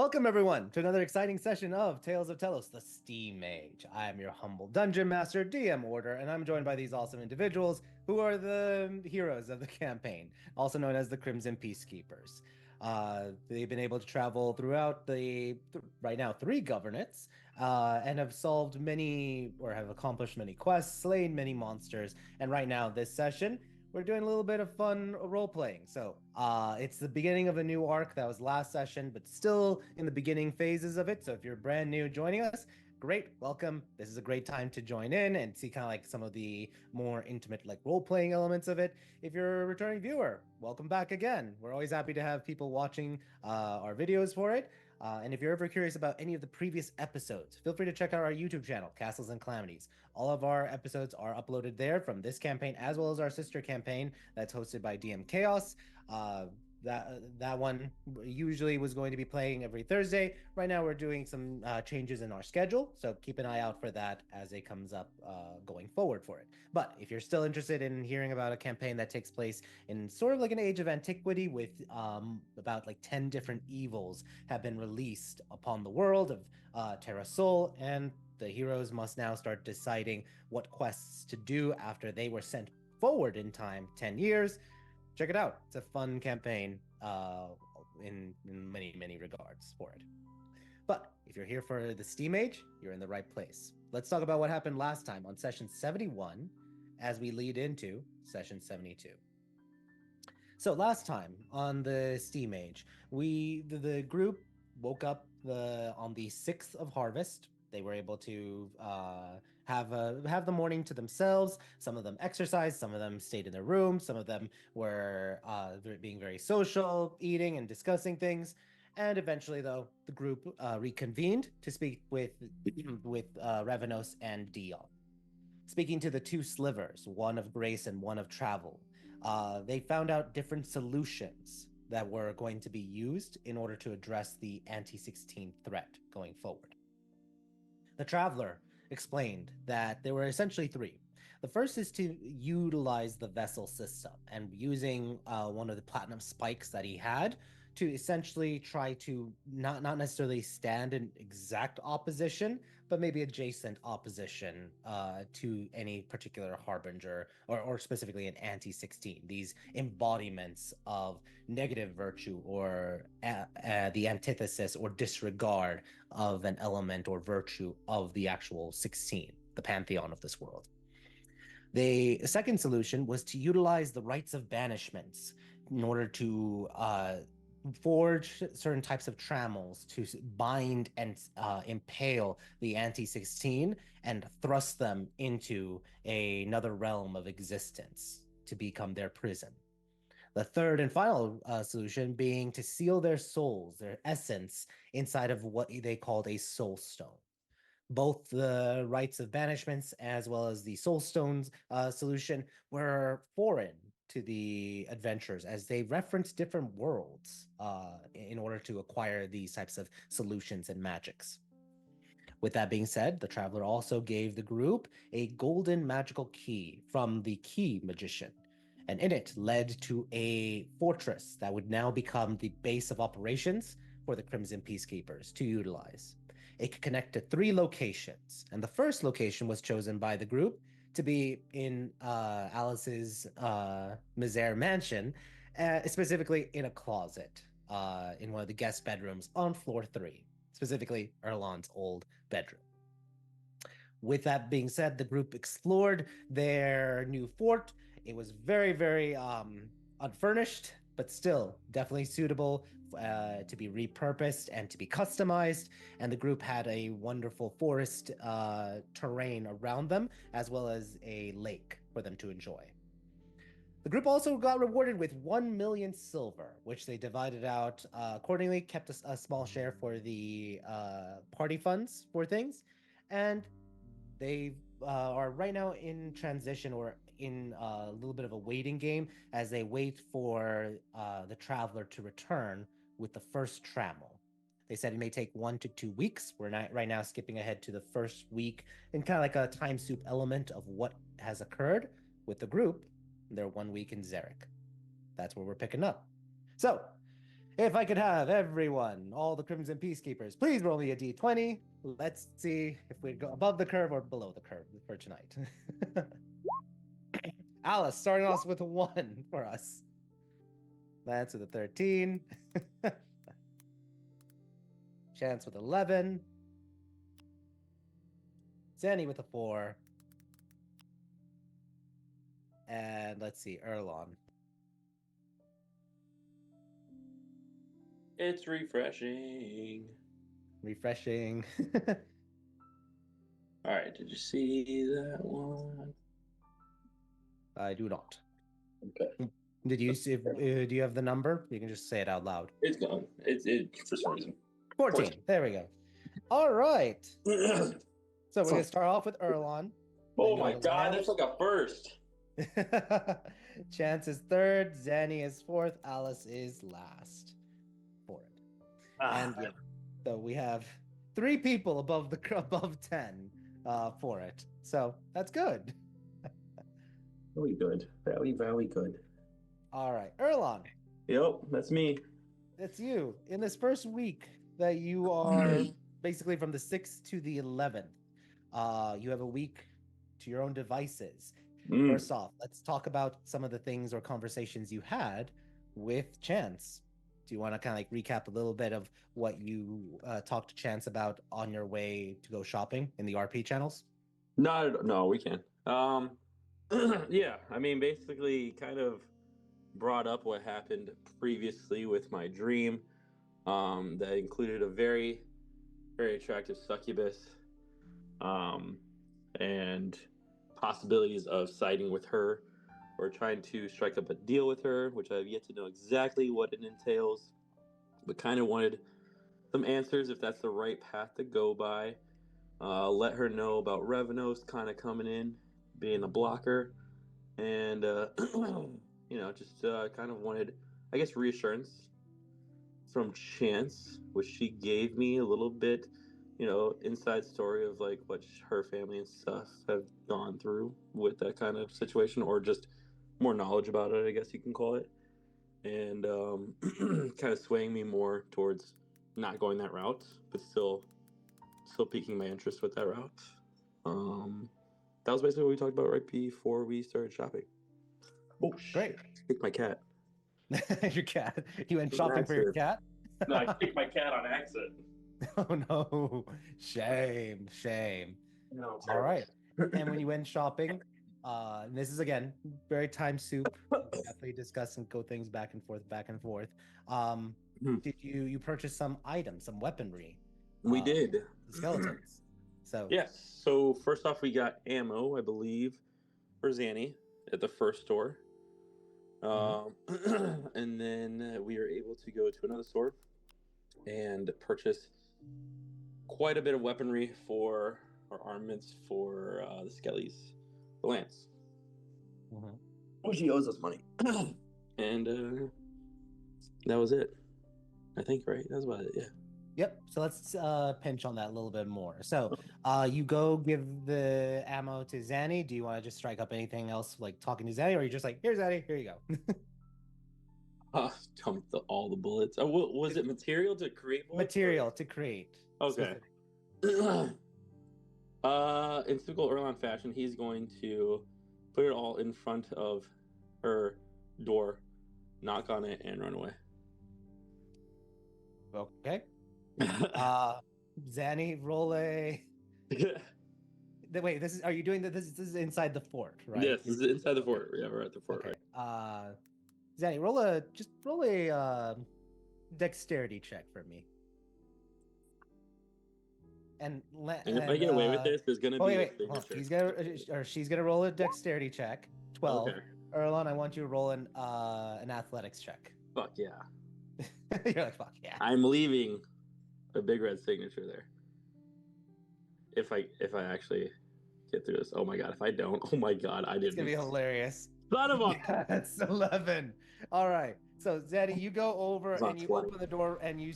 Welcome, everyone, to another exciting session of Tales of Tellos, the Steam Age. I am your humble dungeon master, DM Order, and I'm joined by these awesome individuals who are the heroes of the campaign, also known as the Crimson Peacekeepers. They've been able to travel throughout right now, three governorates, and have solved many, or have accomplished many quests, slain many monsters, and right now, this session, we're doing a little bit of fun role playing. So it's the beginning of a new arc that was last session, but still in the beginning phases of it. So if you're brand new joining us, great, welcome. This is a great time to join in and see kind of like some of the more intimate like role playing elements of it. If you're a returning viewer, welcome back again. We're always happy to have people watching our videos for it. And if you're ever curious about any of the previous episodes, feel free to check out our YouTube channel, Castles and Calamities. All of our episodes are uploaded there from this campaign, as well as our sister campaign that's hosted by DM Chaos. That one usually was going to be playing every Thursday. Right now, we're doing some changes in our schedule, so keep an eye out for that as it comes up going forward for it. But if you're still interested in hearing about a campaign that takes place in sort of like an age of antiquity, with about like 10 different evils have been released upon the world of Terra Sol, and the heroes must now start deciding what quests to do after they were sent forward in time 10 years. Check it out. It's a fun campaign in many regards for it. But if you're here for the Steam Age, you're in the right place. Let's talk about what happened last time on session 71 as we lead into session 72. So last time on the Steam Age, the group woke up on the 6th of Harvest. They were able to have the morning to themselves. Some of them exercised, some of them stayed in their room, some of them were being very social, eating and discussing things. And eventually, though, the group reconvened to speak with Revenos and Dion. Speaking to the two slivers, one of grace and one of travel, they found out different solutions that were going to be used in order to address the anti-16 threat going forward. The traveler explained that there were essentially three. The first is to utilize the vessel system and using one of the platinum spikes that he had to essentially try to not necessarily stand in exact opposition, but maybe adjacent opposition to any particular harbinger or specifically an anti-16, these embodiments of negative virtue or the antithesis or disregard of an element or virtue of the actual 16, the pantheon of this world. The second solution was to utilize the rites of banishments in order to forge certain types of trammels to bind and impale the anti-16 and thrust them into another realm of existence to become their prison. The third and final solution being to seal their souls, their essence, inside of what they called a soul stone. Both the rites of banishments as well as the soul stones solution were foreign to the adventurers, as they reference different worlds in order to acquire these types of solutions and magics. With that being said, the traveler also gave the group a golden magical key from the key magician, and in it led to a fortress that would now become the base of operations for the Crimson Peacekeepers to utilize. It could connect to three locations, and the first location was chosen by the group to be in Alice's Misere mansion, specifically in a closet in one of the guest bedrooms on floor 3, specifically Erlon's old bedroom. With that being said, the group explored their new fort. It was very unfurnished, but still definitely suitable to be repurposed and to be customized. And the group had a wonderful forest terrain around them, as well as a lake for them to enjoy. The group also got rewarded with 1 million silver, which they divided out accordingly, kept a small share for the party funds for things. And they are right now in transition or in a little bit of a waiting game as they wait for the traveler to return with the first trammel. They said it may take 1 to 2 weeks. We're not right now skipping ahead to the first week in kind of like a time soup element of what has occurred with the group. They're 1 week in Zarek. That's where we're picking up. So If I could have everyone, all the Crimson Peacekeepers, please roll me a d20. Let's see if we go above the curve or below the curve for tonight. Alice, starting off with a 1 for us. Lance with a 13. Chance with 11. Zanny with a 4. And let's see, Erlon. It's refreshing. Refreshing. All right, did you see that one? I do not. Okay. Did you see? Do you have the number? You can just say it out loud. It's gone. It for some reason. 14. There we go. All right. Oh So we're gonna start off with Erlon. my God, that's like a first. Chance is third. Zanny is fourth. Alice is last for it. And yeah, so we have 3 people above 10 for it. So that's good. Very good. Very good. All right, Erlon. Yep, that's me. It's you. In this first week that you are basically from the 6th to the 11th, you have a week to your own devices. First off, let's talk about some of the things or conversations you had with Chance. Do you want to kind of like recap a little bit of what you talked to Chance about on your way to go shopping in the RP channels? No, we can. Yeah, I mean, basically, kind of brought up what happened previously with my dream. That included a very, very attractive succubus, and possibilities of siding with her or trying to strike up a deal with her, which I have yet to know exactly what it entails, but kind of wanted some answers if that's the right path to go by. Let her know about Revenos kind of coming in, being a blocker, and just kind of wanted, I guess, reassurance from Chance, which she gave me a little bit, inside story of like what her family and stuff have gone through with that kind of situation, or just more knowledge about it, I guess you can call it, and kind of swaying me more towards not going that route, but still piquing my interest with that route. That was basically what we talked about right before we started shopping. Oh, Great. I kicked my cat. Your cat. You went shopping for your cat? No, I kicked my cat on accident. Oh no. Shame. No, All right. And when you went shopping, and this is again very time soup. Definitely discuss and go things back and forth. Did you purchase some items, some weaponry? We did. The skeletons. So yes. So first off, we got ammo, I believe, for Zanny at the first store. And then we were able to go to another store and purchase quite a bit of weaponry for our armaments for the Skellies, the Lance. Oh, she owes us money. And that was it. I think, right? That's about it, yeah. Yep. So let's pinch on that a little bit more. So you go give the ammo to Zanny. Do you want to just strike up anything else, like talking to Zanny, or are you just like, here, Zanny, here you go? Dump all the bullets. Was it material to create bullets? Material to create. Okay. In typical Erlon fashion, he's going to put it all in front of her door, knock on it, and run away. Okay. Zanny, roll a. Wait, are you doing this? This is inside the fort, right? Yes, this is inside the fort. Yeah, we're at the fort, okay. Right? Zanny, roll a dexterity check for me. And if I get away with this, there's gonna be a signature. She's gonna roll a dexterity check. 12. Okay. Erlon, I want you to roll an athletics check. Fuck yeah. You're like, fuck yeah. I'm leaving a big red signature there. If I actually get through this. Oh my god, if I don't, oh my god, I didn't. It's gonna be hilarious. Son of a That's 11. All right. So Zanny, you go over and you 20. open the door and you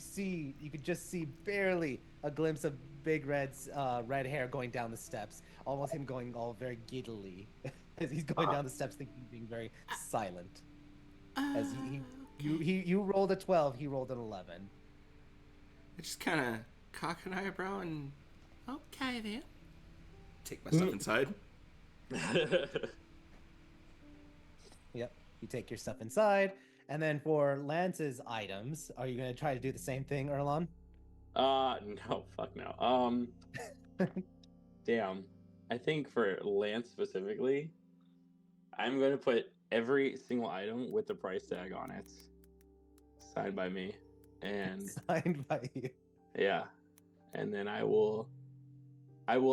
could just see barely a glimpse of Big Red's red hair going down the steps. Almost him going all very giddily as he's going down the steps, being very silent. As he You rolled a 12. He rolled an 11. I just kind of cock an eyebrow and okay then. Take my stuff inside. Yep. You take your stuff inside, and then for Lance's items, are you gonna try to do the same thing, Erlon? No, fuck no. Damn. I think for Lance specifically, I'm gonna put every single item with the price tag on it, signed by me, and Signed by you. yeah, and then I will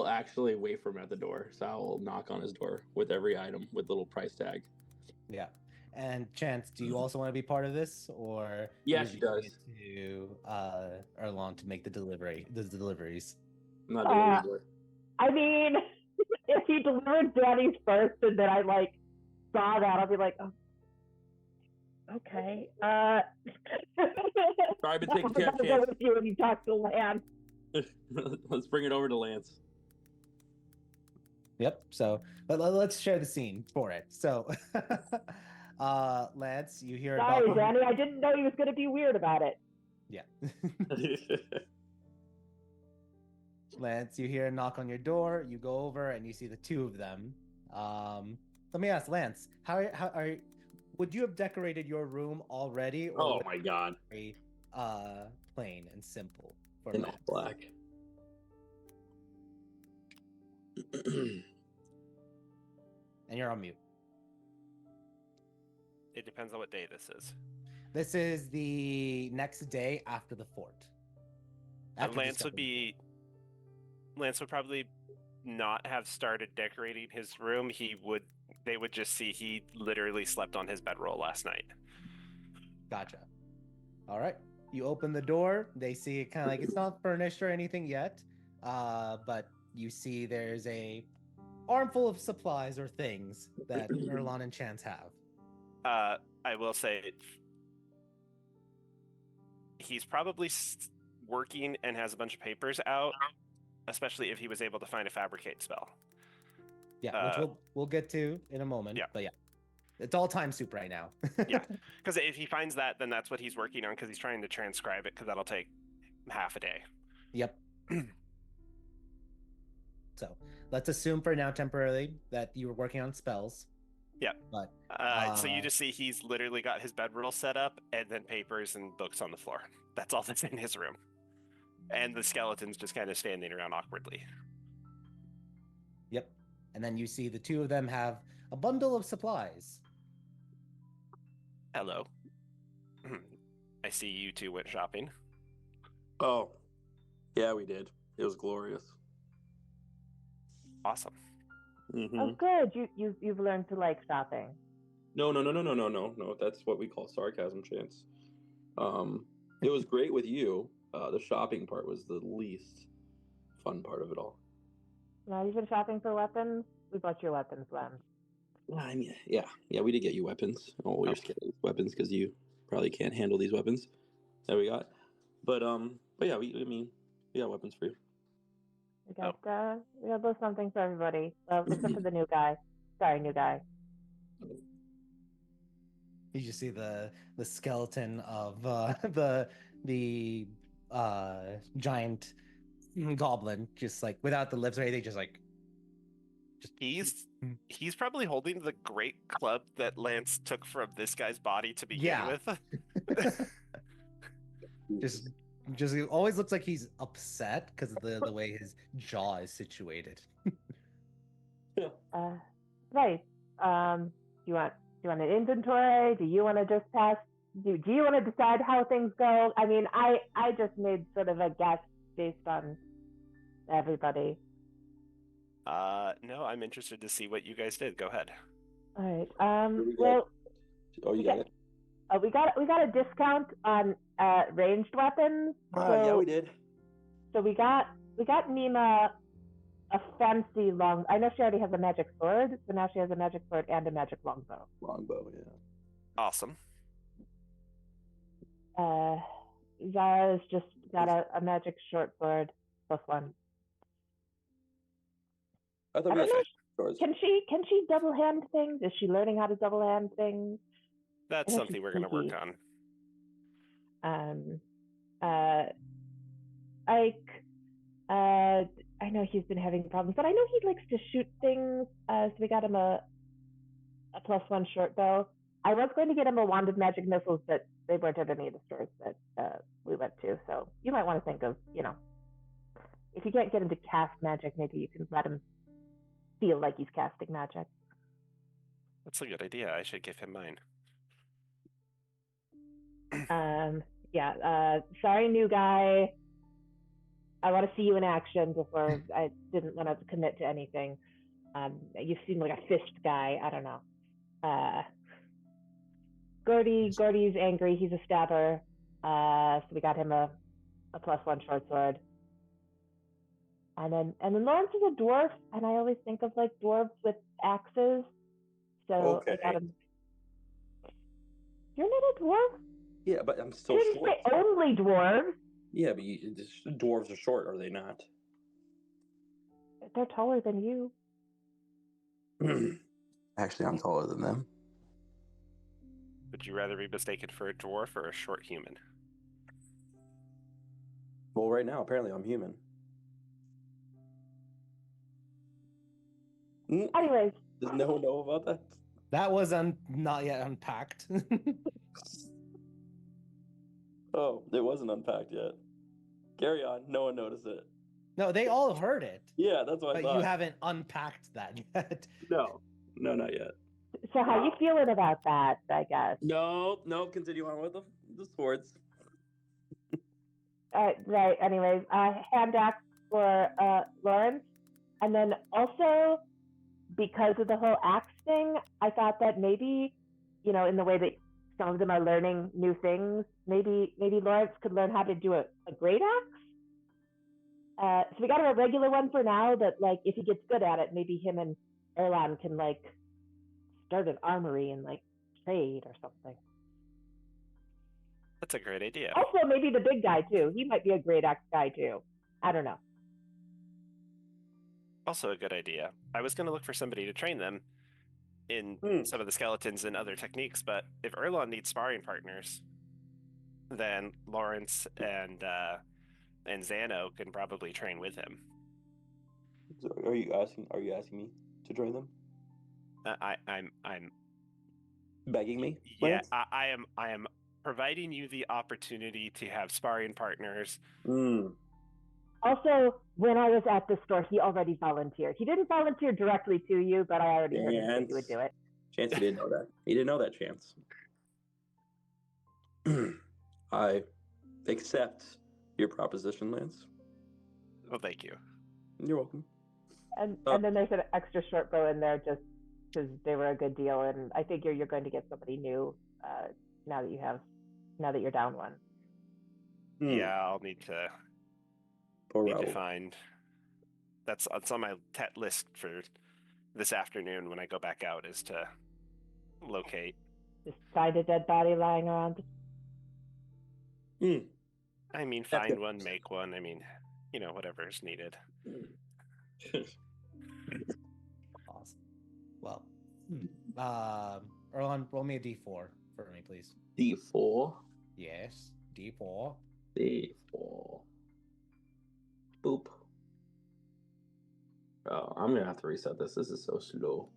actually wait for him at the door. So I will knock on his door with every item with little price tag. Yeah. And Chance, do you also want to be part of this, or Yeah, you're she leaving does. it to Erlon to make the deliveries? I'm not doing it. I mean, if he delivered Danny's first and then I like saw that, I'll be like, oh, okay. Sorry, I've been taking care of I'll go with you when you talk to Lance. Let's bring it over to Lance. Yep. So, but let's share the scene for it. So, Lance, you hear Sorry, about Danny. I didn't know he was going to be weird about it. Yeah. Lance, you hear a knock on your door. You go over and you see the two of them. Let me ask Lance, how are would you have decorated your room already? Or Oh my god. very plain and simple for In all Lance? black. And you're on mute. It depends on what day this is. This is the next day after the fort. Lance would probably not have started decorating his room. They would just see he literally slept on his bedroll last night. Gotcha. All right. You open the door. They see it kind of like it's not furnished or anything yet, but you see there's a armful of supplies or things that Erlon and Chance have. I will say he's probably working and has a bunch of papers out, especially if he was able to find a fabricate spell. Yeah, which we'll get to in a moment. Yeah. But yeah, it's all time soup right now. Yeah, because if he finds that, then that's what he's working on, because he's trying to transcribe it, because that'll take half a day. Yep. So let's assume for now temporarily that you were working on spells. Yeah. But so you just see he's literally got his bedroll set up and then papers and books on the floor. That's all that's in his room. And the skeleton's just kind of standing around awkwardly. Yep. And then you see the two of them have a bundle of supplies. Hello. I see you two went shopping. Oh, yeah, we did. It was glorious. Awesome. Mm-hmm. Oh, good. You've learned to like shopping. No. That's what we call sarcasm, Chance. It was great with you. The shopping part was the least fun part of it all. Now you've been shopping for weapons. We bought your weapons, Lem. I mean, yeah, we did get you weapons. Oh, you're scared of these weapons because you probably can't handle these weapons that we got. But yeah, we got weapons for you. We got a little something for everybody, except for the new guy. Sorry, new guy. You just see the skeleton of the giant goblin, just like without the lips or anything, just he's probably holding the great club that Lance took from this guy's body to begin with. just it always looks like he's upset because of the way his jaw is situated. Right. Do you want an inventory? Do you want to just pass? Do you want to decide how things go? I mean, I just made sort of a guess based on everybody. No, I'm interested to see what you guys did. Go ahead. All right. Well, you got it. We got a discount on ranged weapons. Yeah, we did. So we got Nima a fancy long. I know she already has a magic sword, so now she has a magic sword and a magic longbow. Longbow, yeah. Awesome. Zara's just got a magic short sword +1. I thought I we had don't know. swords. Can she double hand things? Is she learning how to double hand things? That's something we're going to work on. Uh, Ike, I know he's been having problems, but I know he likes to shoot things. So we got him a +1 short bow. I was going to get him a wand of magic missiles, but they weren't at any of the stores that we went to. So you might want to think of, if you can't get him to cast magic, maybe you can let him feel like he's casting magic. That's a good idea. I should give him mine. Sorry, new guy. I want to see you in action before I didn't want to commit to anything. You seem like a fist guy. I don't know. Gordy's angry. He's a stabber. So we got him a +1 short sword. And then Lawrence is a dwarf, and I always think of like dwarves with axes. So Okay. I got him. You're not a dwarf? Yeah, but I'm still You didn't short. say only dwarves. Yeah, but dwarves are short, are they not? They're taller than you. Actually, I'm taller than them. Would you rather be mistaken for a dwarf or a short human? Well, right now, apparently, I'm human. Anyways. Does no one know about that? That was not yet unpacked. Oh, it wasn't unpacked yet. Carry on. No one noticed it. No, they all heard it. Yeah, that's what I But thought. you haven't unpacked that yet. No, not yet. So how you feeling about that, I guess? No, continue on with the swords. Right, anyways, hand axe for Lawrence. And then also, because of the whole axe thing, I thought that maybe, in the way that some of them are learning new things, maybe Lawrence could learn how to do a great axe. So we got him a regular one for now, but like if he gets good at it, maybe him and Erlan can like start an armory and like trade or something. That's a great idea. Also, maybe the big guy too. He might be a great axe guy too. I don't know. Also a good idea. I was going to look for somebody to train them in some of the skeletons and other techniques, but if Erlon needs sparring partners, then Lawrence and Xano can probably train with him. So are you asking me to join them? I'm begging me. Yeah, I am providing you the opportunity to have sparring partners. Also, when I was at the store, he already volunteered. He didn't volunteer directly to you, but I already heard him say he would do it. Chance, he didn't know that. He didn't know that, Chance. I accept your proposition, Lance. Well, thank you. You're welcome. And then there's an extra short bow in there just because they were a good deal, and I figure you're going to get somebody new now that you're down one. Yeah, I'll need to find. That's on my list for this afternoon when I go back out, is to locate. Just find a dead body lying around. I mean, find one, make one. I mean, whatever is needed. Awesome. Well, Erlon, roll me a D4 for me, please. D4? Yes, D4. D4. Boop. Oh, I'm gonna have to reset this. This is so slow.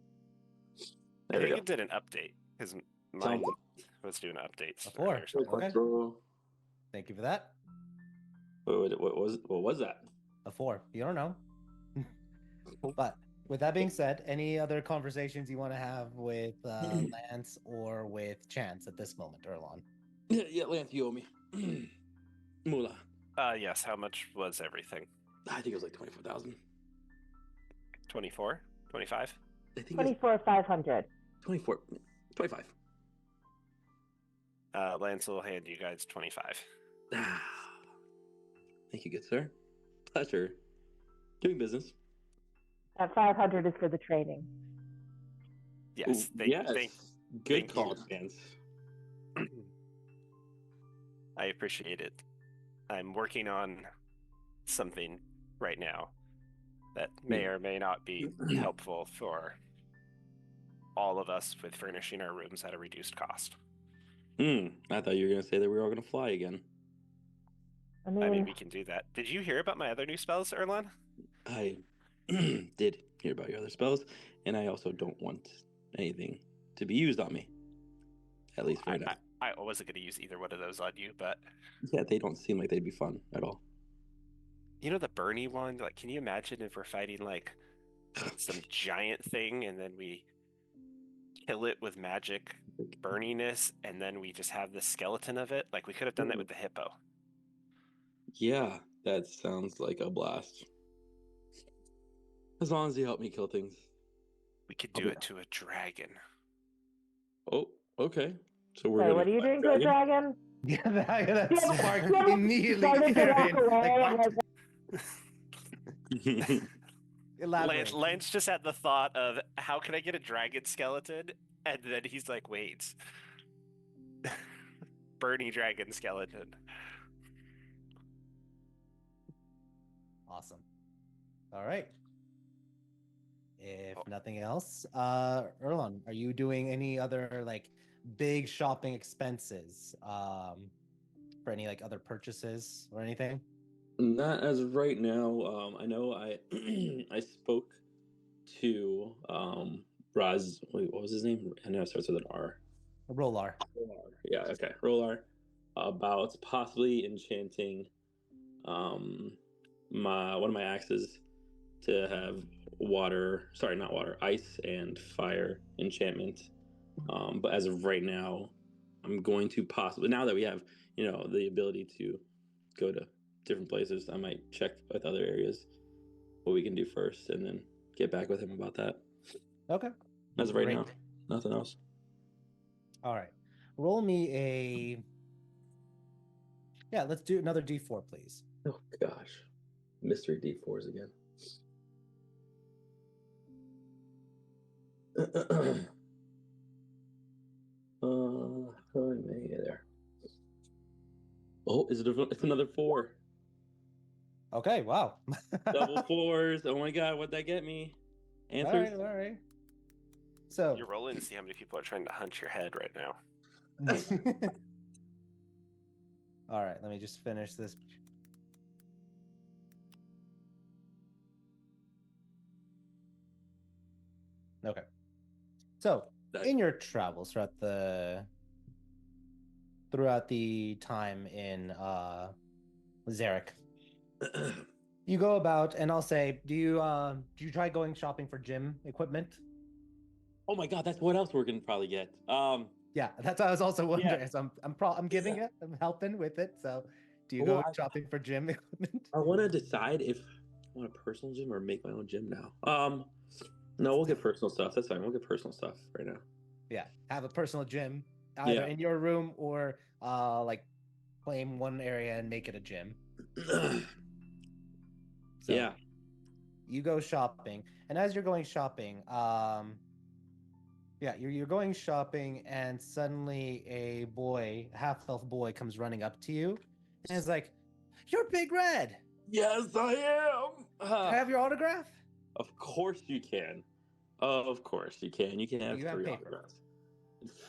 I think it did an update because mine was doing updates. A 4. Okay. Thank you for that. What was that? A 4. You don't know. But with that being said, any other conversations you want to have with Lance or with Chance at this moment, Erlon? Yeah, Lance, you owe me. Moolah. Yes. How much was everything? I think it was like 24,000. 24? 25? I think 24,500. 25. Lance will hand you guys 25. Thank you, good sir. Pleasure. Doing business. That 500 is for the training. Yes. Good call, Chance. I appreciate it. I'm working on something right now that may or may not be helpful for all of us with furnishing our rooms at a reduced cost. I thought you were gonna say that we were all gonna fly again. I I mean, mean, we can do that. Did you hear about my other new spells, Erlon? I did hear about your other spells, and I also don't want anything to be used on me. At least right now. I wasn't going to use either one of those on you, but Yeah, they don't seem like they'd be fun at all. you know the Bernie one? Like, can you imagine if we're fighting like some giant thing and then we kill it with magic burniness and then we just have the skeleton of it? Like, we could have done that with the hippo. Yeah, that sounds like a blast. As long as you help me kill things. We could do it to a dragon. Oh, okay. So we're sorry, gonna what are you fight doing to a dragon? Yeah, that Yeah, spark yeah, immediately. started to walk away. Like, elaborate. Lance just had the thought of how can I get a dragon skeleton, and then he's like, wait, Bernie dragon skeleton. Awesome. All right. If Oh. nothing else, Erlon, are you doing any other like big shopping expenses? For any like other purchases or anything? Not as of right now. I know I I spoke to Raz. Wait, what was his name? I know it starts with an R. Rolar. Yeah, okay. Rolar about possibly enchanting one of my axes to have not water, ice and fire enchantment. But as of right now, I'm going to possibly, now that we have, the ability to go to different places, I might check with other areas what we can do first and then get back with him about that. Okay. As of right Great. now, nothing else. All right. Roll me a. Yeah, let's do another D4, please. Oh gosh, mystery D4s again. How do I make it there? Oh, it's another 4. Okay. Wow. Double 4s. Oh my god, what'd that get me? Answers? All right. So. You're rolling to see how many people are trying to hunt your head right now. All right. Let me just finish this. Okay. So, in your travels throughout the time in Zarek, you go about, and I'll say, do you try going shopping for gym equipment? Oh my god, that's what else we're gonna probably get. Yeah, that's what I was also wondering. Yeah. So I'm giving it, I'm helping with it. So, do you Well, go shopping for gym equipment? I want to decide if I want a personal gym or make my own gym now. No, we'll get personal stuff. That's fine. We'll get personal stuff right now. Yeah, have a personal gym either in your room or like claim one area and make it a gym. So, yeah. You go shopping, and as you're going shopping, you're going shopping, and suddenly a half-elf boy, comes running up to you, and is like, "You're Big Red." Yes, I am. Can I have your autograph? Of course you can. Of course you can. You can have You have 3 paper. autographs.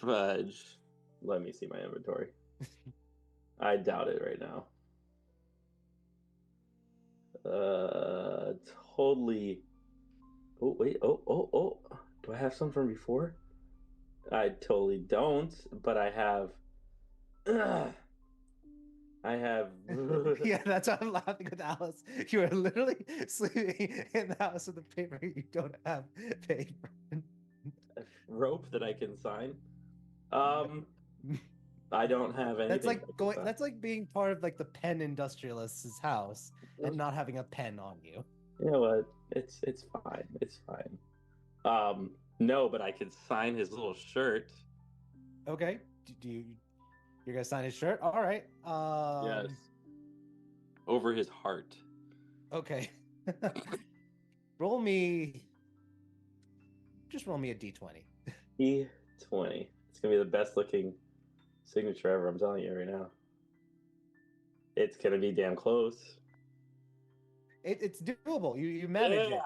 Fudge. Let me see my inventory. I doubt it right now. Totally. Oh wait. Oh. Do I have some from before? I totally don't. But I have. I have. Yeah, that's why I'm laughing with Alice. You are literally sleeping in the house with the paper. You don't have paper. A rope that I can sign. I don't have anything. That's like That's like being part of like the pen industrialist's house and not having a pen on you. You know what? It's fine. It's fine. No, but I could sign his little shirt. Okay. You're gonna sign his shirt? All right. Yes. Over his heart. Okay. Roll me a d20. D20. It's gonna be the best looking signature ever. I'm telling you right now. It's gonna be damn close. It's doable. You manage it.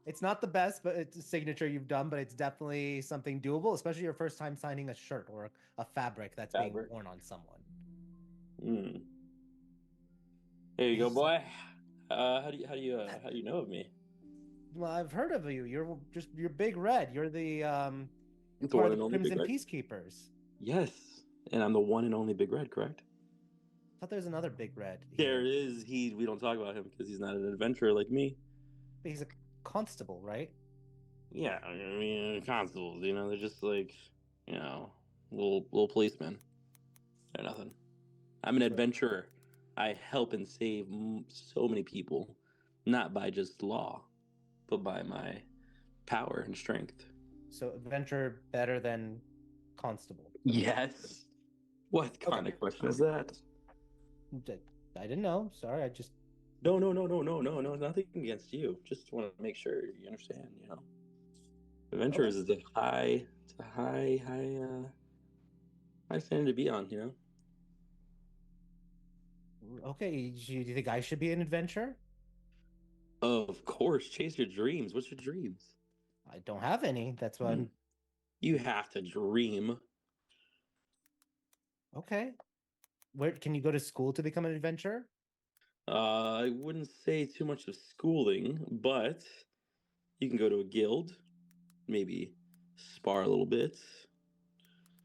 It's not the best, but it's a signature you've done, but it's definitely something doable, especially your first time signing a shirt or a fabric that's being Fabric. worn on someone. Hmm. There you go, boy. How do you know of me? Well, I've heard of you. You're Big Red. You're the The part one of and the only Big Crimson Red. Peacekeepers. Yes, and I'm the one and only Big Red, correct? I thought there's another Big Red There here. is. We don't talk about him because he's not an adventurer like me. But he's a constable, right? Yeah, I mean, constables, they're just like, little policemen. They're nothing. I'm an adventurer. I help and save so many people, not by just law, but by my power and strength. So adventure better than constable. Yes. What kind of question is that? I didn't know. Sorry, I just No, nothing against you. Just want to make sure you understand, Adventurers is high standard to be on, Okay. Do you think I should be an adventurer? Of course, chase your dreams. What's your dreams? I don't have any. That's why I'm You have to dream. okay. Where can you go to school to become an adventurer? I wouldn't say too much of schooling, but you can go to a guild, maybe spar a little bit.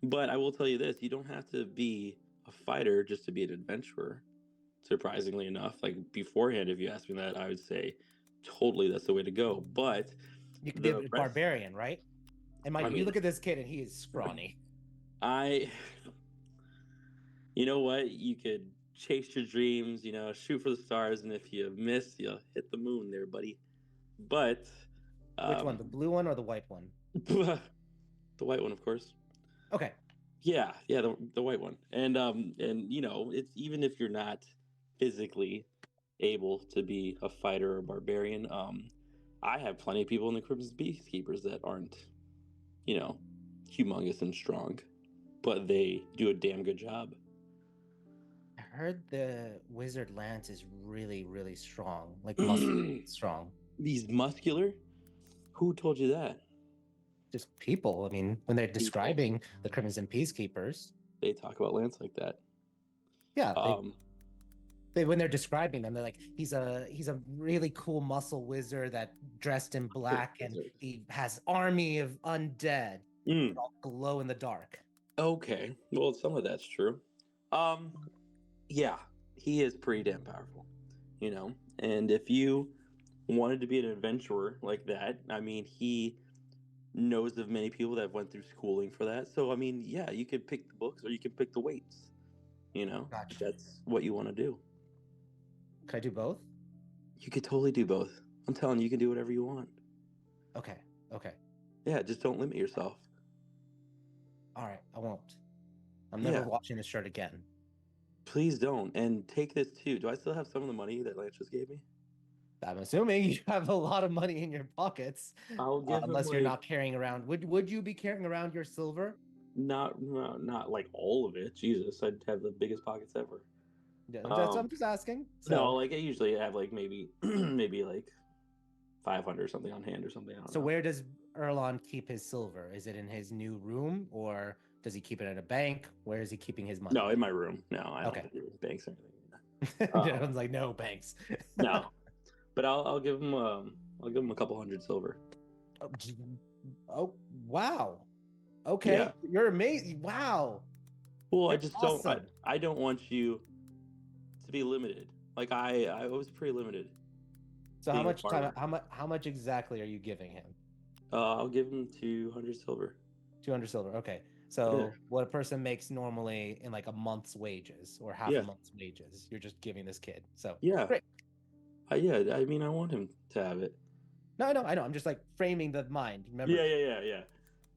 But I will tell you this, you don't have to be a fighter just to be an adventurer. Surprisingly enough, like beforehand, if you asked me that, I would say totally that's the way to go. But You could be a barbarian, right? And Mike, you look at this kid and he is scrawny. You know what? You could chase your dreams, shoot for the stars, and if you miss, you'll hit the moon there, buddy. But which one, the blue one or the white one? The white one, of course. Okay. Yeah, the white one. And it's even if you're not physically able to be a fighter or a barbarian, I have plenty of people in the Crimson Peacekeepers that aren't, humongous and strong, but they do a damn good job. I heard the Wizard Lance is really, really strong, like muscular strong. He's muscular? Who told you that? Just people. I mean, when they're describing the Crimson Peacekeepers, they talk about Lance like that. Yeah. When they're describing them, they're like, he's a really cool muscle wizard that dressed in black and he has army of undead that all glow in the dark. Okay. Well, some of that's true. Yeah, he is pretty damn powerful, and if you wanted to be an adventurer like that, I mean, he knows of many people that went through schooling for that. So, I mean, yeah, you could pick the books or you can pick the weights, Gotcha. That's what you want to do. Could I do both? You could totally do both. I'm telling you, you can do whatever you want. Okay. Yeah, just don't limit yourself. All right, I won't. I'm never watching this shirt again. Please don't. And take this too. Do I still have some of the money that Lance just gave me? I'm assuming you have a lot of money in your pockets. I'll give unless you're not carrying around. Would you be carrying around your silver? Not like all of it. Jesus, I'd have the biggest pockets ever. Yeah, I'm just asking. So, no, like I usually have like maybe like 500 or something on hand or something. I don't know. Where does Erlon keep his silver? Is it in his new room or does he keep it in a bank? Where is he keeping his money? No, in my room. No, I don't think there's banks or anything. Everyone's like, no banks. No, but I'll give him a couple hundred silver. Oh wow. Okay, yeah. You're amazing. Wow. Well, that's I don't want you to be limited. Like I was pretty limited. So how much exactly are you giving him? I'll give him 200 silver. 200 silver. Okay. So what a person makes normally in like a month's wages or half a month's wages, you're just giving this kid. So great. I mean, I want him to have it. No, I know. I'm just like framing the mind. Remember? Yeah.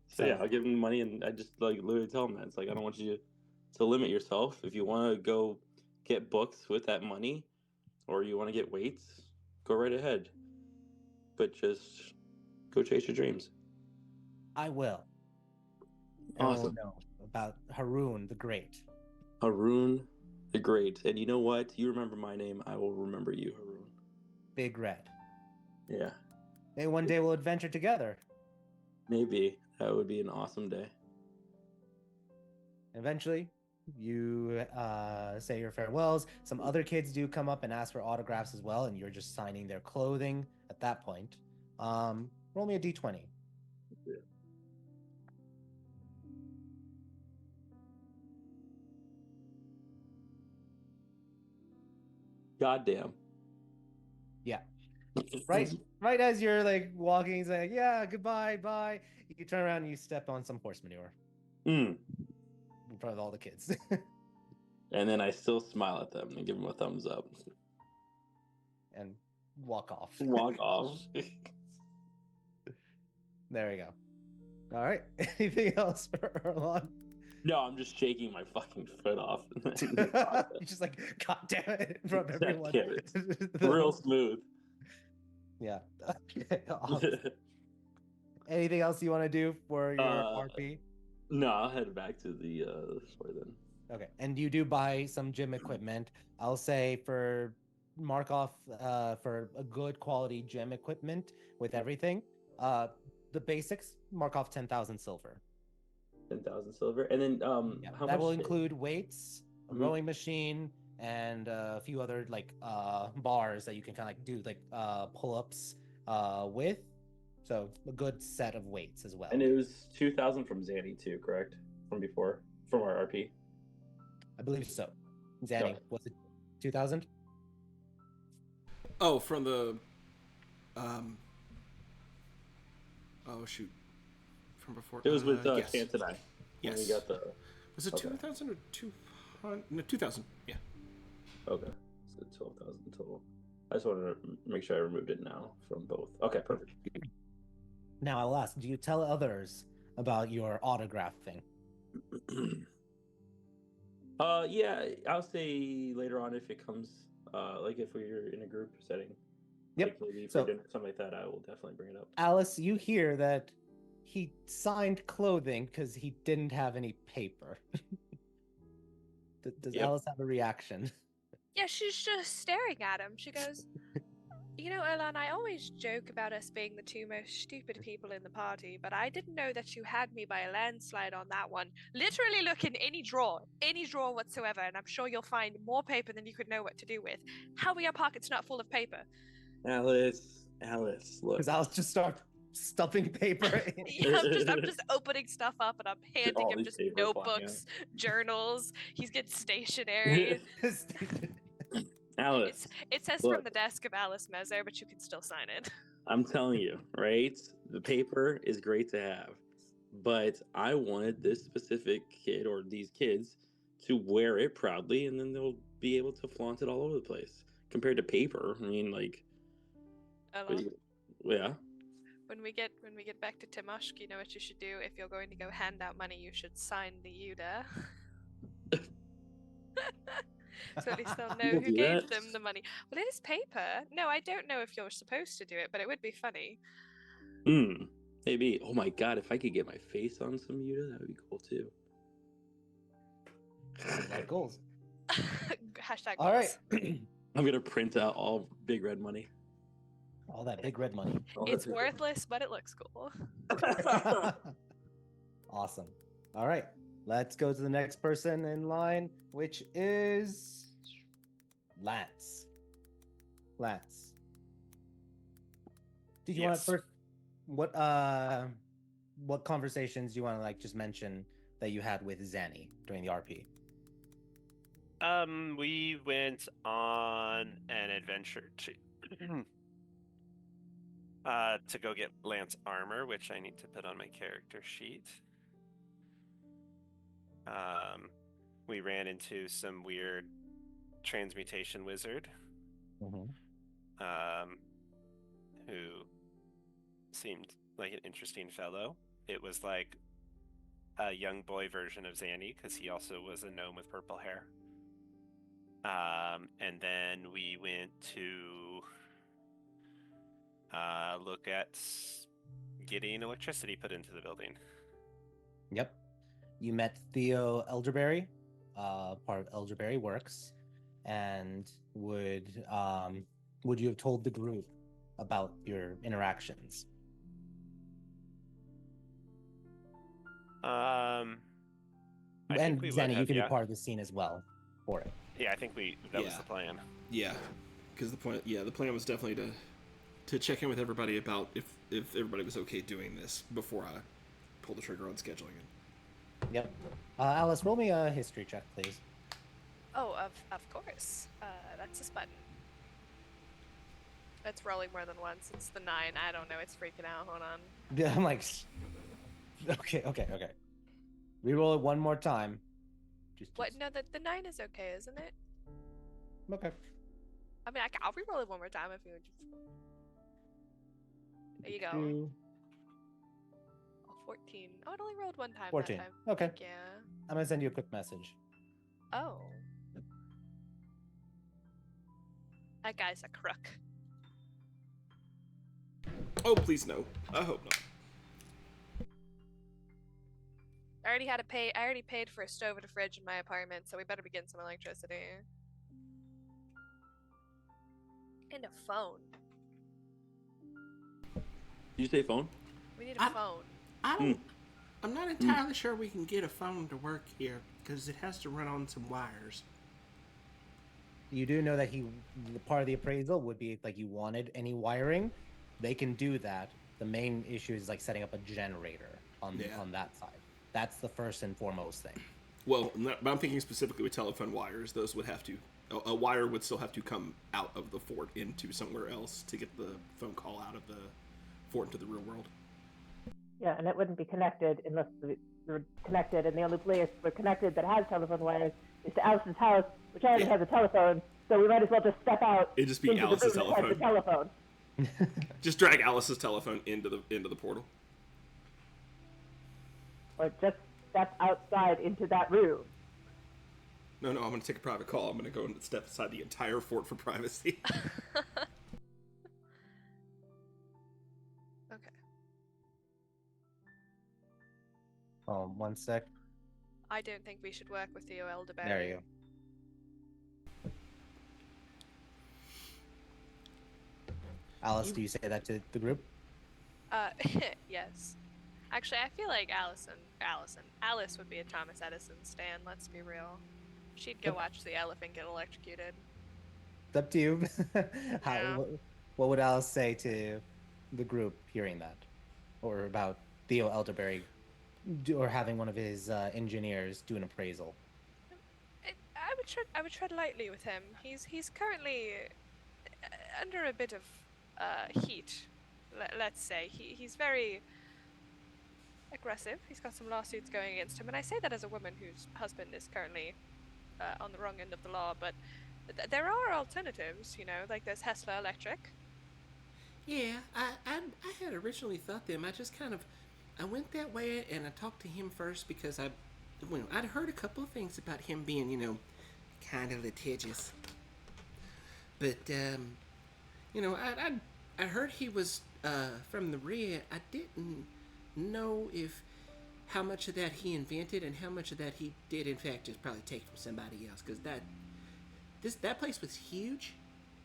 So I'll give him money, and I just like literally tell him that it's like I don't want you to limit yourself. If you want to go get books with that money, or you want to get weights, go right ahead. But just go chase your dreams. I will. Awesome. Know about Haroon the Great. Haroon the Great. And you know what? You remember my name, I will remember you, Haroon. Big Red. Yeah. Maybe one day we'll adventure together. Maybe that would be an awesome day. Eventually, you say your farewells. Some other kids do come up and ask for autographs as well, and you're just signing their clothing at that point. Roll me a d20. Yeah. Goddamn. Yeah. Right as you're like walking, saying, yeah, goodbye, bye. You turn around and you step on some horse manure Mm. in front of all the kids. And then I still smile at them and give them a thumbs up. And walk off. Walk off. There we go. All right. Anything else for Erlon? No, I'm just shaking my fucking foot off. You're just like, God damn it, in front of God everyone. damn it. Real smooth. Yeah. Okay, awesome. Anything else you want to do for your RP? No, I'll head back to the store then. Okay. And you do buy some gym equipment. I'll say for mark off for a good quality gym equipment with everything. The basics, mark off 10,000 silver. 10,000 silver. And then how that much will include weights, a Mhm. rowing machine, and a few other like bars that you can kind of like do like pull-ups with. So a good set of weights as well. And it was 2,000 from Zanny too, correct? From before, from our RP. I believe so. Zanny, was it 2,000? Oh, from the oh shoot, from before. It was with yes. Chance and I. Yes. And we got the. Was it Okay. 2,000 or 200? No, 2,000. Yeah. Okay. So 12,000 total. I just wanted to make sure I removed it now from both. Okay, perfect. Now I'll ask, do you tell others about your autographing? Yeah, I'll say later on if it comes, like if we're in a group setting. Yep. Like maybe for So- dinner, something like that, I will definitely bring it up. Alice, you hear that he signed clothing because he didn't have any paper. Does Yep. Alice have a reaction? Yeah, she's just staring at him. She goes, You know, Erlan, I always joke about us being the two most stupid people in the party, but I didn't know that you had me by a landslide on that one. Literally look in any drawer whatsoever, and I'm sure you'll find more paper than you could know what to do with. How are your pockets not full of paper? Alice, look. Because Alice just start stuffing paper in. Yeah, I'm just opening stuff up and I'm handing all him these just paper flying notebooks, journals. He's getting stationery. Alice, It says look. from the desk of Alice Mezzo, but you can still sign it. I'm telling you, right? The paper is great to have, but I wanted this specific kid or these kids to wear it proudly, and then they'll be able to flaunt it all over the place. Compared to paper, I mean, like, Erlan, yeah. when we get back to Timoshk, you know what you should do? If you're going to go hand out money, you should sign the Yuda. So at least they'll know People who do gave that? them the money. Well, it is paper. No, I don't know if you're supposed to do it, but it would be funny. Maybe. Oh my god, if I could get my face on some Yuta, that would be cool too. Like goals. Hashtag All right. goals. I'm gonna print out all big red money. All that big red money. It's worthless, but it looks cool. Awesome. All right. Let's go to the next person in line, which is Lance. Lance. Did you want to Yes. first what conversations do you want to like just mention that you had with Zanny during the RP? We went on an adventure to go get Lance armor, which I need to put on my character sheet. We ran into some weird transmutation wizard, who seemed like an interesting fellow. It was like a young boy version of Zanny, because he also was a gnome with purple hair. And then we went to look at getting electricity put into the building. Yep. You met Theo Elderberry, part of Elderberry Works, and would you have told the group about your interactions. I think And we would Zanny, you have, can yeah. be part of the scene as well for it. Yeah, I think that was the plan. Yeah, because the plan was definitely to check in with everybody about if everybody was okay doing this before I pull the trigger on scheduling it. Yep. Alice, roll me a history check, please. Oh, of course. That's this button. It's rolling more than once. It's the 9. I don't know. It's freaking out. Hold on. Yeah, I'm like, okay. Reroll it one more time. What? No, the 9 is okay, isn't it? Okay. I mean, I'll reroll it one more time if you would. There you go. Oh, 14. Oh, it only rolled one time 14. that time. Okay. Yeah. I'm gonna send you a quick message. Oh. That guy's a crook. Oh, please no. I hope not. I already paid for a stove and a fridge in my apartment, so we better be getting some electricity. And a phone. Did you say phone? We need a phone. I'm not entirely sure we can get a phone to work here because it has to run on some wires. You do know that part of the appraisal would be like you wanted any wiring. They can do that. The main issue is like setting up a generator on that side. That's the first and foremost thing. Well, but I'm thinking specifically with telephone wires. Those would have to, a wire would still have to come out of the fort into somewhere else to get the phone call out of the fort into the real world. Yeah, and it wouldn't be connected unless we were connected, and the only place we're connected that has telephone wires is to Alice's house, which already has a telephone, so we might as well just step out. It'd just be into Alice's the room that has the telephone. Just drag Alice's telephone into the portal. Or just step outside into that room. No, I'm going to take a private call. I'm going to go and step aside the entire fort for privacy. Okay. One sec. I don't think we should work with Theo Elderberry. There you go. Alice, do you say that to the group? Yes. Actually, I feel like Alice would be a Thomas Edison stan, let's be real. She'd go watch the elephant get electrocuted. It's up to you. Yeah. What would Alice say to the group hearing that? Or about Theo Elderberry or having one of his engineers do an appraisal? I would tread lightly with him. He's currently under a bit of heat. Let's say he's very aggressive. He's got some lawsuits going against him, and I say that as a woman whose husband is currently on the wrong end of the law. But there are alternatives, like there's Hessler Electric. Yeah, I had originally thought them. I went that way and I talked to him first because I'd heard a couple of things about him being, kind of litigious. But, I heard he was from the rear. I didn't know how much of that he invented and how much of that he did in fact just probably take from somebody else, because that place was huge,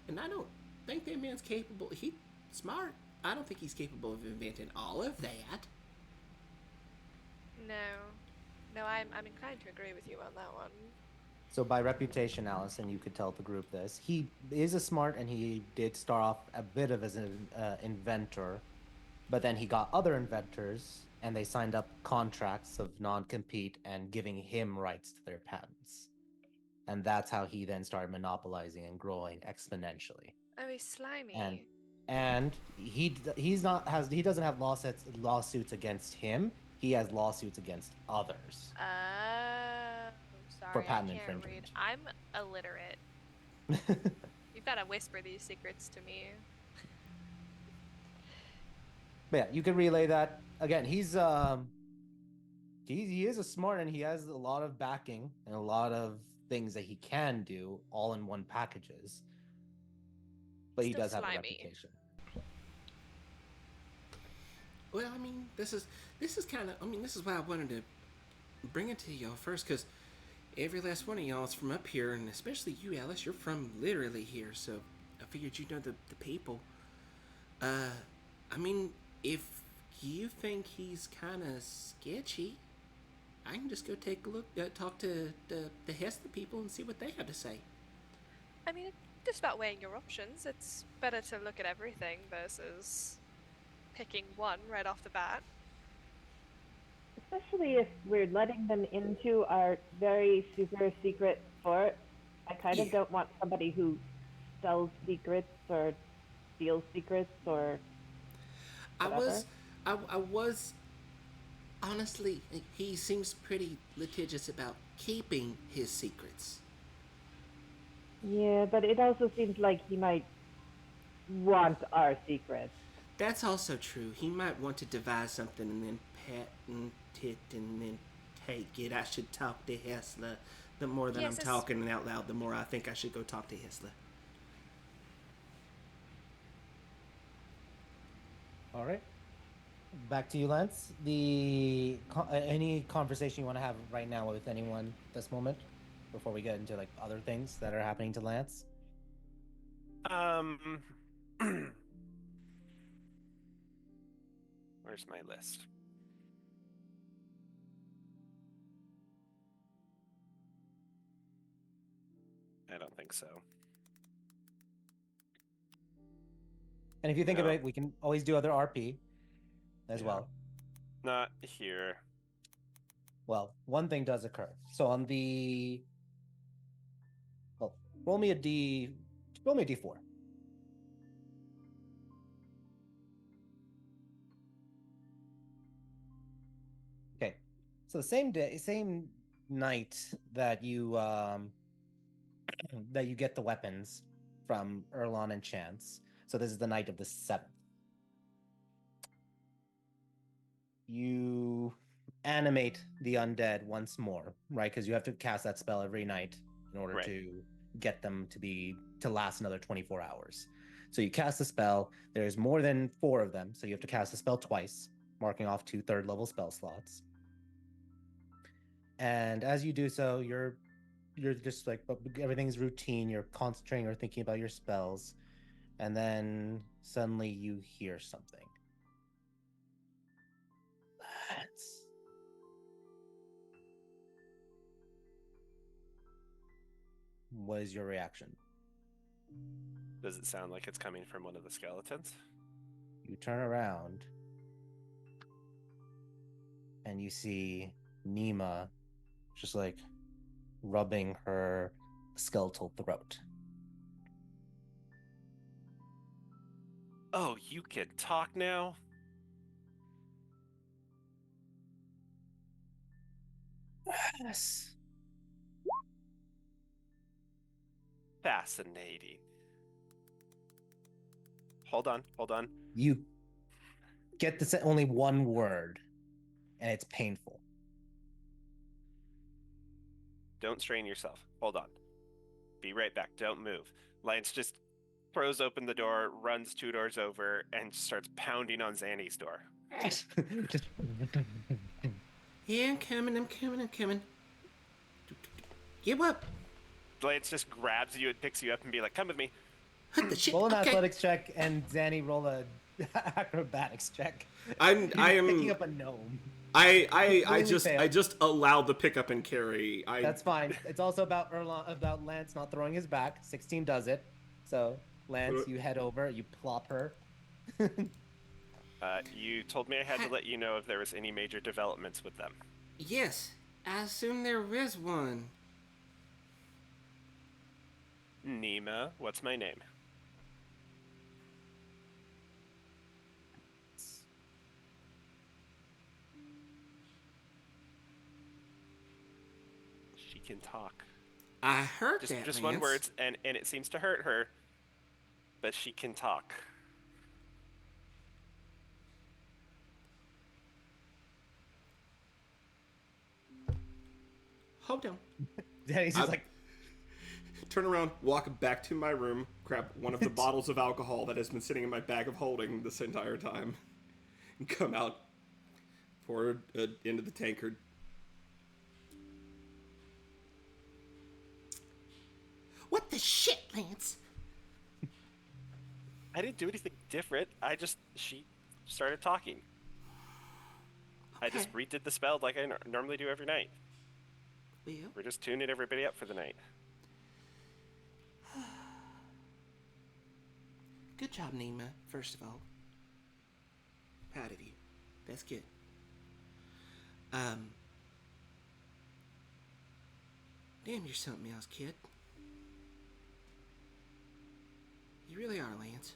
and I don't think that man's capable. He's smart. I don't think he's capable of inventing all of that. No, I'm inclined to agree with you on that one. So by reputation, Allison, you could tell the group this. He is a smart, and he did start off a bit of as an inventor, but then he got other inventors, and they signed up contracts of non-compete and giving him rights to their patents. And that's how he then started monopolizing and growing exponentially. Oh, he's slimy. And he doesn't have lawsuits against him. He has lawsuits against others. Sorry, for patent I can't infringement. read. I'm illiterate. You've got to whisper these secrets to me. But yeah, you can relay that. Again, he is a smart, and he has a lot of backing and a lot of things that he can do all in one packages. But he Still does have a slimy. reputation. Well, this is kind of, this is why I wanted to bring it to y'all first, because every last one of y'all is from up here, and especially you, Alice, you're from literally here, so I figured you know the people. I mean, if you think he's kind of sketchy, I can just go take a look, talk to the Hester people and see what they have to say. I mean, it's just about weighing your options. It's better to look at everything versus picking one right off the bat. Especially if we're letting them into our very super secret fort. I kind of Yeah. don't want somebody who sells secrets or steals secrets or I whatever. was, I was, honestly, he seems pretty litigious about keeping his secrets. Yeah, but it also seems like he might want our secrets. That's also true. He might want to devise something and then patent it and then take it. I should talk to Hessler. The more that I'm Yes, talking out loud, the more I think I should go talk to Hessler. All right. Back to you, Lance. Any conversation you want to have right now with anyone this moment before we get into like other things that are happening to Lance? Where's my list? I don't think so. And if you think No. about it, we can always do other RP as Yeah. well. Not here. Well, one thing does occur. So on the roll me a D4. Okay. So the same night that you that you get the weapons from Erlon and Chance. So this is the night of the 7th. You animate the undead once more, right? Because you have to cast that spell every night in order Right. to get them to last another 24 hours. So you cast the spell. There's more than 4 of them, so you have to cast the spell twice, marking off 2 third-level spell slots. And as you do so, you're just like everything's routine. You're concentrating or thinking about your spells, and then suddenly you hear something. Lance. What is your reaction? Does it sound like it's coming from one of the skeletons? You turn around and you see Nima just like rubbing her skeletal throat. Oh, you can talk now? Yes. Fascinating. Hold on. You get to say only one word, and it's painful. Don't strain yourself. Hold on. Be right back. Don't move. Lance just throws open the door, runs 2 doors over, and starts pounding on Zanny's door. Yeah, I'm coming. Give up. Lance just grabs you and picks you up and be like, come with me. What the shit? Roll an Okay. athletics check, and Zanny roll a acrobatics check. I You're am picking up a gnome. I Completely failed. just allow the pickup and carry. That's fine. It's also about Lance not throwing his back. 16 does it. So Lance, you head over, you plop her. You told me I had to let you know if there was any major developments with them. Yes, I assume there is one. Nima, what's my name? She can talk. I heard that, Just Lance. one word, and it seems to hurt her, but she can talk. Hold on. Zanny's just like, turn around, walk back to my room, grab one of the bottles of alcohol that has been sitting in my bag of holding this entire time, and come out, pour it into the tankard. What the shit, Lance? I didn't do anything different. She started talking. I just Okay. redid the spell like I normally do every night. Well, We're just tuning everybody up for the night. good job, Nima, first of all. Proud of you. That's good. Damn, you're something else, kid. You really are, Lance.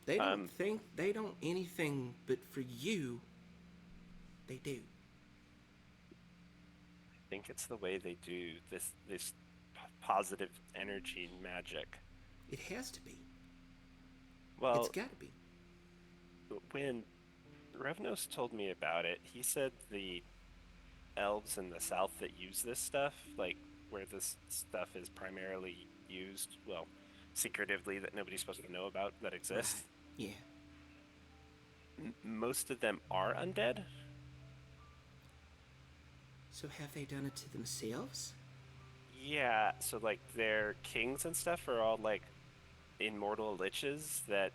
They don't think they don't anything, but for you, they do. I think it's the way they do this positive energy magic. It has to be. Well, It's got to be. when Revnos told me about it, he said the elves in the south that use this stuff, like where this stuff is primarily used, well, secretively that nobody's supposed to know about that exists. Yeah. Most of them are undead. So have they done it to themselves? Yeah, so like their kings and stuff are all like immortal liches that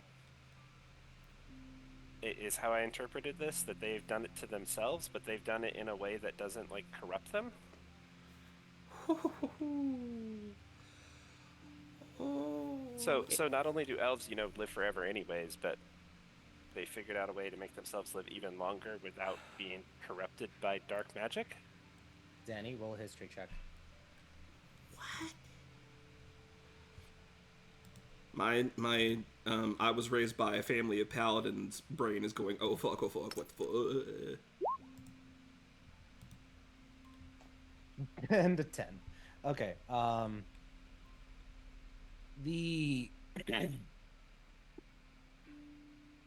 is how I interpreted this, that they've done it to themselves, but they've done it in a way that doesn't like corrupt them. So not only do elves, live forever anyways, but they figured out a way to make themselves live even longer without being corrupted by dark magic. Danny, roll a history check. What? I was raised by a family of paladins. Brain is going, oh fuck, what the fuck? 10 to 10. Okay. The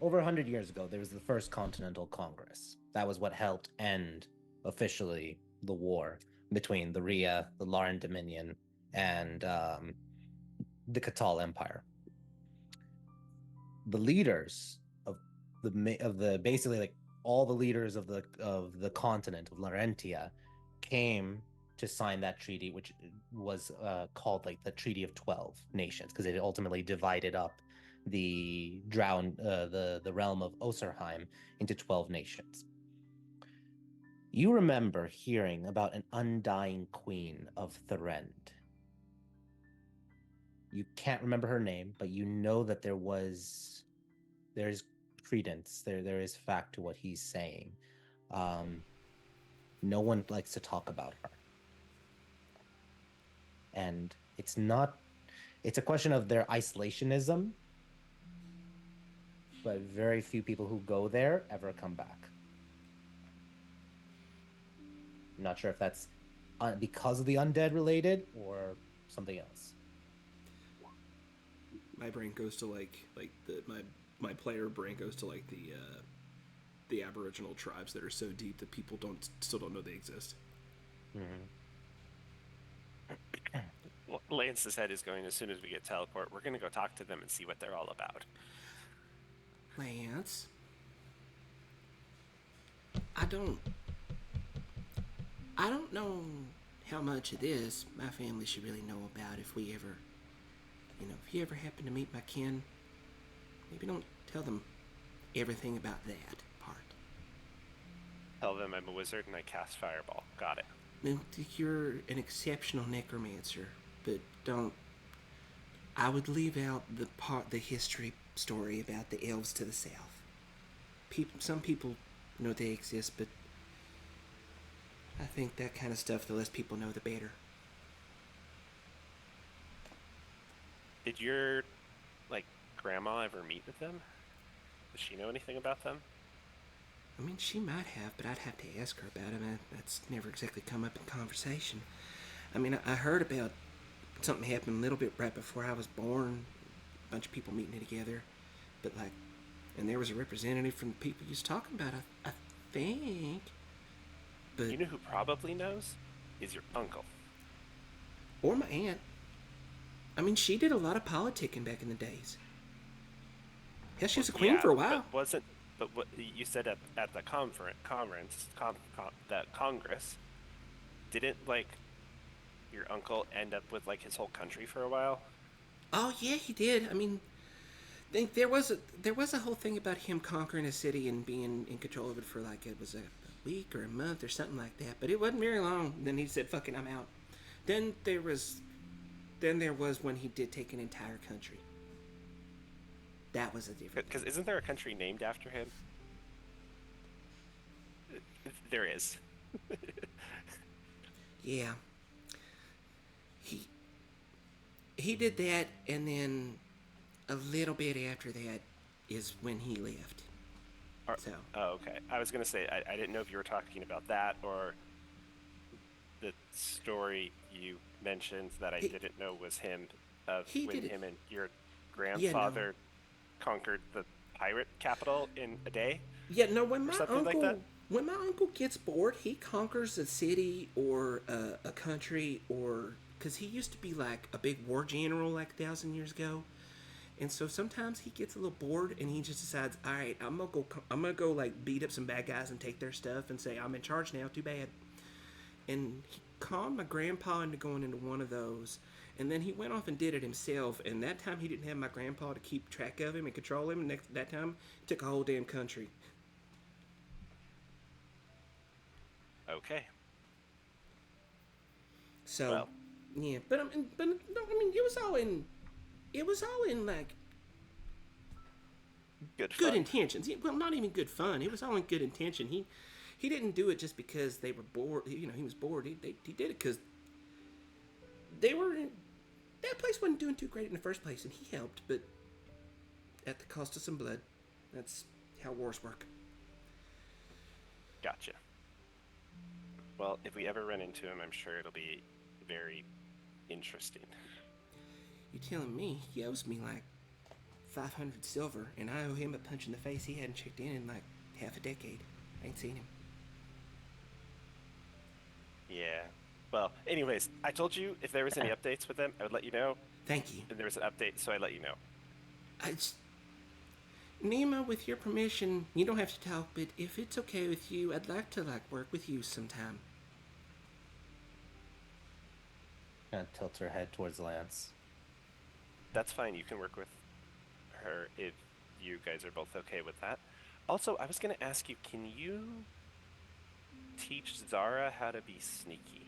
over 100 years ago, there was the First Continental Congress. That was what helped end officially the war between the Rhea, the Lauren Dominion, and the Catal Empire. The leaders of the basically like all the leaders of the continent of Laurentia came to sign that treaty, which was called like the Treaty of 12 Nations, because it ultimately divided up the the realm of Oserheim into 12 nations. You remember hearing about an undying queen of Therend. You can't remember her name, but you know that there's credence, there is fact to what he's saying. No one likes to talk about her. And it's a question of their isolationism, but very few people who go there ever come back. I'm not sure if that's because of the undead related or something else. My brain goes to my player brain goes to like the Aboriginal tribes that are so deep that people still don't know they exist. Mm-hmm. Lance's head is going, as soon as we get teleport, we're going to go talk to them and see what they're all about. Lance, I don't know how much of this my family should really know about. If we ever, if you ever happen to meet my kin, maybe don't tell them everything about that part. Tell them I'm a wizard and I cast Fireball. Got it. You're an exceptional necromancer, but don't. I would leave out the history story about the elves to the south. Some people know they exist, but I think that kind of stuff, the less people know, the better. Did your, grandma ever meet with them? Does she know anything about them? I mean, she might have, but I'd have to ask her about it. That's never exactly come up in conversation. I mean, I heard about something happened a little bit right before I was born. A bunch of people meeting together. But, and there was a representative from the people you was talking about, I think. But, you know who probably knows? Is your uncle. Or my aunt. I mean, she did a lot of politicking back in the days. Hell, she was a queen for a while. But what you said at the congress, didn't your uncle end up with like his whole country for a while? Oh yeah, he did. I mean, there was a whole thing about him conquering a city and being in control of it for like it was a week or a month or something like that. But it wasn't very long. Then he said, "Fuck it, I'm out." Then there was when he did take an entire country. That was a different. Because isn't there a country named after him? There is. Yeah. He did that, and then a little bit after that is when he left. So. Oh, okay. I was gonna say I didn't know if you were talking about that or the story you mentioned that I didn't know was him of when him and your grandfather conquered the pirate capital in a day. Yeah, no. When my uncle gets bored, he conquers a city or a country, or because he used to be like a big war general like 1,000 years ago. And so sometimes he gets a little bored and he just decides, all right, I'm gonna go like beat up some bad guys and take their stuff and say I'm in charge now. Too bad. And he conned my grandpa into going into one of those, and then he went off and did it himself. And that time he didn't have my grandpa to keep track of him and control him. And that time he took a whole damn country. Okay. So, well. Yeah, but no, I mean, it was all in like good intentions. Well, not even good fun. It was all in good intention. He didn't do it just because they were bored. You know, he was bored. He did it because that place wasn't doing too great in the first place, and he helped, but at the cost of some blood. That's how wars work. Gotcha. Well, if we ever run into him, I'm sure it'll be very interesting. You're telling me he owes me like 500 silver, and I owe him a punch in the face he hadn't checked in like half a decade. I ain't seen him. Yeah. Well, anyways, I told you if there was any updates with them, I would let you know. Thank you. And there was an update, so I let you know. Nima, with your permission, you don't have to talk, but if it's okay with you, I'd like to work with you sometime. Kind of tilts her head towards Lance. That's fine. You can work with her if you guys are both okay with that. Also, I was going to ask you, can you teach Zara how to be sneaky?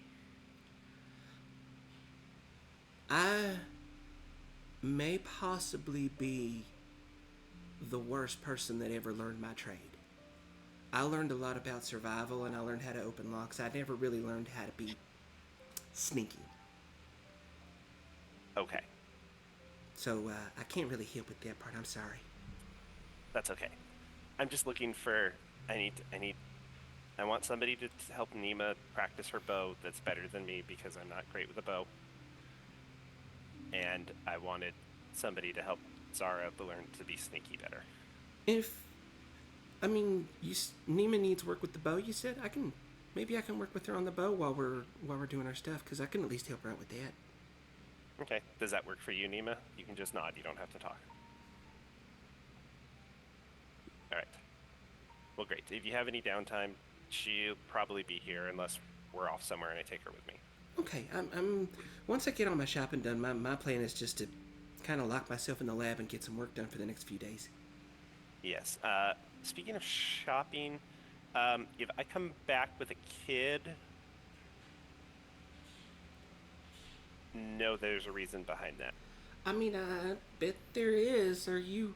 I may possibly be the worst person that ever learned my trade. I learned a lot about survival, and I learned how to open locks. I never really learned how to be sneaky. Okay. So I can't really help with that part. I'm sorry. That's okay. I'm just looking for. I want somebody to help Nima practice her bow that's better than me because I'm not great with a bow. And I wanted somebody to help Zara learn to be sneaky better. Nima needs work with the bow. You said maybe I can work with her on the bow while we're doing our stuff, because I can at least help her out with that. Okay. Does that work for you, Nima? You can just nod. You don't have to talk. All right. Well, great. If you have any downtime, she'll probably be here unless we're off somewhere and I take her with me. Okay. I'm once I get all my shopping done, my plan is just to kind of lock myself in the lab and get some work done for the next few days. Yes. Speaking of shopping, if I come back with a kid, no, there's a reason behind that. I mean, I bet there is. Are you...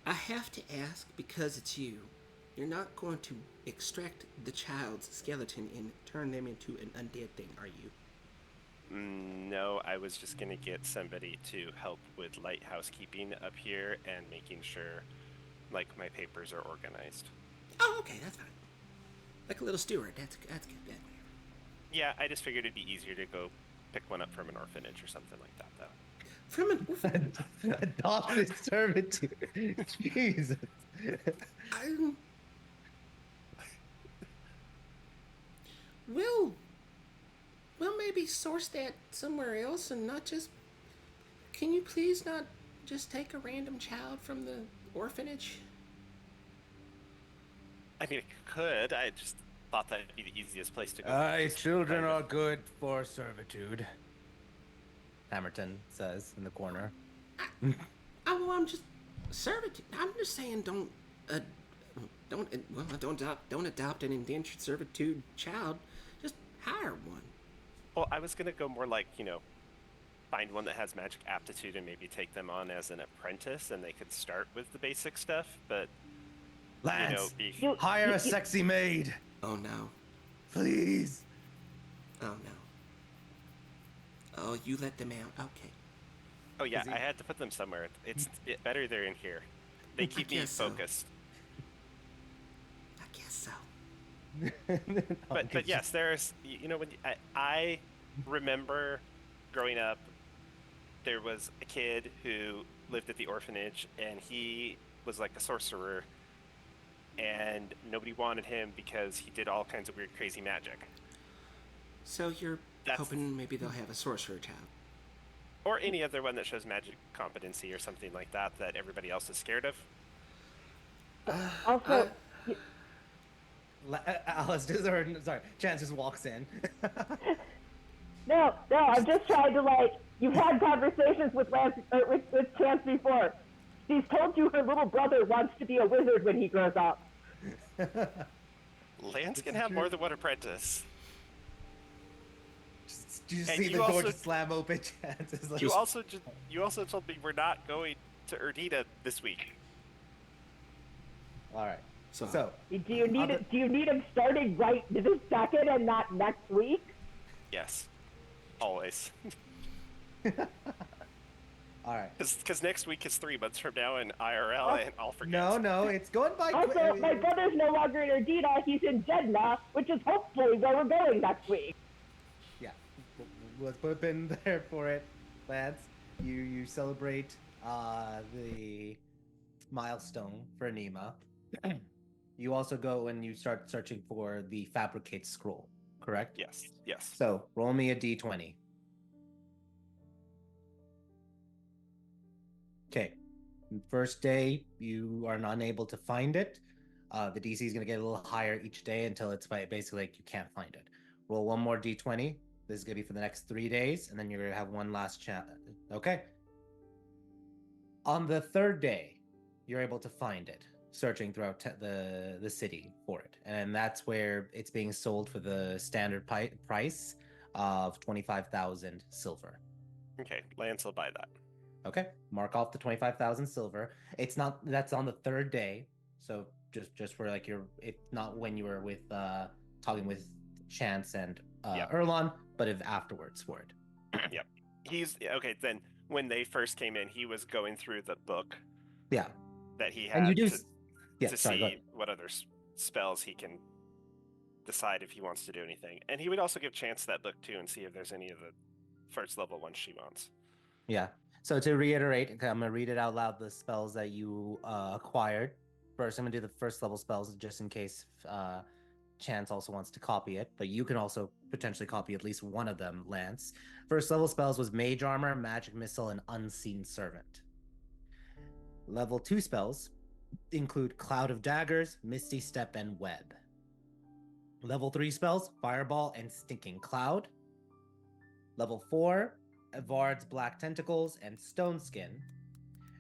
I have to ask because it's you. You're not going to extract the child's skeleton and turn them into an undead thing, are you? No, I was just going to get somebody to help with light housekeeping up here and making sure, my papers are organized. Oh, okay, that's fine. Like a little steward. That's good. Whatever. Yeah, I just figured it'd be easier to go pick one up from an orphanage or something like that, though. From an orphanage? Adopted servitude. Jesus. Well, maybe source that somewhere else and not just... Can you please not just take a random child from the orphanage? I mean, I could. thought that'd be the easiest place to go. Children are good for servitude, Hammerton says in the corner. I'm just servitude. I'm just saying, don't adopt an indentured servitude child. Just hire one. Well, I was gonna go more like, find one that has magic aptitude and maybe take them on as an apprentice, and they could start with the basic stuff. But Lance, hire a sexy maid. Oh no. Please. Oh no. Oh, you let them out. Okay. Oh yeah, I had to put them somewhere. It's better they're in here. They keep me focused. I guess so. But yes, there's when I remember growing up, there was a kid who lived at the orphanage, and he was like a sorcerer, and nobody wanted him because he did all kinds of weird, crazy magic. So you're hoping maybe they'll have a sorcerer child? Or any other one that shows magic competency or something like that everybody else is scared of. Also, Alice Chance just walks in. no, I'm just trying to you've had conversations with Lance, with Chance before. She's told you her little brother wants to be a wizard when he grows up. Lance can have more than one apprentice. You see the door just slam open. You also told me we're not going to Erdina this week. All right. So do you need him starting right this second and not next week? Yes, always. All right. Because next week is 3 months from now in IRL, and I'll forget. No, it's going by. Also, my brother's no longer in Erdina. He's in Jeddah, which is hopefully where we're going next week. Yeah, let's put a pin there for it, Lance. You celebrate the milestone for Nima. You also go and you start searching for the fabricate scroll, correct? Yes. So roll me a d20. Okay. First day, you are not able to find it. The DC is going to get a little higher each day until it's basically like you can't find it. Roll one more d20. This is going to be for the next 3 days, and then you're going to have one last chance. Okay. On the third day, you're able to find it, searching throughout the city for it. And that's where it's being sold for the standard price of 25,000 silver. Okay, Lance will buy that. Okay, mark off the 25,000 silver. That's on the third day. So just for not when you were with talking with Chance and Erlon, but if afterwards for it. Yep. Okay, then when they first came in, he was going through the book. Yeah. That he had and you do, to see what other spells he can decide if he wants to do anything. And he would also give Chance that book too and see if there's any of the first level ones she wants. Yeah. So to reiterate, I'm going to read it out loud, the spells that you acquired. First, I'm going to do the first level spells just in case Chance also wants to copy it. But you can also potentially copy at least one of them, Lance. First level spells was Mage Armor, Magic Missile, and Unseen Servant. Level 2 spells include Cloud of Daggers, Misty Step, and Web. Level 3 spells, Fireball and Stinking Cloud. Level 4, Avard's Black Tentacles and Stone Skin.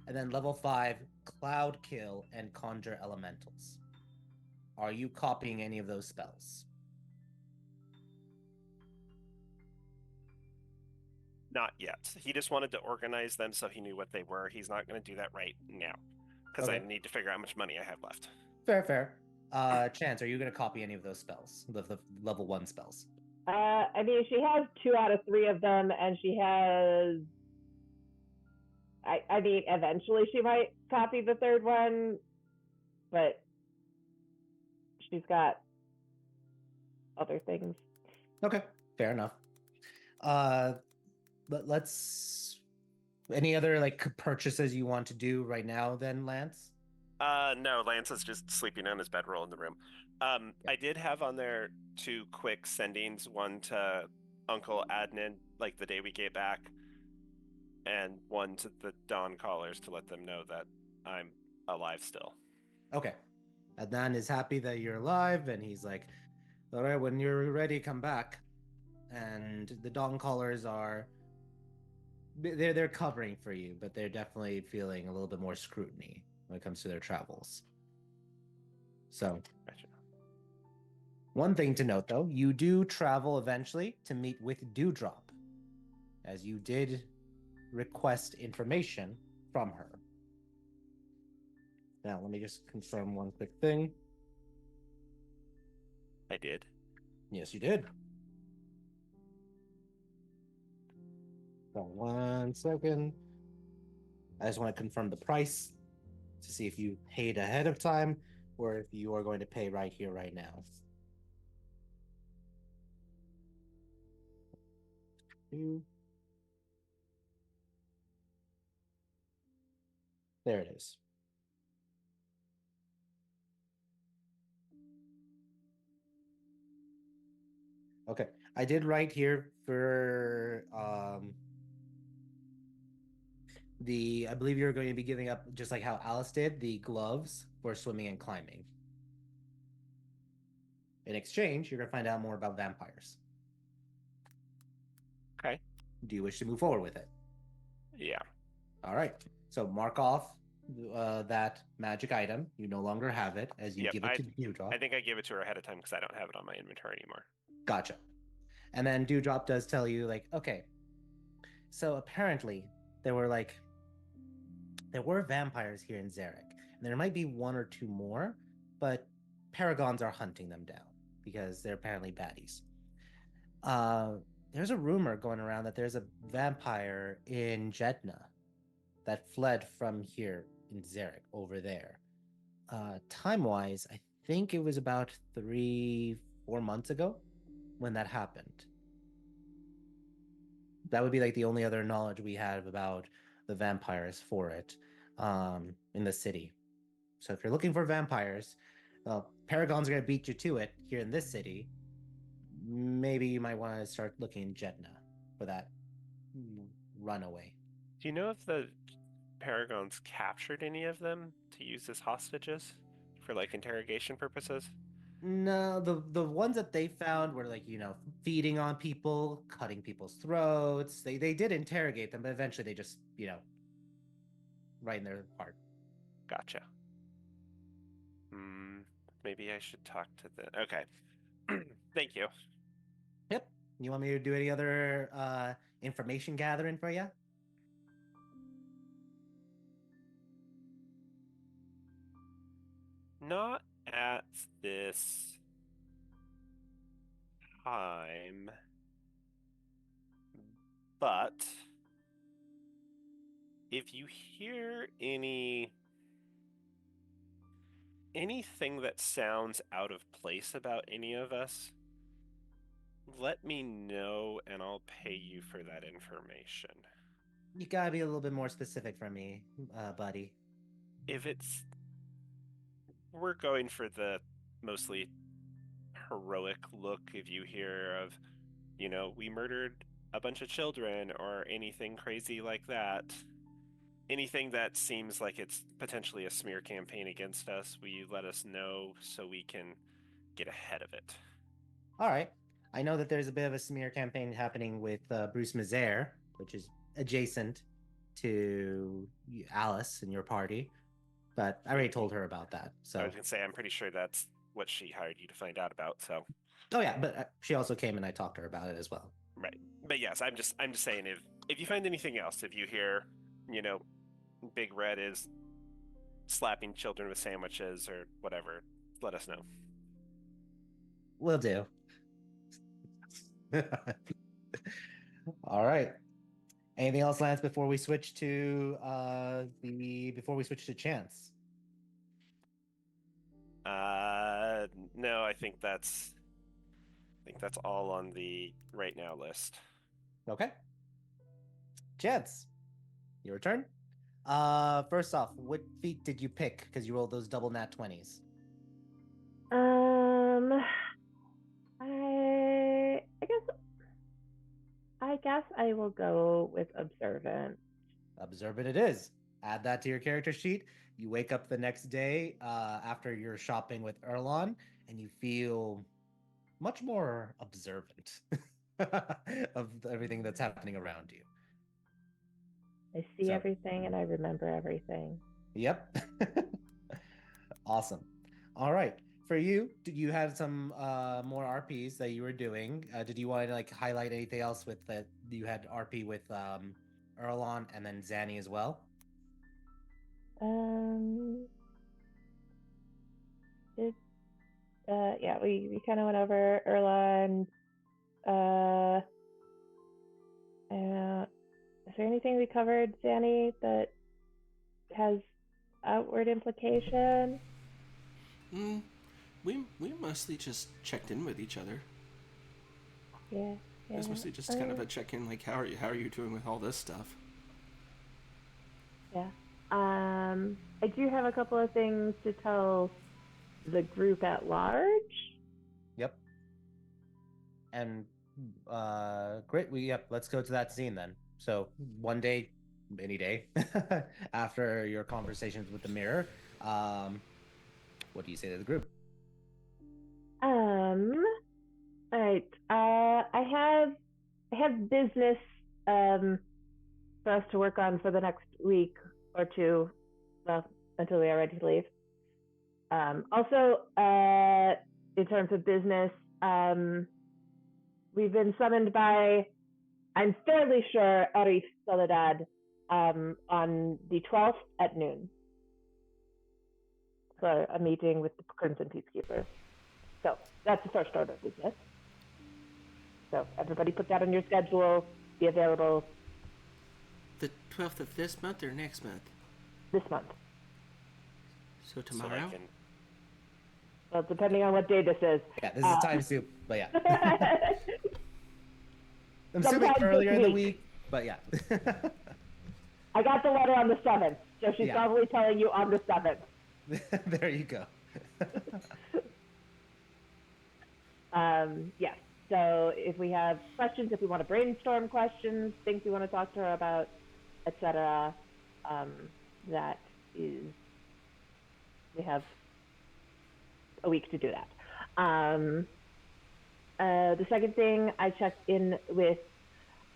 And then level 5, Cloud Kill and Conjure Elementals. Are you copying any of those spells? Not yet. He just wanted to organize them so he knew what they were. He's not going to do that right now because I need to figure out how much money I have left. Fair. Chance, are you going to copy any of those spells, the level 1 spells? I mean, she has 2 out of 3 of them, and she has. I mean, eventually she might copy the third one, but she's got other things. Okay, fair enough. But let's. Any other purchases you want to do right now, then, Lance? No, Lance is just sleeping on his bedroll in the room. I did have on there 2 quick sendings, one to Uncle Adnan, the day we get back, and one to the Dawn Callers to let them know that I'm alive still. Okay. Adnan is happy that you're alive, and he's like, All right, when you're ready, come back. And the Dawn Callers they're covering for you, but they're definitely feeling a little bit more scrutiny when it comes to their travels. So, Gotcha. one thing to note though, you do travel eventually to meet with Dewdrop, as you did request information from her. Now, let me just confirm one quick thing. I did. Yes, you did. So 1 second. I just want to confirm the price to see if you paid ahead of time or if you are going to pay right here, right now. There it is. Okay, I did write here for I believe you're going to be giving up, just like how Alice did, the gloves for swimming and climbing. In exchange, you're going to find out more about vampires. Okay. Do you wish to move forward with it? Yeah. All right. So mark off that magic item. You no longer have it as you give it to Dewdrop. I think I gave it to her ahead of time because I don't have it on my inventory anymore. Gotcha. And then Dewdrop does tell you, like, okay, so apparently there were vampires here in Zarek. And there might be one or two more, but Paragons are hunting them down because they're apparently baddies. There's a rumor going around that there's a vampire in Jedna that fled from here in Zarek over there. Time-wise, I think it was about 3-4 months ago when that happened. That would be like the only other knowledge we have about the vampires for it in the city. So if you're looking for vampires, Paragon's going to beat you to it here in this city. Maybe you might want to start looking in Jedna for that runaway. Do you know if the Paragons captured any of them to use as hostages for like interrogation purposes? No, the ones that they found were like, feeding on people, cutting people's throats. They did interrogate them, but eventually they just, right in their heart. Gotcha. Maybe I should talk to the... Okay. Thank you. Yep. You want me to do any other information gathering for you? Not at this time, but if you hear anything that sounds out of place about any of us, let me know and I'll pay you for that information. You gotta be a little bit more specific for me, buddy. We're going for the mostly heroic look. If you hear of, we murdered a bunch of children or anything crazy like that, anything that seems like it's potentially a smear campaign against us, will you let us know so we can get ahead of it? All right. I know that there's a bit of a smear campaign happening with Bruce Mazaire, which is adjacent to Alice and your party, but I already told her about that. So I was gonna say, I'm pretty sure that's what she hired you to find out about. So. Oh yeah, but she also came and I talked to her about it as well. Right. But yes, I'm just saying, if you find anything else, if you hear, Big Red is slapping children with sandwiches or whatever, let us know. Will do. All right. Anything else, Lance, before we switch to Chance? No, I think that's all on the right now list. Okay. Chance, your turn. First off, what feat did you pick? Because you rolled those double nat 20s. I guess I will go with observant. Observant it is. Add that to your character sheet. You wake up the next day after you're shopping with Erlon, and you feel much more observant of everything that's happening around you. I see So- everything and I remember everything. Yep. Awesome. All right. For you, did you have some more RPs that you were doing? Did you want to like highlight anything else with that? You had RP with Erlon and then Zanny as well. Yeah, we kind of went over Erland. Is there anything we covered, Zanny, that has outward implication? We mostly just checked in with each other. Yeah. It was mostly just kind of a check-in, like how are you doing with all this stuff? Yeah. I do have a couple of things to tell the group at large. Yep. And great. Let's go to that scene then. So one day, any day, after your conversations with the mirror, what do you say to the group? All right. I have business for us to work on for the next week or two, well, until we are ready to leave. Also, in terms of business, we've been summoned by, I'm fairly sure, Arif Soledad on the 12th at noon for a meeting with the Crimson Peacekeepers. So that's the first order of business. So everybody put that on your schedule, be available The 12th of this month or next month? this month. So So tomorrow? like in, Well, depending on what day this is. Yeah, this is time soup, but yeah. I'm assuming Sometime this earlier in the week. week, but yeah. I got the letter on the 7th, so she's Yeah. probably telling you on the 7th. There you go. Yes. So if we have questions, if we want to brainstorm questions, things we want to talk to her about, etc., that is, we have a week to do that. The second thing, I checked in with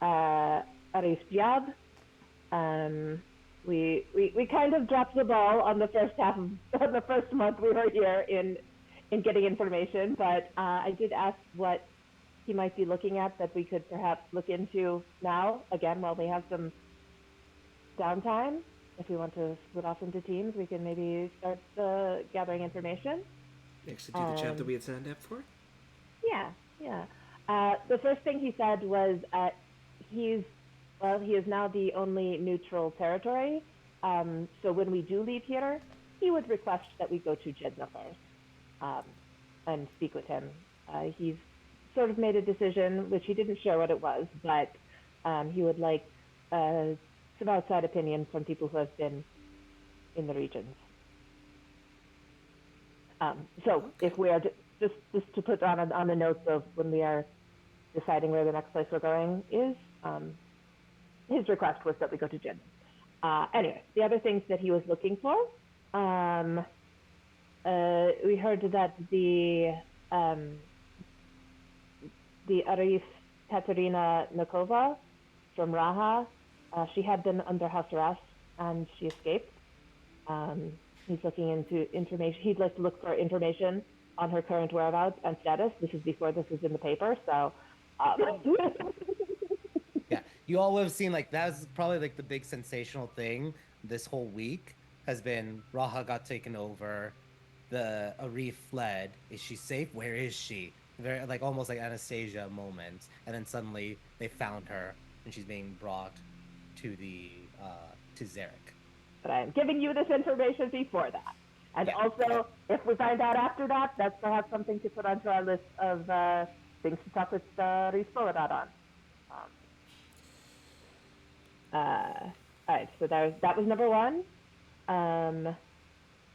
Arif Diab. We kind of dropped the ball on the first half of the first month we were here in getting information, but I did ask what he might be looking at that we could perhaps look into now, again, while we have some downtime. If we want to split off into teams, we can maybe start gathering information. Actually do the job that we had signed up for? Yeah. The first thing he said was he is now the only neutral territory. So when we do leave here, he would request that we go to Jeddah first and speak with him. He's sort of made a decision, which he didn't share what it was, but he would like some outside opinion from people who have been in the regions. So if we are just to put on the notes of when we are deciding where the next place we're going is, his request was that we go to Jeddah. Anyway, the other things that he was looking for, we heard that the Arif Katerina Nakova from Raha, she had been under house arrest and she escaped. He's looking into information. He'd like to look for information on her current whereabouts and status. This is before this was in the paper, so. Yeah, you all have seen like that's probably like the big sensational thing this whole week has been Raha got taken over, the Arif fled. Is she safe? Where is she? Very like almost like Anastasia moment, and then suddenly they found her and she's being brought to the to Zarek. But I am giving you this information before that. And Yeah. also, if we find out after that, that's perhaps something to put onto our list of things to talk with Reese Soledad on. All right, so that was number one.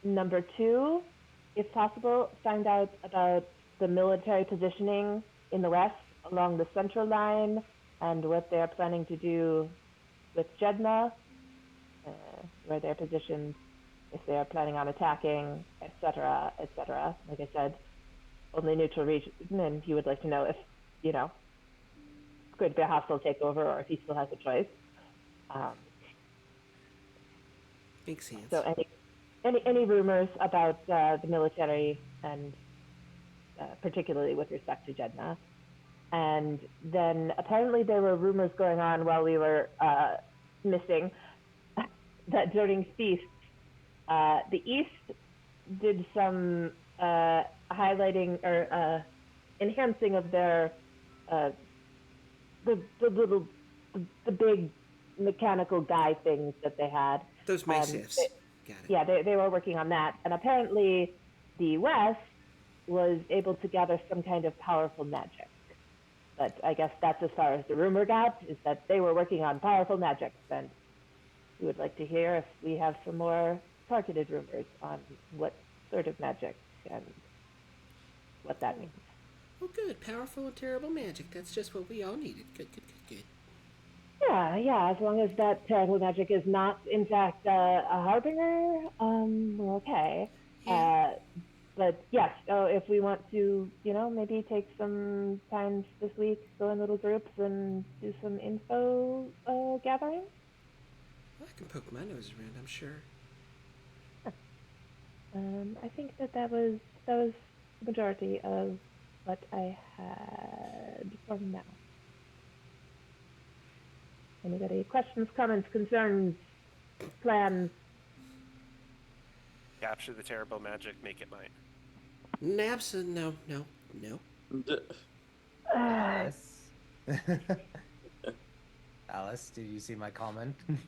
Number two, if possible, find out about the military positioning in the west along the central line and what they're planning to do with Jeddah, where they're positioned, if they are planning on attacking, etc., etc. Like I said, only neutral region, and he would like to know if, it's going to be a hostile takeover or if he still has a choice. Makes sense. So any rumors about the military and particularly with respect to Jedna. And then apparently there were rumors going on while we were missing that during feasts, the East did some highlighting or enhancing of their the big mechanical guy things that they had. Those makeshifts. Got it. Yeah, they were working on that, and apparently the West was able to gather some kind of powerful magic. But I guess that's as far as the rumor got, is that they were working on powerful magic, and we would like to hear if we have some more targeted rumors on what sort of magic and what that means. Oh, good. Powerful and terrible magic. That's just what we all needed. Good. Yeah, as long as that terrible magic is not, in fact, a harbinger, we're okay. Yeah. But yes, so if we want to, maybe take some time this week, go in little groups and do some info gathering. Well, I can poke my nose around, I'm sure. I think that was the majority of what I had for now. Anybody? Questions, comments, concerns, plans? Capture the terrible magic, make it mine. No. Alice, did you see my comment? Did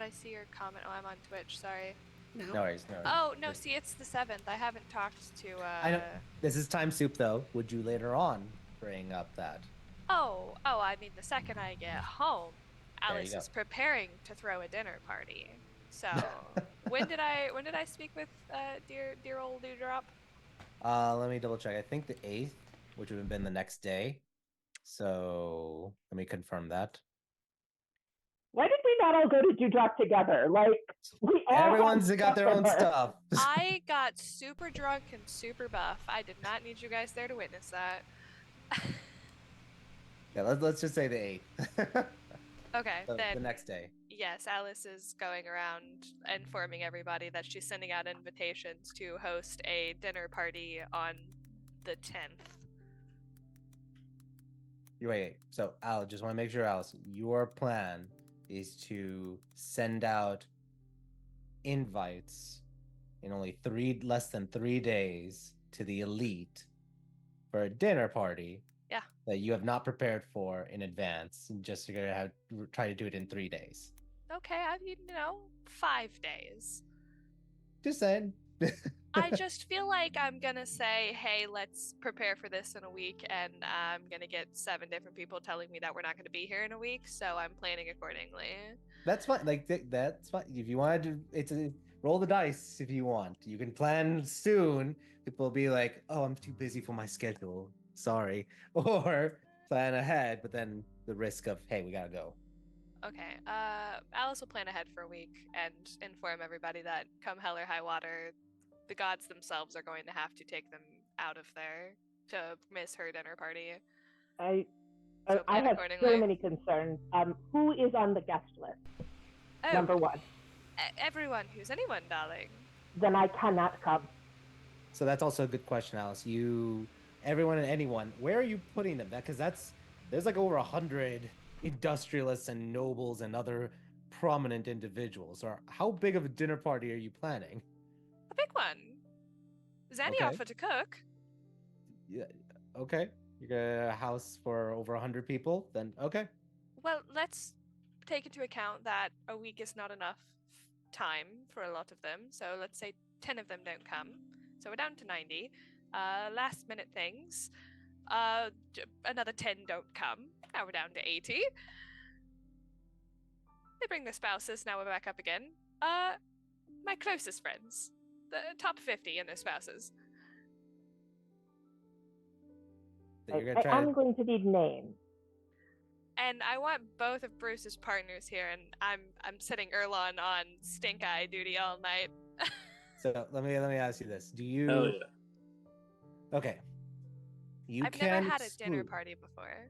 I see your comment? Oh, I'm on Twitch. Sorry. No. No worries. Oh no, see, it's the 7th. I haven't talked to. I know. This is time soup, though. Would you later on bring up that? Oh! I mean, the second I get home, There you Alice go. is preparing to throw a dinner party. So, when did I speak with dear old Dewdrop? Let me double check. I think the 8th, which would have been the next day. So let me confirm that. Why did we not all go to Dewdrop together? Like, we all Everyone's got their own together. stuff. I got super drunk and super buff. I did not need you guys there to witness that. Yeah, let's just say the 8th. Okay, then the next day. yes, Alice is going around informing everybody that she's sending out invitations to host a dinner party on the 10th. Wait. So, Al, just want to make sure, Alice, your plan is to send out invites in only less than 3 days to the elite for a dinner party. Yeah. That you have not prepared for in advance. Just you're gonna try to do it in 3 days. Okay, 5 days. Just saying. I just feel like I'm gonna say, hey, let's prepare for this in a week, and I'm gonna get 7 different people telling me that we're not gonna be here in a week, so I'm planning accordingly. That's fine. That's fine. If you want to, roll the dice if you want. You can plan soon. People will be like, "Oh, I'm too busy for my schedule. Sorry," or plan ahead. But then the risk of, "Hey, we gotta go." Okay, Alice will plan ahead for a week and inform everybody that come hell or high water, the gods themselves are going to have to take them out of there to miss her dinner party. I plan have accordingly. so many concerns. Who is on the guest list? Oh, Number one. Everyone who's anyone, darling. Then I cannot come. So that's also a good question, Alice. Everyone and anyone, where are you putting them? Because there's like over 100 industrialists and nobles and other prominent individuals. Or how big of a dinner party are you planning? A big one. Zanny Okay. offered to cook. Yeah. Okay. You got a house for over 100 people? Then okay. Well, let's take into account that a week is not enough time for a lot of them. So let's say 10 of them don't come. So we're down to 90. Last minute things. Another 10 don't come. Now we're down to 80. They bring their spouses. Now we're back up again. My closest friends. The top 50 and their spouses. So you're gonna try I'm going to need names. And I want both of Bruce's partners here, and I'm setting Erlon on stink eye duty all night. So let me ask you this: Do you? Hell yeah. Okay. I've never had a dinner party before.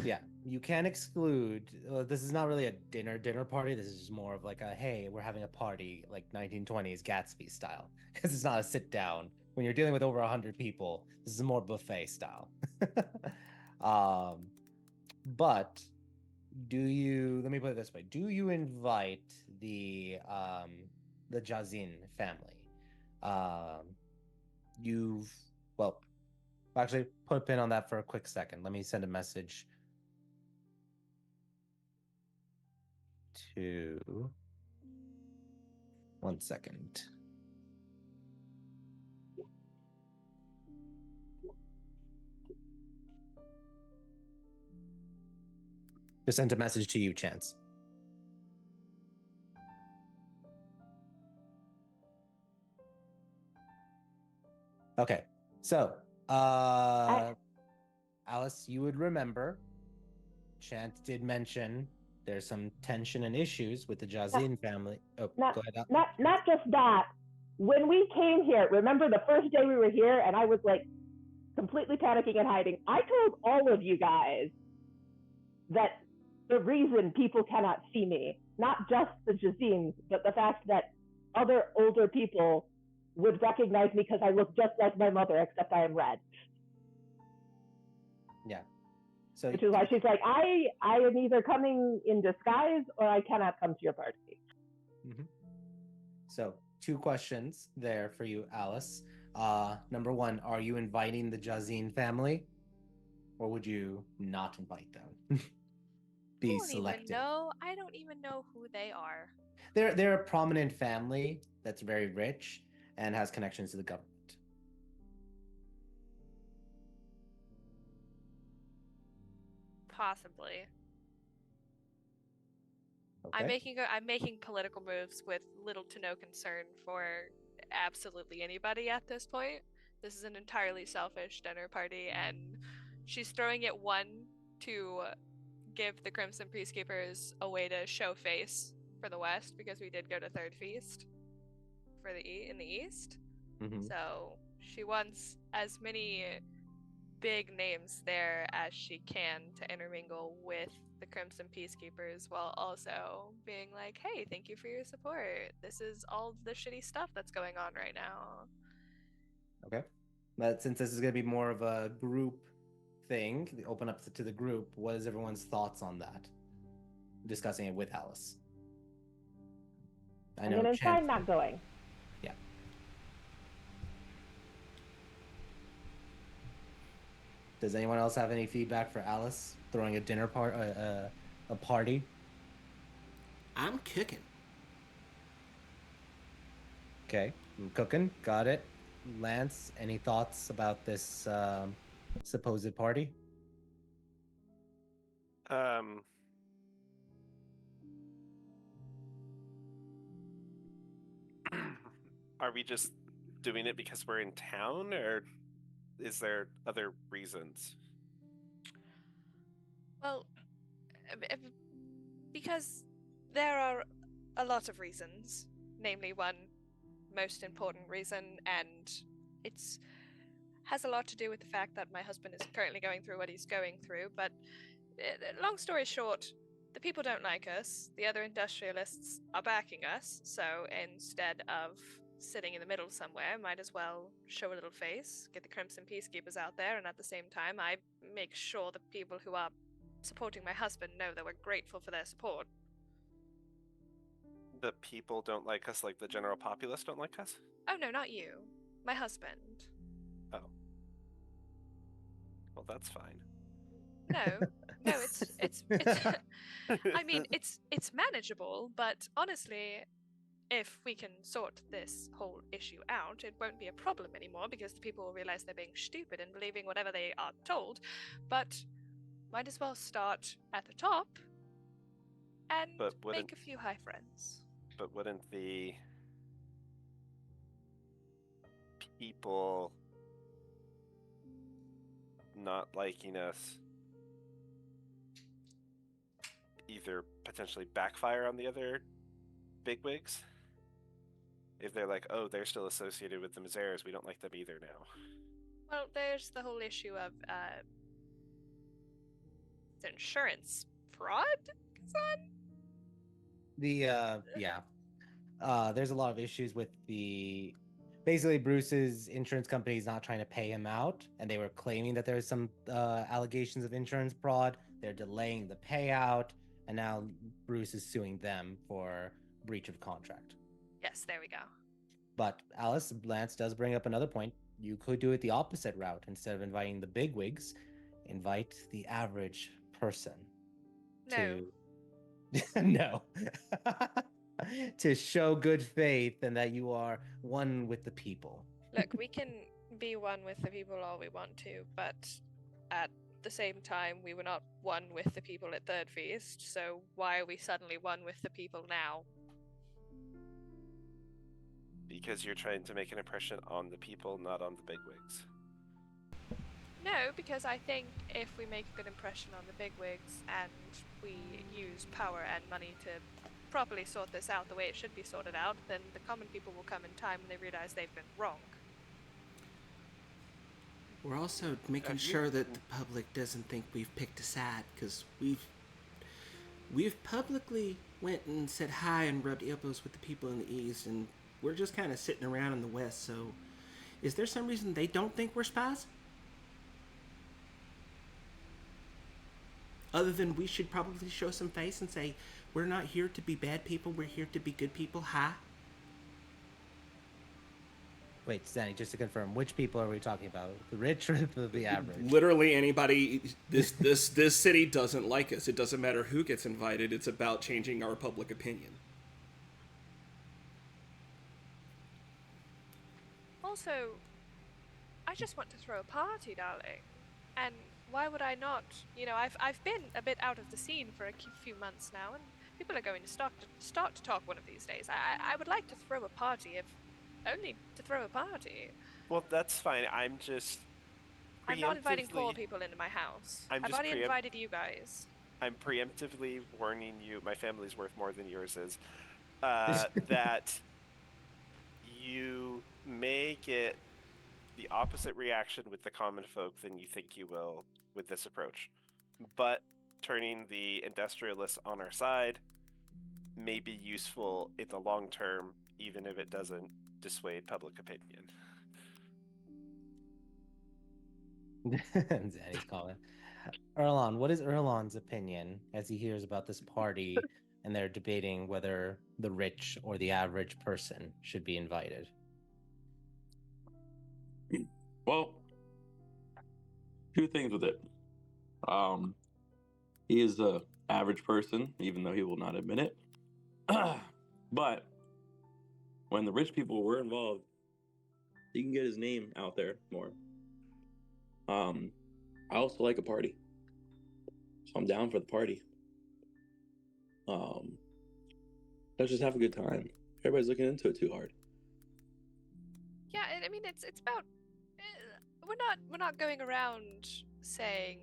Yeah, you can exclude. This is not really a dinner party. This is just more of like a, hey, we're having a party like 1920s Gatsby style, because it's not a sit down. When you're dealing with over 100 people, this is more buffet style. But let me put it this way: do you invite the Jazin family? Well, actually, put a pin on that for a quick second. Let me send a message to 1 second. Just sent a message to you, Chance. Okay, so Alice, you would remember Chance did mention there's some tension and issues with the Jazin family. Oh, go ahead. Not just that. When we came here, remember the first day we were here, and I was like completely panicking and hiding. I told all of you guys that the reason people cannot see me, not just the Jazines, but the fact that other older people would recognize me because I look just like my mother, except I am red. Yeah. So, which is why she's like, I am either coming in disguise or I cannot come to your party. Mm-hmm. So 2 questions there for you, Alice. Number 1, are you inviting the Jazin family, or would you not invite them? Be selective. I don't even know who they are. They're a prominent family that's very rich and has connections to the government. Possibly. Okay. I'm making political moves with little to no concern for absolutely anybody at this point. This is an entirely selfish dinner party, and she's throwing it, one, to give the Crimson Peacekeepers a way to show face for the West, because we did go to Third Feast in the East. Mm-hmm. So she wants as many big names there as she can to intermingle with the Crimson Peacekeepers, while also being like, hey, thank you for your support. This is all the shitty stuff that's going on right now. Okay. But since this is going to be more of a group thing, open up to the group, what is everyone's thoughts on that? Discussing it with Alice. I mean, I'm fine not going. Yeah. Does anyone else have any feedback for Alice throwing a dinner a party? I'm cooking. Okay, I'm cooking. Got it. Lance, any thoughts about this supposed party? Are we just doing it because we're in town, or is there other reasons? Well, because there are a lot of reasons, namely one most important reason, and it's has a lot to do with the fact that my husband is currently going through what he's going through. But long story short, the people don't like us. The other industrialists are backing us, so instead of sitting in the middle somewhere, might as well show a little face, get the Crimson Peacekeepers out there, and at the same time, I make sure the people who are supporting my husband know that we're grateful for their support. The people don't like us like the general populace don't like us? Oh no, not you. My husband. Oh. Well, that's fine. No, it's I mean, it's manageable, but honestly, if we can sort this whole issue out, it won't be a problem anymore, because the people will realize they're being stupid and believing whatever they are told. But might as well start at the top and make a few high friends. But wouldn't the people not liking us either potentially backfire on the other bigwigs? If they're like, oh, they're still associated with the Mazeras, we don't like them either now. Well, there's the whole issue of the insurance fraud goes on. There's a lot of issues with basically Bruce's insurance company is not trying to pay him out, and they were claiming that there's some allegations of insurance fraud. They're delaying the payout, and now Bruce is suing them for breach of contract. Yes, there we go. But Alice, Lance does bring up another point. You could do it the opposite route. Instead of inviting the bigwigs, invite the average person No. no to show good faith and that you are one with the people. Look, we can be one with the people all we want to, but at the same time, we were not one with the people at Third Feast, so why are we suddenly one with the people now? Because you're trying to make an impression on the people, not on the bigwigs. No, because I think if we make a good impression on the bigwigs and we use power and money to properly sort this out the way it should be sorted out, then the common people will come in time when they realize they've been wrong. We're also making sure that the public doesn't think we've picked a side, because we've publicly went and said hi and rubbed elbows with the people in the East, and we're just kind of sitting around in the West, so is there some reason they don't think we're spies? Other than we should probably show some face and say, we're not here to be bad people, we're here to be good people, hi? Wait, Zanny, just to confirm, which people are we talking about? The rich or the average? Literally anybody. This city doesn't like us. It doesn't matter who gets invited. It's about changing our public opinion. Also, I just want to throw a party, darling. And why would I not? You know, I've been a bit out of the scene for a few months now, and people are going to start to talk one of these days. I would like to throw a party, if only to throw a party. Well, that's fine. I'm just. I'm not inviting poor people into my house. I've already invited you guys. I'm preemptively warning you. My family's worth more than yours is. That you may get the opposite reaction with the common folk than you think you will with this approach. But turning the industrialists on our side may be useful in the long term, even if it doesn't dissuade public opinion. Zanny's calling. Erlon, what is Erlon's opinion as he hears about this party and they're debating whether the rich or the average person should be invited? Well, two things with it. He is the average person, even though he will not admit it. But when the rich people were involved, he can get his name out there more. I also like a party, so I'm down for the party. Let's just have a good time. Everybody's looking into it too hard. Yeah, I mean it's about we're not going around saying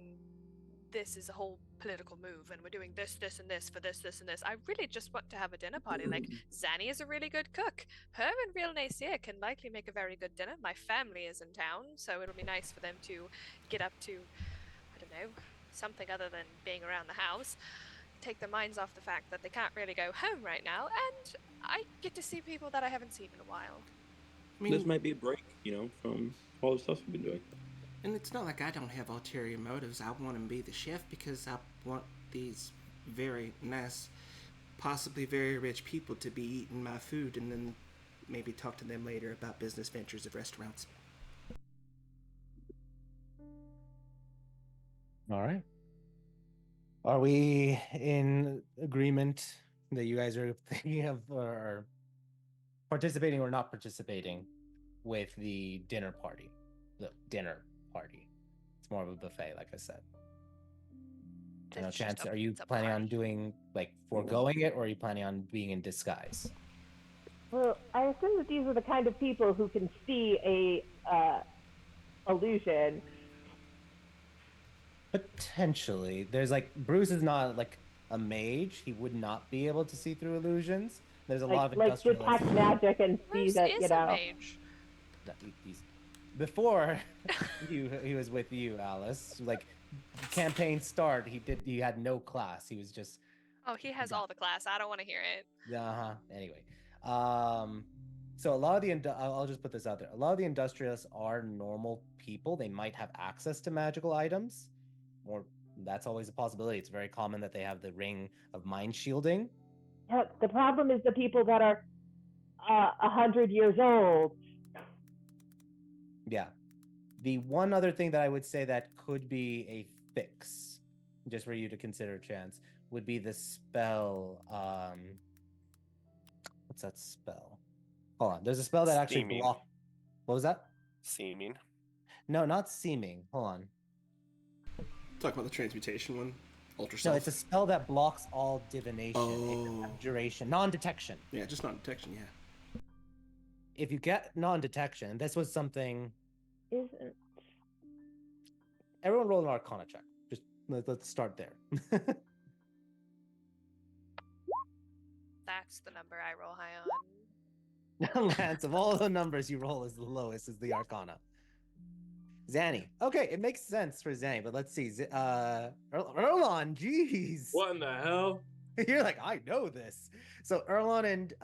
this is a whole political move and we're doing this and this for this and this. I really just want to have a dinner party. Like, Zanny is a really good cook. Her and Real Nacia can likely make a very good dinner. My family is in town, so it'll be nice for them to get up to, I don't know, something other than being around the house. Take their minds off the fact that they can't really go home right now, and I get to see people that I haven't seen in a while. I mean, This might be a break, from all the stuff we've been doing. and it's not like I don't have ulterior motives. I want to be the chef because I want these very nice, possibly very rich people to be eating my food and then maybe talk to them later about business ventures of restaurants. All right. Are we in agreement that you guys are thinking of or participating or not participating with the dinner party? The dinner party. It's more of a buffet, like I said. No It's chance. just Are you it's a planning on party. doing foregoing it, or are you planning on being in disguise? Well, I assume that these are the kind of people who can see a illusion. Potentially. There's Bruce is not a mage. He would not be able to see through illusions. There's a lot of Like industrialists. detect magic and see Bruce that, is a mage. before he was with you, Alice. Like campaign start, he had no class. He was just Oh, he has all the class. I don't want to hear it. Anyway, so a lot of I'll just put this out there. A lot of the industrialists are normal people. They might have access to magical items, or that's always a possibility. It's very common that they have the ring of mind shielding. Yeah, the problem is the people that are 100 years old. Yeah. The one other thing that I would say that could be a fix, just for you to consider, Chance, would be the spell. What's that spell? Hold on. There's a spell that actually Seeming. blocks. What was that? Seeming. No, not seeming. Hold on. Talk about the transmutation one. Ultra No, self. it's a spell that blocks all divination. Oh. Abjuration. Non-detection. Yeah, just non-detection. Yeah. If you get non-detection, this was something. Isn't. Everyone roll an Arcana check. Just let's start there. That's the number I roll high on. Lance, of all the numbers you roll, is the lowest is the Arcana. Zanny. Okay, it makes sense for Zanny, but let's see. Erlon, jeez. What in the hell? You're like, I know this. So Erlon and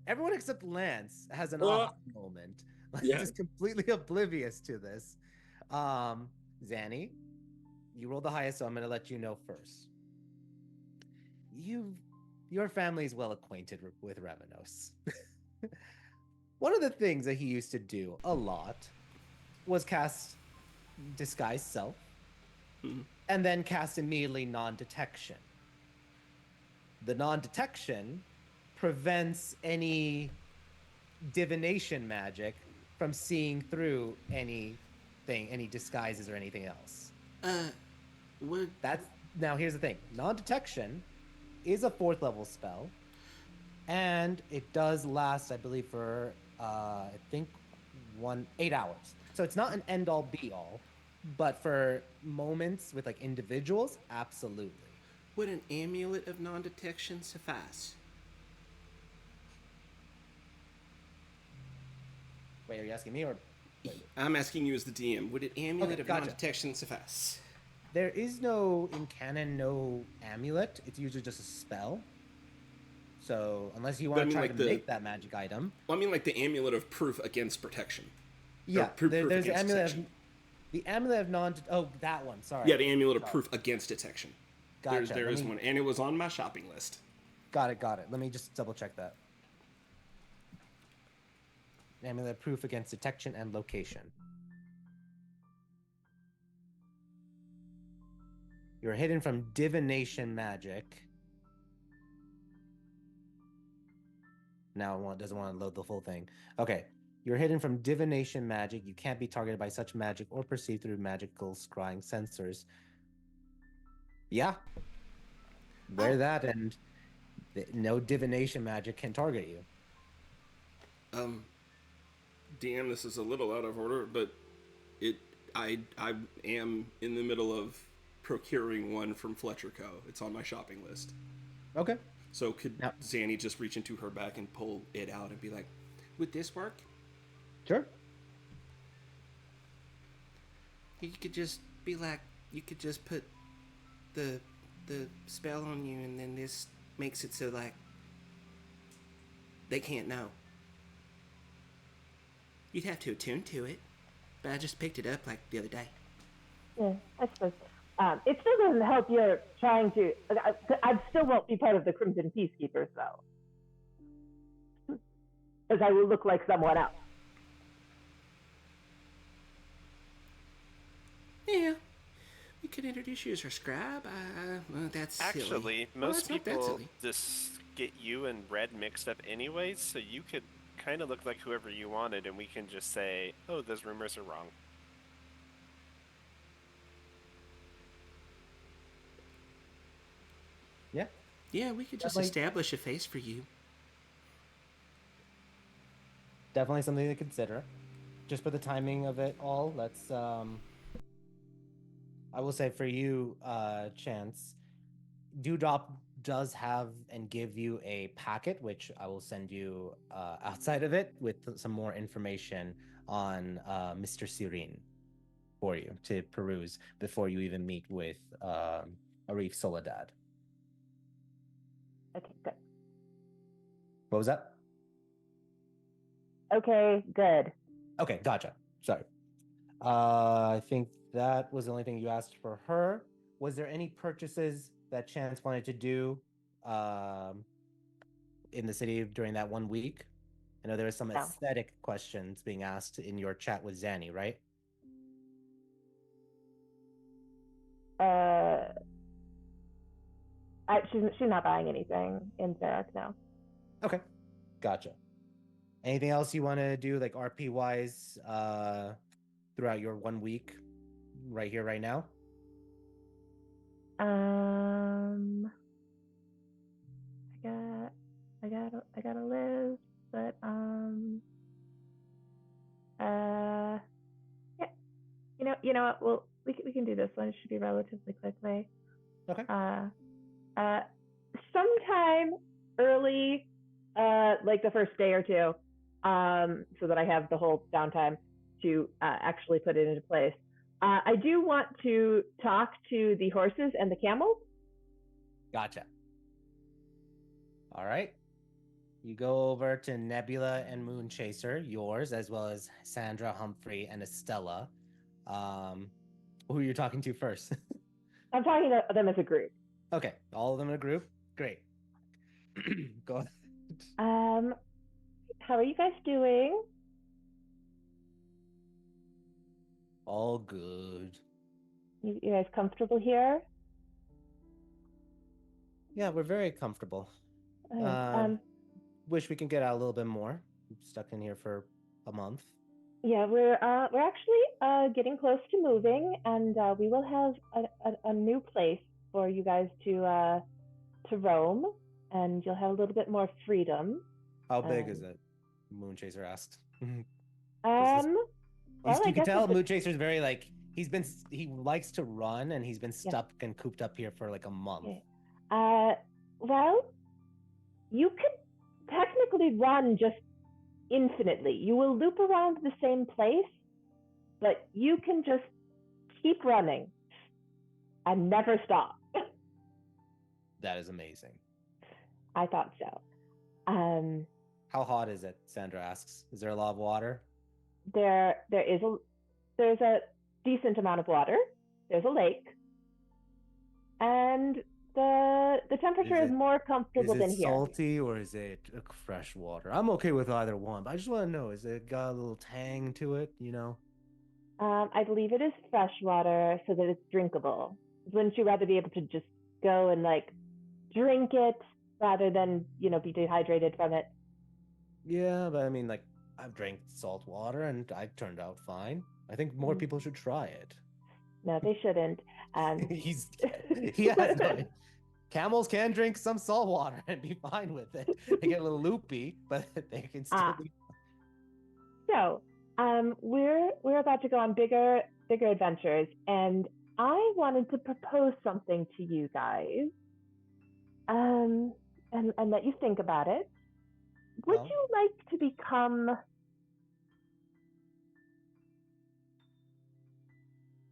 everyone except Lance has an aha moment. Like, Yeah. just completely oblivious to this. Zanny, you rolled the highest, so I'm going to let you know first. Your family is well acquainted with Ravenos. One of the things that he used to do a lot was cast Disguise Self, and then cast immediately non-detection. The non-detection prevents any divination magic from seeing through anything, any disguises or anything else. What? Now here's the thing. Non-detection is a 4th level spell, and it does last, I believe, for I think 8 hours. So it's not an end-all be-all, but for moments with like individuals, absolutely. Would an amulet of non-detection suffice? Wait, are you asking me or? I'm asking you as the DM. Would an amulet of gotcha. non-detection suffice? There is no, in canon, no amulet. It's usually just a spell. So unless you want to try to make that magic item. Well, I mean, like the amulet of proof against protection. Yeah, proof there's the against amulet detection. the amulet of non. Oh, that one. Sorry. Yeah, the amulet of proof against detection. Gotcha. There is one, and it was on my shopping list. Got it. Let me just double check that. Amulet of proof against detection and location. You're hidden from divination magic. Now it doesn't want to load the full thing. Okay. You're hidden from divination magic. You can't be targeted by such magic or perceived through magical scrying sensors. Yeah. Wear that and no divination magic can target you. DM, this is a little out of order, but I am in the middle of procuring one from Fletcher Co. It's on my shopping list. Okay. So could Zanny just reach into her back and pull it out and be like, "Would this work?" Sure. You could just be like, you could just put the spell on you, and then this makes it so like they can't know. You'd have to attune to it, but I just picked it up like the other day. Yeah, I suppose. It still doesn't help you're trying to. I still won't be part of the Crimson Peacekeepers, though. Because I will look like someone else. Yeah, we could introduce you as her scribe. Well, that's silly. Actually, Well, most that's not that people silly. just get you and Red mixed up anyways, so you could kind of look like whoever you wanted, and we can just say, oh, those rumors are wrong. Yeah. Yeah, we could just Definitely. establish a face for you. Definitely something to consider. Just for the timing of it all, let's I will say for you, Chance, do drop does have and give you a packet, which I will send you outside of it with some more information on Mr. Sirin for you to peruse before you even meet with Arif Soledad. Okay, good. What was that? Okay, good. Okay, gotcha. Sorry. I think that was the only thing you asked for her. Was there any purchases that Chance wanted to do in the city during that 1 week? I know there was some No. aesthetic questions being asked in your chat with Zanny, right? She's not buying anything in Zarek, no. Okay, gotcha. Anything else you want to do, like RP wise, throughout your 1 week, right here, right now? I got a list, but yeah, you know what? Well, we can do this one. It should be relatively quickly. Okay. Sometime early, like the first day or two, so that I have the whole downtime to actually put it into place. I do want to talk to the horses and the camels. Gotcha. All right. You go over to Nebula and Moonchaser, yours, as well as Sandra, Humphrey, and Estella. Who are you talking to first? I'm talking to them as a group. Okay, all of them in a group? Great. Go ahead. How are you guys doing? All good. You guys comfortable here? Yeah, we're very comfortable. Wish we can get out a little bit more. I'm stuck in here for a month. Yeah, we're actually getting close to moving, and we will have a new place for you guys to roam, and you'll have a little bit more freedom. How big is it? Moonchaser asked. Well, you can tell Moonchaser's very like he likes to run, and he's been stuck and cooped up here for like a month. Okay. Well, you could technically run just infinitely. You will loop around the same place, but you can just keep running and never stop. That is amazing. I thought so. How hot is it? Sandra asks. Is there a lot of water? There's a decent amount of water. There's a lake, and the temperature is more comfortable than here. Is it salty or is it fresh water? I'm okay with either one, but I just want to know: is it got a little tang to it? You know. I believe it is fresh water, so that it's drinkable. Wouldn't you rather be able to just go and like drink it rather than be dehydrated from it? Yeah, but I mean, like, I've drank salt water and I turned out fine. I think more people should try it. No, they shouldn't. Camels can drink some salt water and be fine with it. They get a little loopy, but they can still be. So, we're about to go on bigger adventures, and I wanted to propose something to you guys, and let you think about it. Would you like to become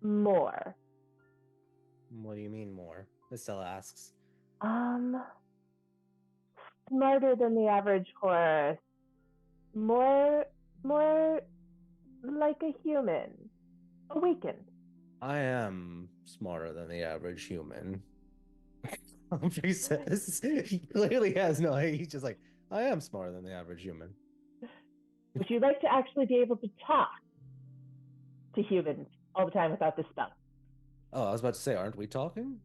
more? What do you mean more? Estella asks. Smarter than the average horse. More like a human. Awakened. I am smarter than the average human. Humphrey says he clearly has no. He's just like, I am smarter than the average human. Would you like to actually be able to talk to humans all the time without this stuff? Oh, I was about to say, aren't we talking?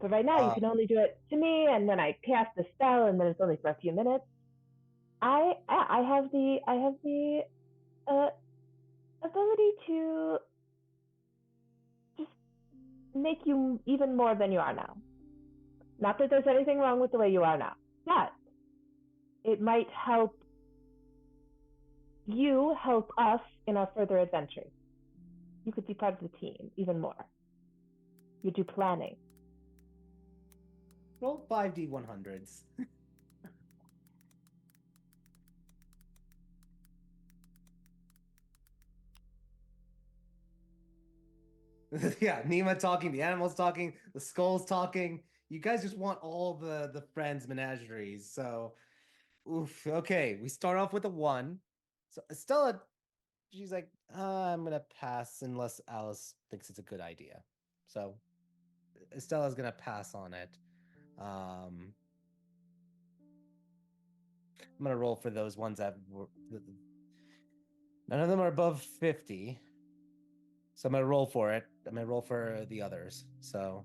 But right now, you can only do it to me, and when I cast the spell, and then it's only for a few minutes. I have the ability to just make you even more than you are now. Not that there's anything wrong with the way you are now, but it might help you help us in our further adventures. You could be part of the team even more. You do planning. Roll 5d100s. Yeah, Nima talking, the animals talking, the skulls talking. You guys just want all the friends menageries. So, oof. Okay, we start off with a 1. So Estella, she's like, I'm gonna pass unless Alice thinks it's a good idea. So Estella's gonna pass on it. I'm gonna roll for those ones that were, none of them are above 50. So I'm gonna roll for it. I'm gonna roll for the others. So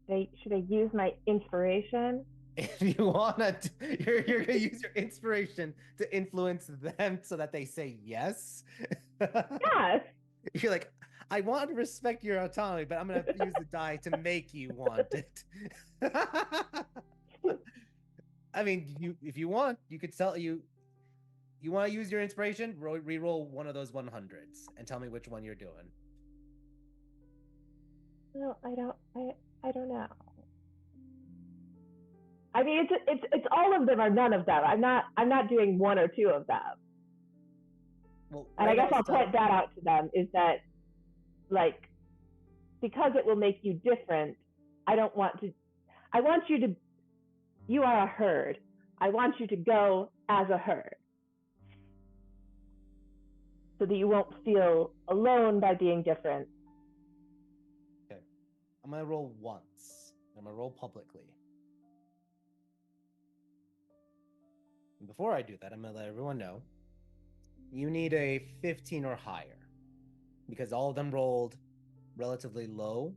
Should I use my inspiration? if you wanna, you're gonna use your inspiration to influence them so that they say yes. Yes. You're like, I want to respect your autonomy, but I'm gonna use the die to make you want it. I mean, if you want, you could tell you want to use your inspiration. Re-roll one of those 100s and tell me which one you're doing. No, I don't know. I mean, it's all of them or none of them. I'm not doing one or two of them. Well, and I guess I'll point that out to them is that, like, because it will make you different, I want you to, you are a herd. I want you to go as a herd so that you won't feel alone by being different. Okay. I'm going to roll once. I'm going to roll publicly. And before I do that, I'm going to let everyone know you need a 15 or higher because all of them rolled relatively low.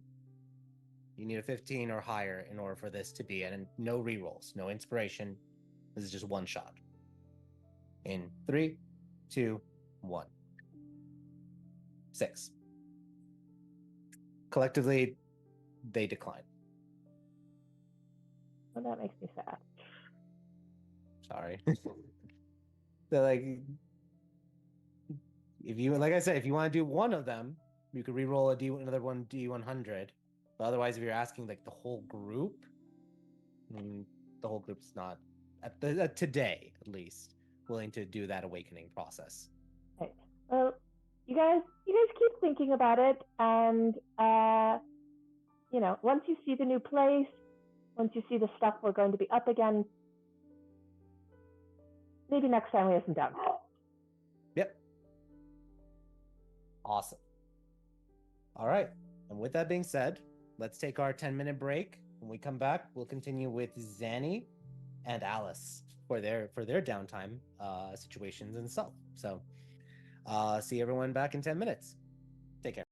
You need a 15 or higher in order for this to be, and no rerolls, no inspiration. This is just one shot. In 3, 2, 1. 6. Collectively, they decline. Well, that makes me sad. Sorry. So, like, if you, like I said, if you want to do one of them, you could re-roll another one D100. But otherwise, if you're asking like the whole group, the whole group's not today, at least, willing to do that awakening process. Right. Well, you guys keep thinking about it, and once you see the new place, once you see the stuff we're going to be up again, maybe next time we have some downtime. Yep. Awesome. All right. And with that being said, let's take our 10-minute break. When we come back, we'll continue with Zanny and Alice for their downtime situations and stuff. So see everyone back in 10 minutes. Take care.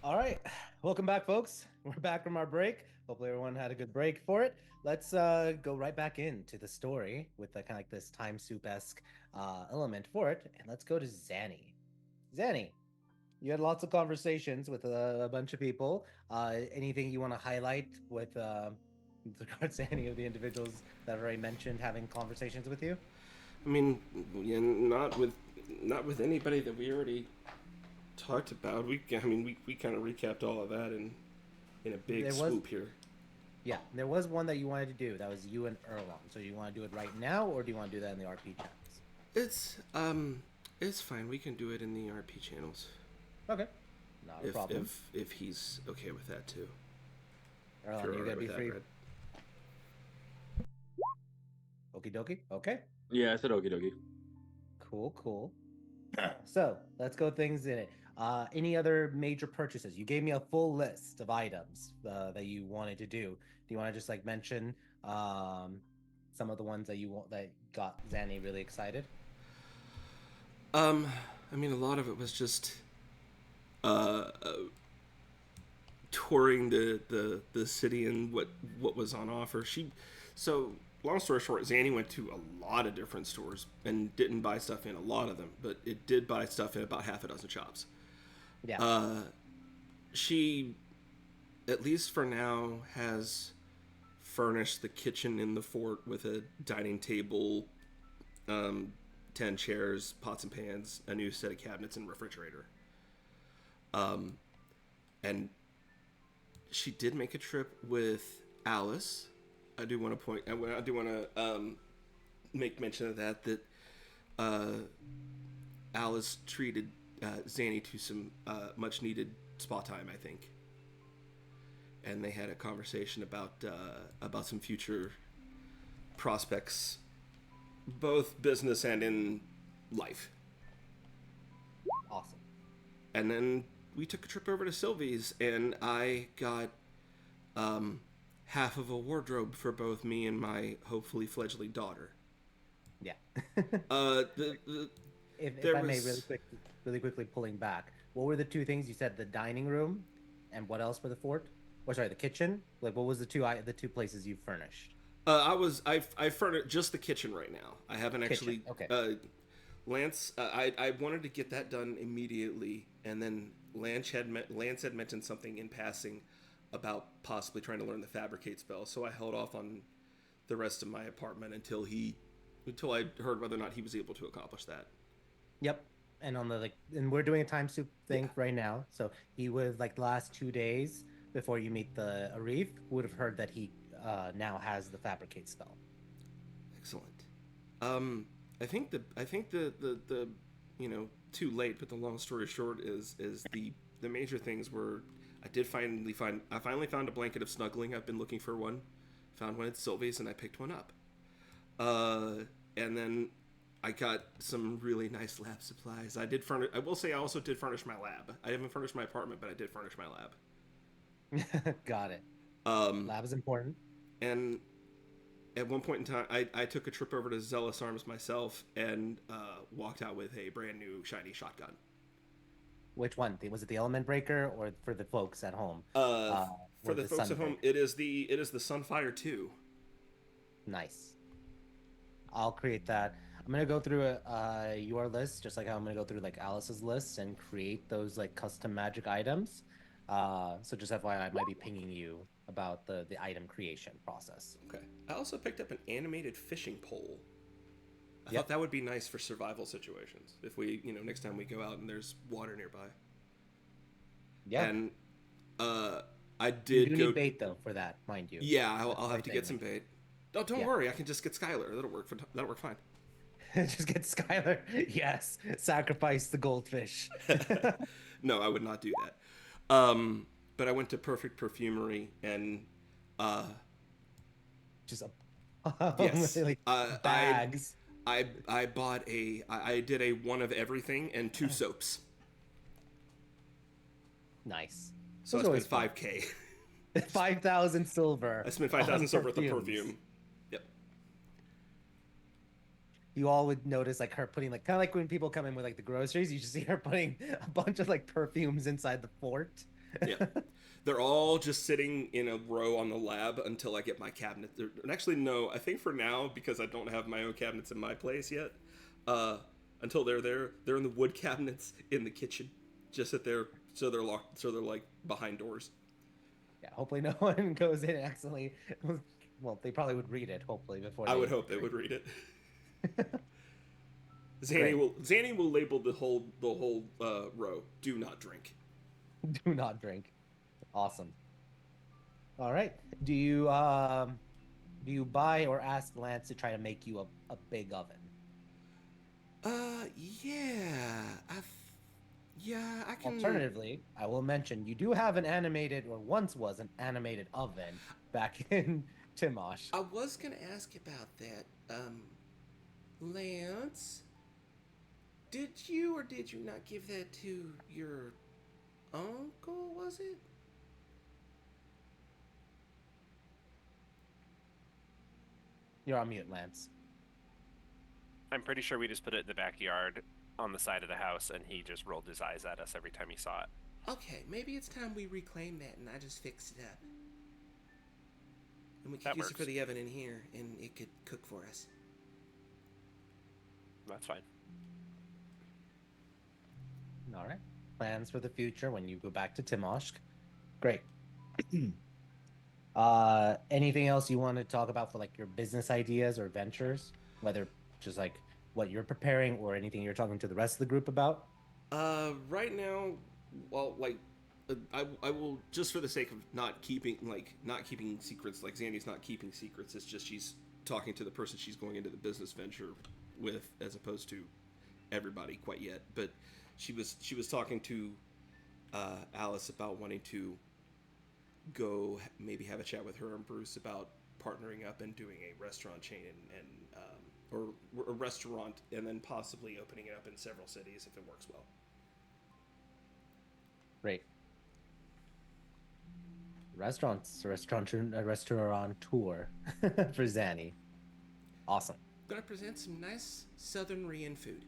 All right, welcome back, folks. We're back from our break. Hopefully, everyone had a good break for it. Let's go right back into the story with the kind of like this time soup-esque element for it, and let's go to Zanny. Zanny, you had lots of conversations with a bunch of people. Anything you want to highlight with regards to any of the individuals that I've already mentioned having conversations with you? I mean, yeah, not with anybody that we already talked about. We kind of recapped all of that in a big swoop here. Yeah, there was one that you wanted to do. That was you and Erlon. So you want to do it right now, or do you want to do that in the RP channels? It's fine. We can do it in the RP channels. Okay, not a problem. If he's okay with that too. Erlon, you're gonna be free. Okie dokie. Okay. Yeah, I said okie dokie. Cool. So let's go things in it. Any other major purchases? You gave me a full list of items that you wanted to do. Do you want to just like mention some of the ones that that got Zanny really excited? I mean, a lot of it was just touring the city and what was on offer. So long story short, Zanny went to a lot of different stores and didn't buy stuff in a lot of them, but it did buy stuff in about half a dozen shops. Yeah. She, at least for now, has furnished the kitchen in the fort with a dining table, 10 chairs, pots and pans, a new set of cabinets, and refrigerator. And she did make a trip with Alice. I do want to make mention of that Alice treated Zanny to some much needed spa time, I think, and they had a conversation about some future prospects, both business and in life. Awesome. And then we took a trip over to Sylvie's, and I got half of a wardrobe for both me and my hopefully fledgling daughter. Yeah. If I may really quickly pulling back, what were the two things you said? The dining room, and what else for the fort? Or sorry, the kitchen. Like, what was the two places you furnished? I furnished just the kitchen right now. I haven't actually. Okay. Lance, I wanted to get that done immediately, and then Lance had mentioned something in passing about possibly trying to learn the fabricate spell, so I held off on the rest of my apartment until I heard whether or not he was able to accomplish that. Yep. And and we're doing a time soup thing right now. So he would the last 2 days before you meet the Arif would have heard that he now has the fabricate spell. Excellent. I think the too late, but the long story short is the major things were I finally found a blanket of snuggling. I've been looking for one. Found one at Sylvie's and I picked one up. And then I got some really nice lab supplies. I will say I also did furnish my lab. I haven't furnished my apartment, but I did furnish my lab. Got it. Lab is important. And at one point in time, I took a trip over to Zealous Arms myself and walked out with a brand new shiny shotgun. Which one? Was it the Element Breaker or for the folks at home? For the folks at home, it is the Sunfire 2. Nice. I'll create that. I'm gonna go through your list, just like how I'm gonna go through Alice's list and create those custom magic items. So just FYI, I might be pinging you about the item creation process. Okay. I also picked up an animated fishing pole. I thought that would be nice for survival situations. If we, next time we go out and there's water nearby. Yeah. And I did you need bait though for that, mind you. Yeah, I'll have to get some bait. Oh, don't worry. I can just get Skylar. That'll work fine. Just get Skylar. Yes. Sacrifice the goldfish. No, I would not do that. But I went to Perfect Perfumery and just yes, bags. I bought I did a one of everything and 2 soaps. Nice. So I spent $5,000. 5,000 silver. I spent 5,000 silver worth of perfume. Yep. You all would notice her putting kind of like when people come in with the groceries, you just see her putting a bunch of perfumes inside the fort. Yeah. They're all just sitting in a row on the lab until I get my cabinet. And actually, no, I think for now, because I don't have my own cabinets in my place yet, until they're there, they're in the wood cabinets in the kitchen, just sit there, so they're locked, so they're like behind doors. Yeah, hopefully no one goes in and accidentally. Well, they probably would read it, hopefully, before I they would hope they would read it. Great. Zanny will label the whole row. Do not drink. Do not drink. Awesome. All right. Do you buy or ask Lance to try to make you a big oven? Yeah. Yeah, I can. Alternatively, I will mention you do have an animated, or once was an animated oven back in Timosh. I was gonna ask about that. Lance, did you or did you not give that to your uncle? Was it? You're on mute, Lance. I'm pretty sure we just put it in the backyard on the side of the house, and he just rolled his eyes at us every time he saw it. Okay, maybe it's time we reclaim that and I just fix it up. And we could That use it for works. the oven in here and it could cook for us. That's fine. All right. Plans for the future when you go back to Timoshk. Great. Anything else you want to talk about for like your business ideas or ventures? Whether just like what you're preparing or anything you're talking to the rest of the group about? Right now, well, like, I will, just for the sake of not keeping secrets, like Zandy's not keeping secrets, it's just she's talking to the person she's going into the business venture with, as opposed to everybody quite yet. But she was talking to Alice about wanting to go maybe have a chat with her and Bruce about partnering up and doing a restaurant chain or a restaurant, and then possibly opening it up in several cities if it works well. Great. Restaurant tour for Zanny. Awesome. Gonna present some nice Southern Rian food.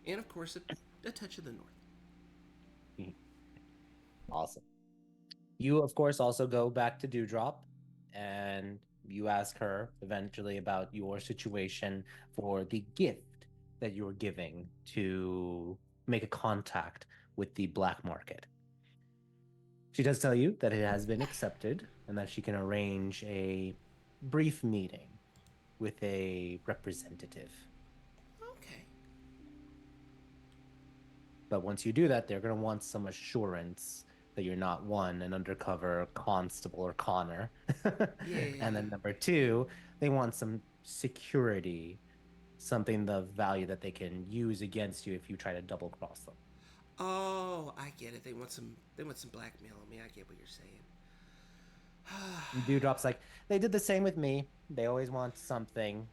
And of course, a touch of the North. Awesome. You, of course, also go back to Dewdrop and you ask her eventually about your situation for the gift that you were giving to make a contact with the black market. She does tell you that it has been accepted and that she can arrange a brief meeting with a representative. Okay. But once you do that, they're going to want some assurance that you're not, one, an undercover constable or conner. Yeah. And then number two, they want some security, something of value that they can use against you if you try to double cross them. Oh, I get it. They want some blackmail on me. I get what you're saying. Dewdrop's like, they did the same with me. They always want something,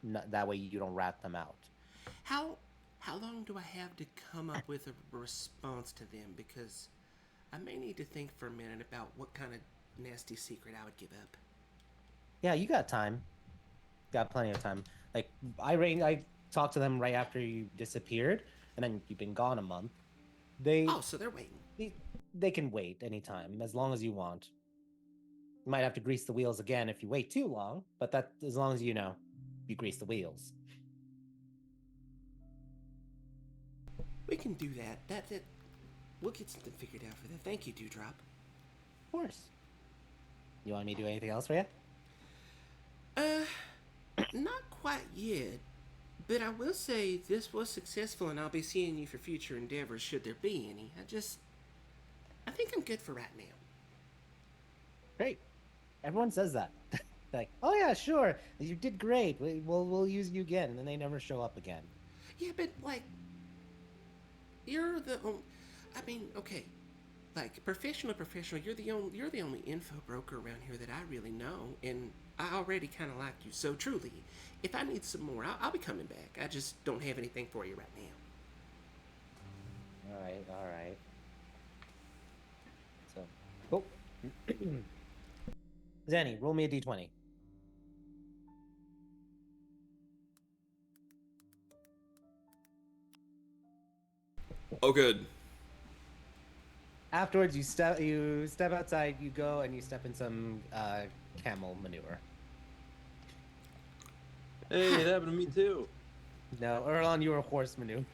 that way you don't rat them out. How long do I have to come up with a response to them? Because I may need to think for a minute about what kind of nasty secret I would give up. Yeah, you got time. Got plenty of time. Like, I talked to them right after you disappeared, and then you've been gone a month. So they're waiting. They can wait anytime, as long as you want. You might have to grease the wheels again if you wait too long, but that, as long as you grease the wheels. We can do that. That we'll get something figured out for that. Thank you, Dewdrop. Of course. You want me to do anything else for you? Not quite yet. But I will say this was successful, and I'll be seeing you for future endeavors should there be any. I think I'm good for right now. Great. Everyone says that. Like, oh yeah, sure, you did great. We'll use you again, and then they never show up again. Yeah, but like, you're the only. I mean, okay, like professional. You're the only info broker around here that I really know, and I already kind of like you. So truly, if I need some more, I'll be coming back. I just don't have anything for you right now. All right. So, oh, Zanny, roll me a d20. Oh, good. Afterwards, you step outside. You go and you step in some camel manure. Hey, it happened to me too. No, Erlon, you were horse manure.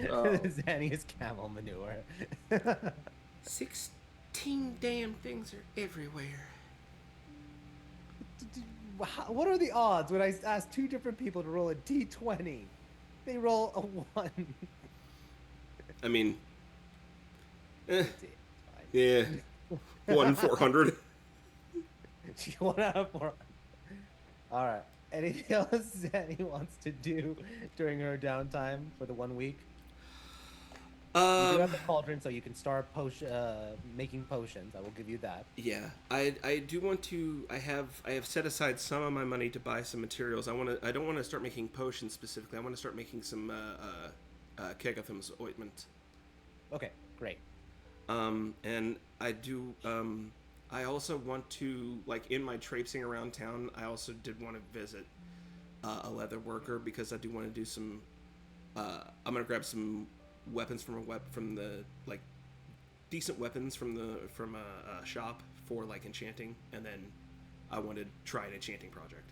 Oh. Zanny is camel manure. 16 damn things are everywhere. What are the odds when I ask two different people to roll a d20? They roll a 1. I mean, It's yeah, 1 in 400. 1 out of 4. All right. Anything else Zanny wants to do during her downtime for the 1 week? You do have the cauldron, so you can start making potions. I will give you that. Yeah, I do want to. I have set aside some of my money to buy some materials. I don't want to start making potions specifically. I want to start making some Kegatham's ointment. Okay, great. And I do. I also want to, like, in my traipsing around town, I also did want to visit a leather worker because I do want to do some. I'm gonna grab some weapons from the like decent weapons from a shop for like enchanting, and then I want to try an enchanting project.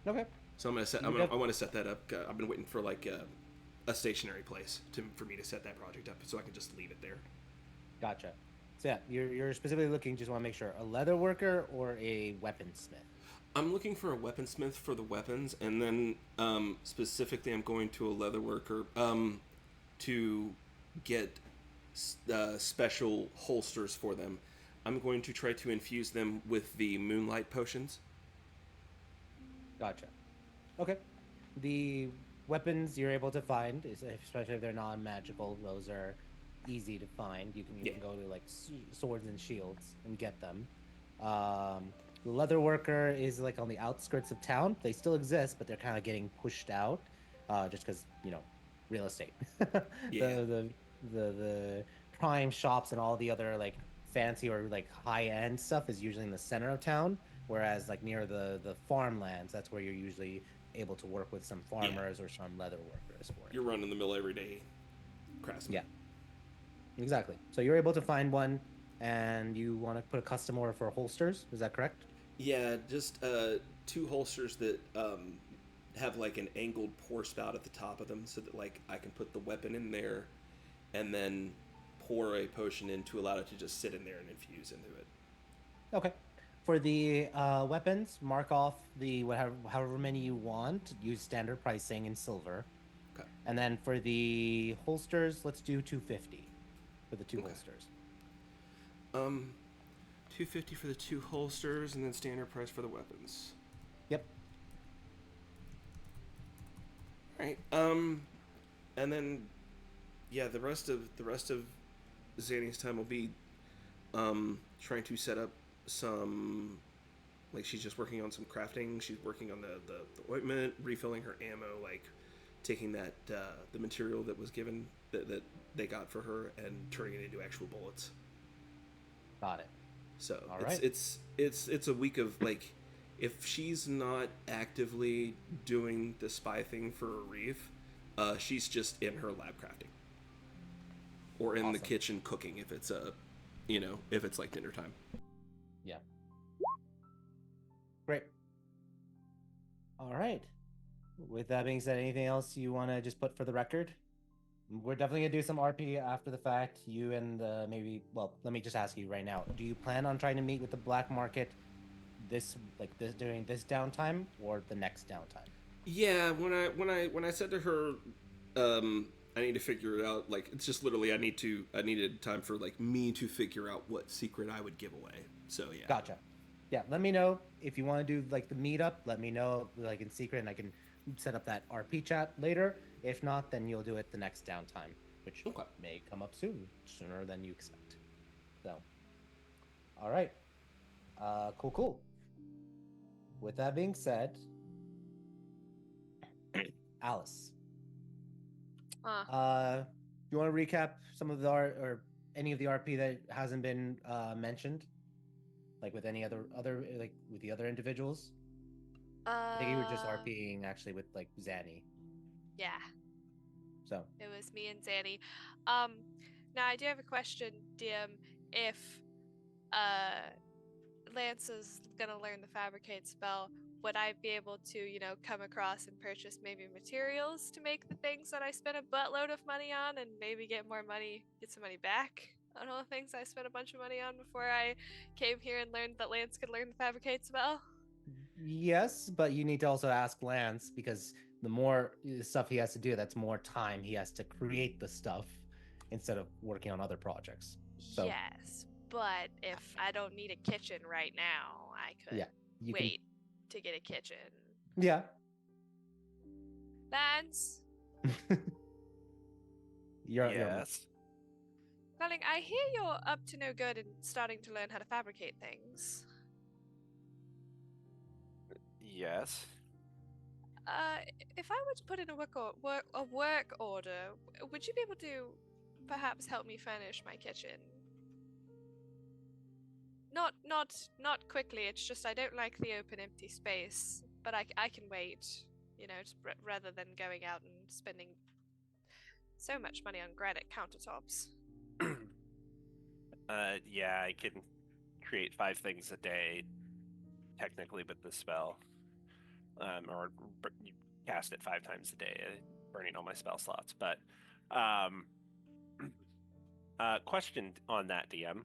Okay. So I'm gonna set. I want to set that up. I've been waiting for like a stationary place for me to set that project up, so I can just leave it there. Gotcha. So yeah, you're specifically looking. Just want to make sure a leather worker or a weaponsmith. I'm looking for a weaponsmith for the weapons, and then specifically, I'm going to a leather worker to get special holsters for them. I'm going to try to infuse them with the moonlight potions. Gotcha. Okay. The weapons you're able to find, especially if they're non-magical, those are easy to find. You can go to like swords and shields and get them. The leather worker is like on the outskirts of town. They still exist, but they're kind of getting pushed out, just because real estate. Yeah. The prime shops and all the other like fancy or like high end stuff is usually in the center of town, whereas like near the farmlands, that's where you're usually able to work with some farmers or some leather workers for it. You're running the mill every day, craftsman. Yeah, exactly. So you're able to find one, and you want to put a custom order for holsters. Is that correct? Yeah, just 2 holsters that have like an angled pour spout at the top of them, so that like I can put the weapon in there, and then pour a potion in to allow it to just sit in there and infuse into it. Okay. For the weapons, mark off the however many you want. Use standard pricing in silver. Okay. And then for the holsters, let's do 250 for the 2 holsters. 250 for the 2 holsters, and then standard price for the weapons. Yep. All right. And then, yeah, the rest of Zanny's time will be trying to set up some, like, she's just working on some crafting. She's working on the ointment, refilling her ammo, like taking that the material that was given that they got for her and turning it into actual bullets. Got it. So All right. it's a week of, like, if she's not actively doing the spy thing for a reef, she's just in her lab crafting or in the kitchen cooking if it's if it's like dinner time. Yeah. Great. All right. With that being said, anything else you want to just put for the record? We're definitely gonna do some RP after the fact. You and let me just ask you right now. Do you plan on trying to meet with the black market during this downtime or the next downtime? Yeah, when I said to her, I need to figure it out. Like, it's just literally I needed time for like me to figure out what secret I would give away. So yeah. Gotcha. Yeah, let me know if you want to do like the meetup. Let me know like in secret, and I can set up that RP chat later. If not, then you'll do it the next downtime, which may come up sooner than you expect. So, all right, cool. With that being said, Alice, you want to recap some of the or any of the RP that hasn't been mentioned, like with any other like with the other individuals? I think you were just RPing actually with like Zanny. Yeah. So it was me and Zanny. Now I do have a question, DM. if Lance is gonna learn the fabricate spell, would I be able to, come across and purchase maybe materials to make the things that I spent a buttload of money on, and maybe get some money back on all the things I spent a bunch of money on before I came here and learned that Lance could learn the fabricate spell? Yes, but you need to also ask Lance, because the more stuff he has to do, that's more time he has to create the stuff instead of working on other projects. So Yes, but if I don't need a kitchen right now, I could wait to get a kitchen. Yeah. Lance? Yes. Darling, I hear you're up to no good and starting to learn how to fabricate things. Yes. If I were to put in a work order, would you be able to perhaps help me furnish my kitchen? Not quickly. It's just I don't like the open, empty space. But I can wait. Rather than going out and spending so much money on granite countertops. Yeah, I can create 5 things a day, technically, with the spell. Or you cast it 5 times a day, burning all my spell slots. But, question on that, DM.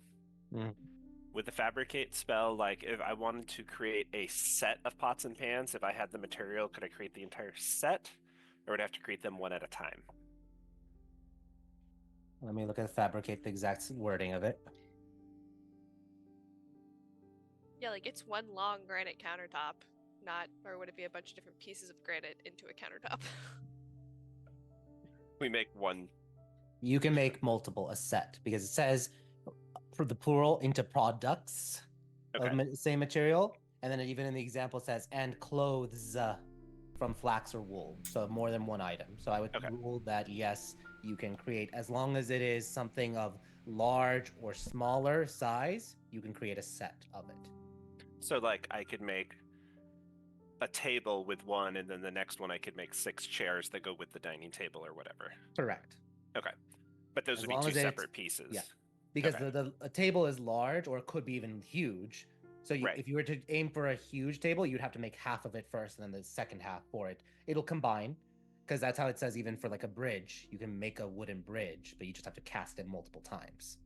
With the fabricate spell, like, if I wanted to create a set of pots and pans, if I had the material, could I create the entire set? Or would I have to create them one at a time? Let me look at fabricate the exact wording of it. Yeah, like it's one long granite countertop, or would it be a bunch of different pieces of granite into a countertop? We make one. You can make multiple, a set, because it says for the plural into products of same material, and then even in the example it says and clothes from flax or wool, so more than one item. So I would rule that yes, you can create, as long as it is something of large or smaller size, you can create a set of it. So like I could make a table with one, and then the next one I could make 6 chairs that go with the dining table or whatever. Correct. Okay. But those would be 2 separate pieces. Yeah. Because a table is large, or it could be even huge. So if you were to aim for a huge table, you'd have to make half of it first, and then the second half for it. It'll combine, because that's how it says even for like a bridge. You can make a wooden bridge, but you just have to cast it multiple times.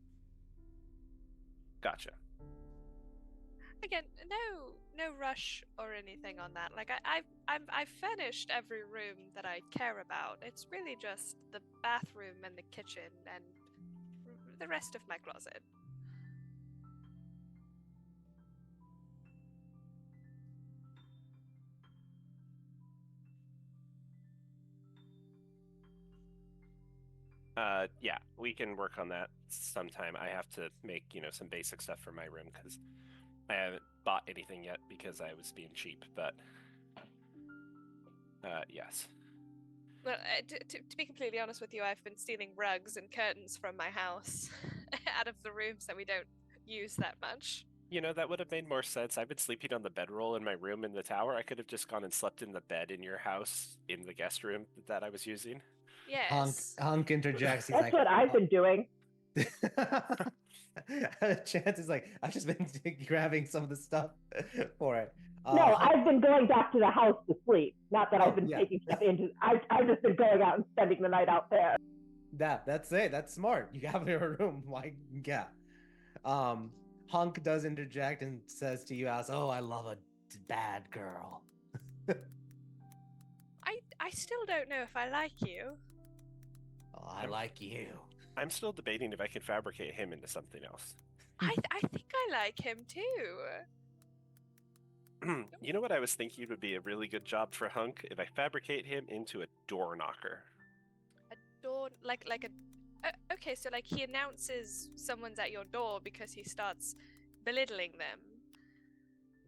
Gotcha. Again, no rush or anything on that. Like I've finished every room that I care about. It's really just the bathroom and the kitchen and the rest of my closet. Yeah, we can work on that sometime. I have to make, some basic stuff for my room because I haven't bought anything yet because I was being cheap, but yes. Well, to be completely honest with you, I've been stealing rugs and curtains from my house out of the rooms that we don't use that much. That would have made more sense. I've been sleeping on the bedroll in my room in the tower. I could have just gone and slept in the bed in your house in the guest room that I was using. Yes. Hunk interjects. He's That's what I've been doing. Chance is like, I've just been grabbing some of the stuff for it. No, I've been going back to the house to sleep. Not that I've been taking stuff into. I've just been going out and spending the night out there. That's it. That's smart. You have your room. Why? Yeah. Hunk does interject and says to you, "As oh, I love a bad girl." I still don't know if I like you. Oh, I like you. I'm still debating if I could fabricate him into something else. I think I like him too. You know what I was thinking would be a really good job for Hunk? If I fabricate him into a door knocker. A door, like a... okay, so like he announces someone's at your door because he starts belittling them.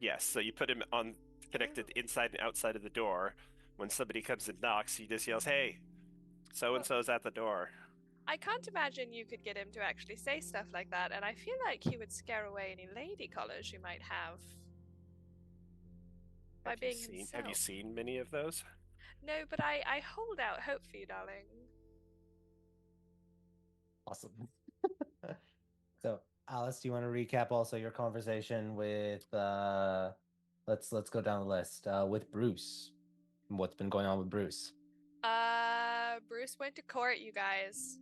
Yes, so you put him on connected inside and outside of the door. When somebody comes and knocks, he just yells, "Hey, so-and-so's at the door." I can't imagine you could get him to actually say stuff like that, and I feel like he would scare away any lady callers you might have. By being himself. Have you seen many of those? No, but I hold out hope for you, darling. Awesome. So Alice, do you want to recap also your conversation with let's go down the list with Bruce? What's been going on with Bruce? Bruce went to court, you guys.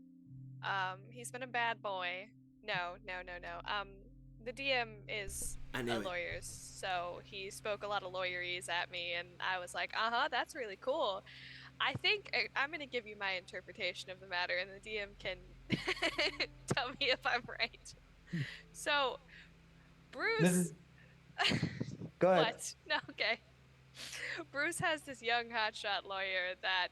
He's been a bad boy. No. The DM is I a knew it. lawyer, so he spoke a lot of lawyerese at me, and I was like, that's really cool. I think I'm gonna give you my interpretation of the matter, and the DM can tell me if I'm right. So, Bruce. Go ahead. What? No, okay. Bruce has this young hotshot lawyer that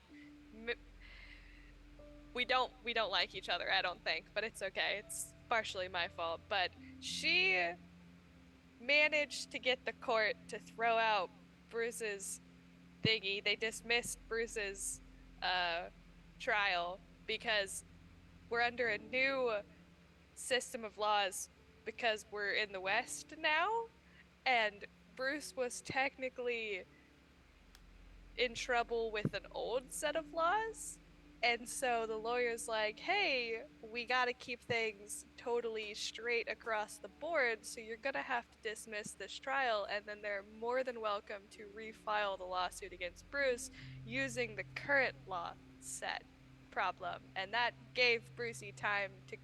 we don't like each other, I don't think, but it's okay. It's partially my fault, but she managed to get the court to throw out Bruce's thingy. They dismissed Bruce's trial because we're under a new system of laws because we're in the West now, and Bruce was technically in trouble with an old set of laws. And so the lawyer's like, hey, we gotta keep things totally straight across the board, so you're gonna have to dismiss this trial, and then they're more than welcome to refile the lawsuit against Bruce using the current law set problem. And that gave Brucey time to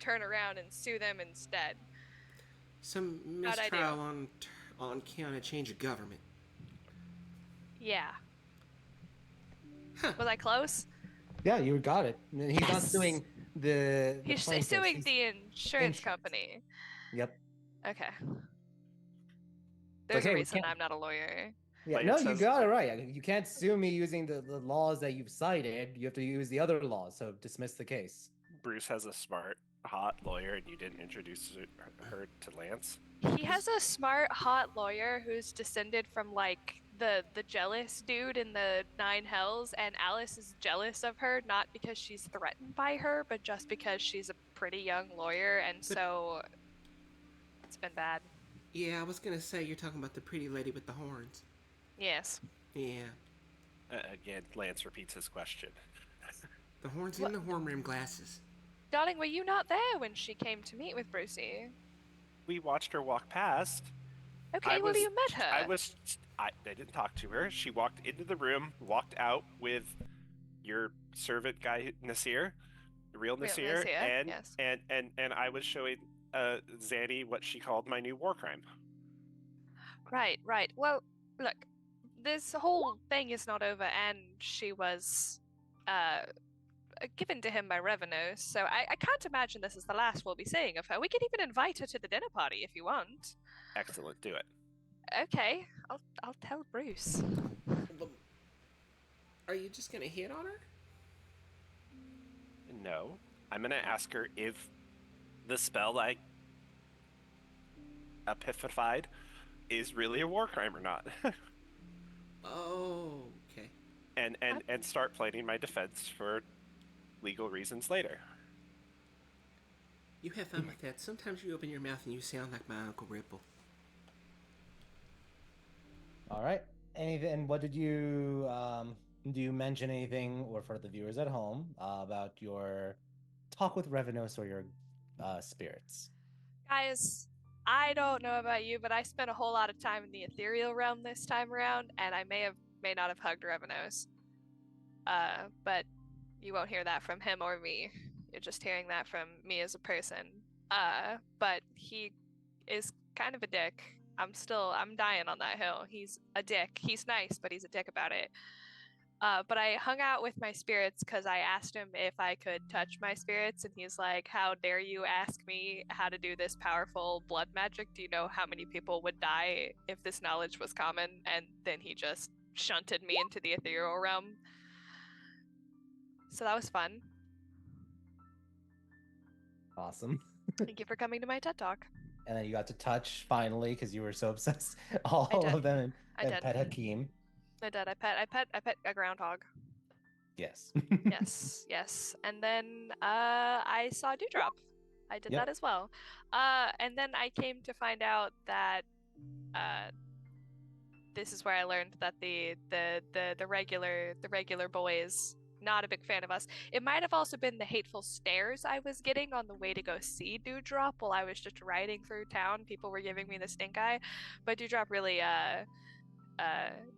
turn around and sue them instead. Some mistrial on count of change of government. Yeah. Huh. Was I close? Yeah, you got it. He's not suing the He's plaintiffs, suing the insurance company. Yep. Okay. There's Okay, a we reason can't- I'm not a lawyer. Yeah, Like, no, it you says- got it right. You can't sue me using the laws that you've cited. You have to use the other laws, so dismiss the case. Bruce has a smart, hot lawyer, and you didn't introduce her to Lance. He has a smart, hot lawyer who's descended from like the jealous dude in the Nine Hells, and Alice is jealous of her not because she's threatened by her, but just because she's a pretty young lawyer, and so it's been bad. Yeah, I was gonna say you're talking about the pretty lady with the horns. Yes. Yeah, Again, Lance repeats his question. the horns and the horn rimmed glasses. Darling, were you not there when she came to meet with Brucey? We watched her walk past. Okay, well, you met her. I didn't talk to her. She walked into the room, walked out with your servant guy, Nasir, the real Nasir, and, yes. and I was showing Zanny what she called my new war crime. Right. Well, look, this whole thing is not over, and she was given to him by Revenue, so I can't imagine this is the last we'll be seeing of her. We can even invite her to the dinner party if you want. Excellent, do it. Okay, I'll tell Bruce. Are you just gonna hit on her? No, I'm gonna ask her if the spell I epiphified is really a war crime or not. Oh, okay. and start planning my defense for legal reasons later. You have fun with that. Sometimes you open your mouth and you sound like my Uncle Ripple. All right. Anything? What did you do? You mention anything, or for the viewers at home, about your talk with Revenos or your spirits? Guys, I don't know about you, but I spent a whole lot of time in the ethereal realm this time around, and I may not have hugged Revenos. But you won't hear that from him or me. You're just hearing that from me as a person. But he is kind of a dick. I'm dying on that hill. He's a dick. He's nice, but he's a dick about it. But I hung out with my spirits because I asked him if I could touch my spirits, and he's like, how dare you ask me how to do this powerful blood magic? Do you know how many people would die if this knowledge was common? And then he just shunted me into the ethereal realm. So that was fun. Awesome. Thank you for coming to my TED Talk. And then you got to touch finally because you were so obsessed. All I did. of them. I And did. Pet Hakeem. I did. I pet a groundhog. Yes. Yes. And then I saw Dewdrop. I did Yep. that as well. And then I came to find out that this is where I learned that the regular boys not a big fan of us. It might have also been the hateful stares I was getting on the way to go see Dewdrop while I was just riding through town. People were giving me the stink eye, but Dewdrop really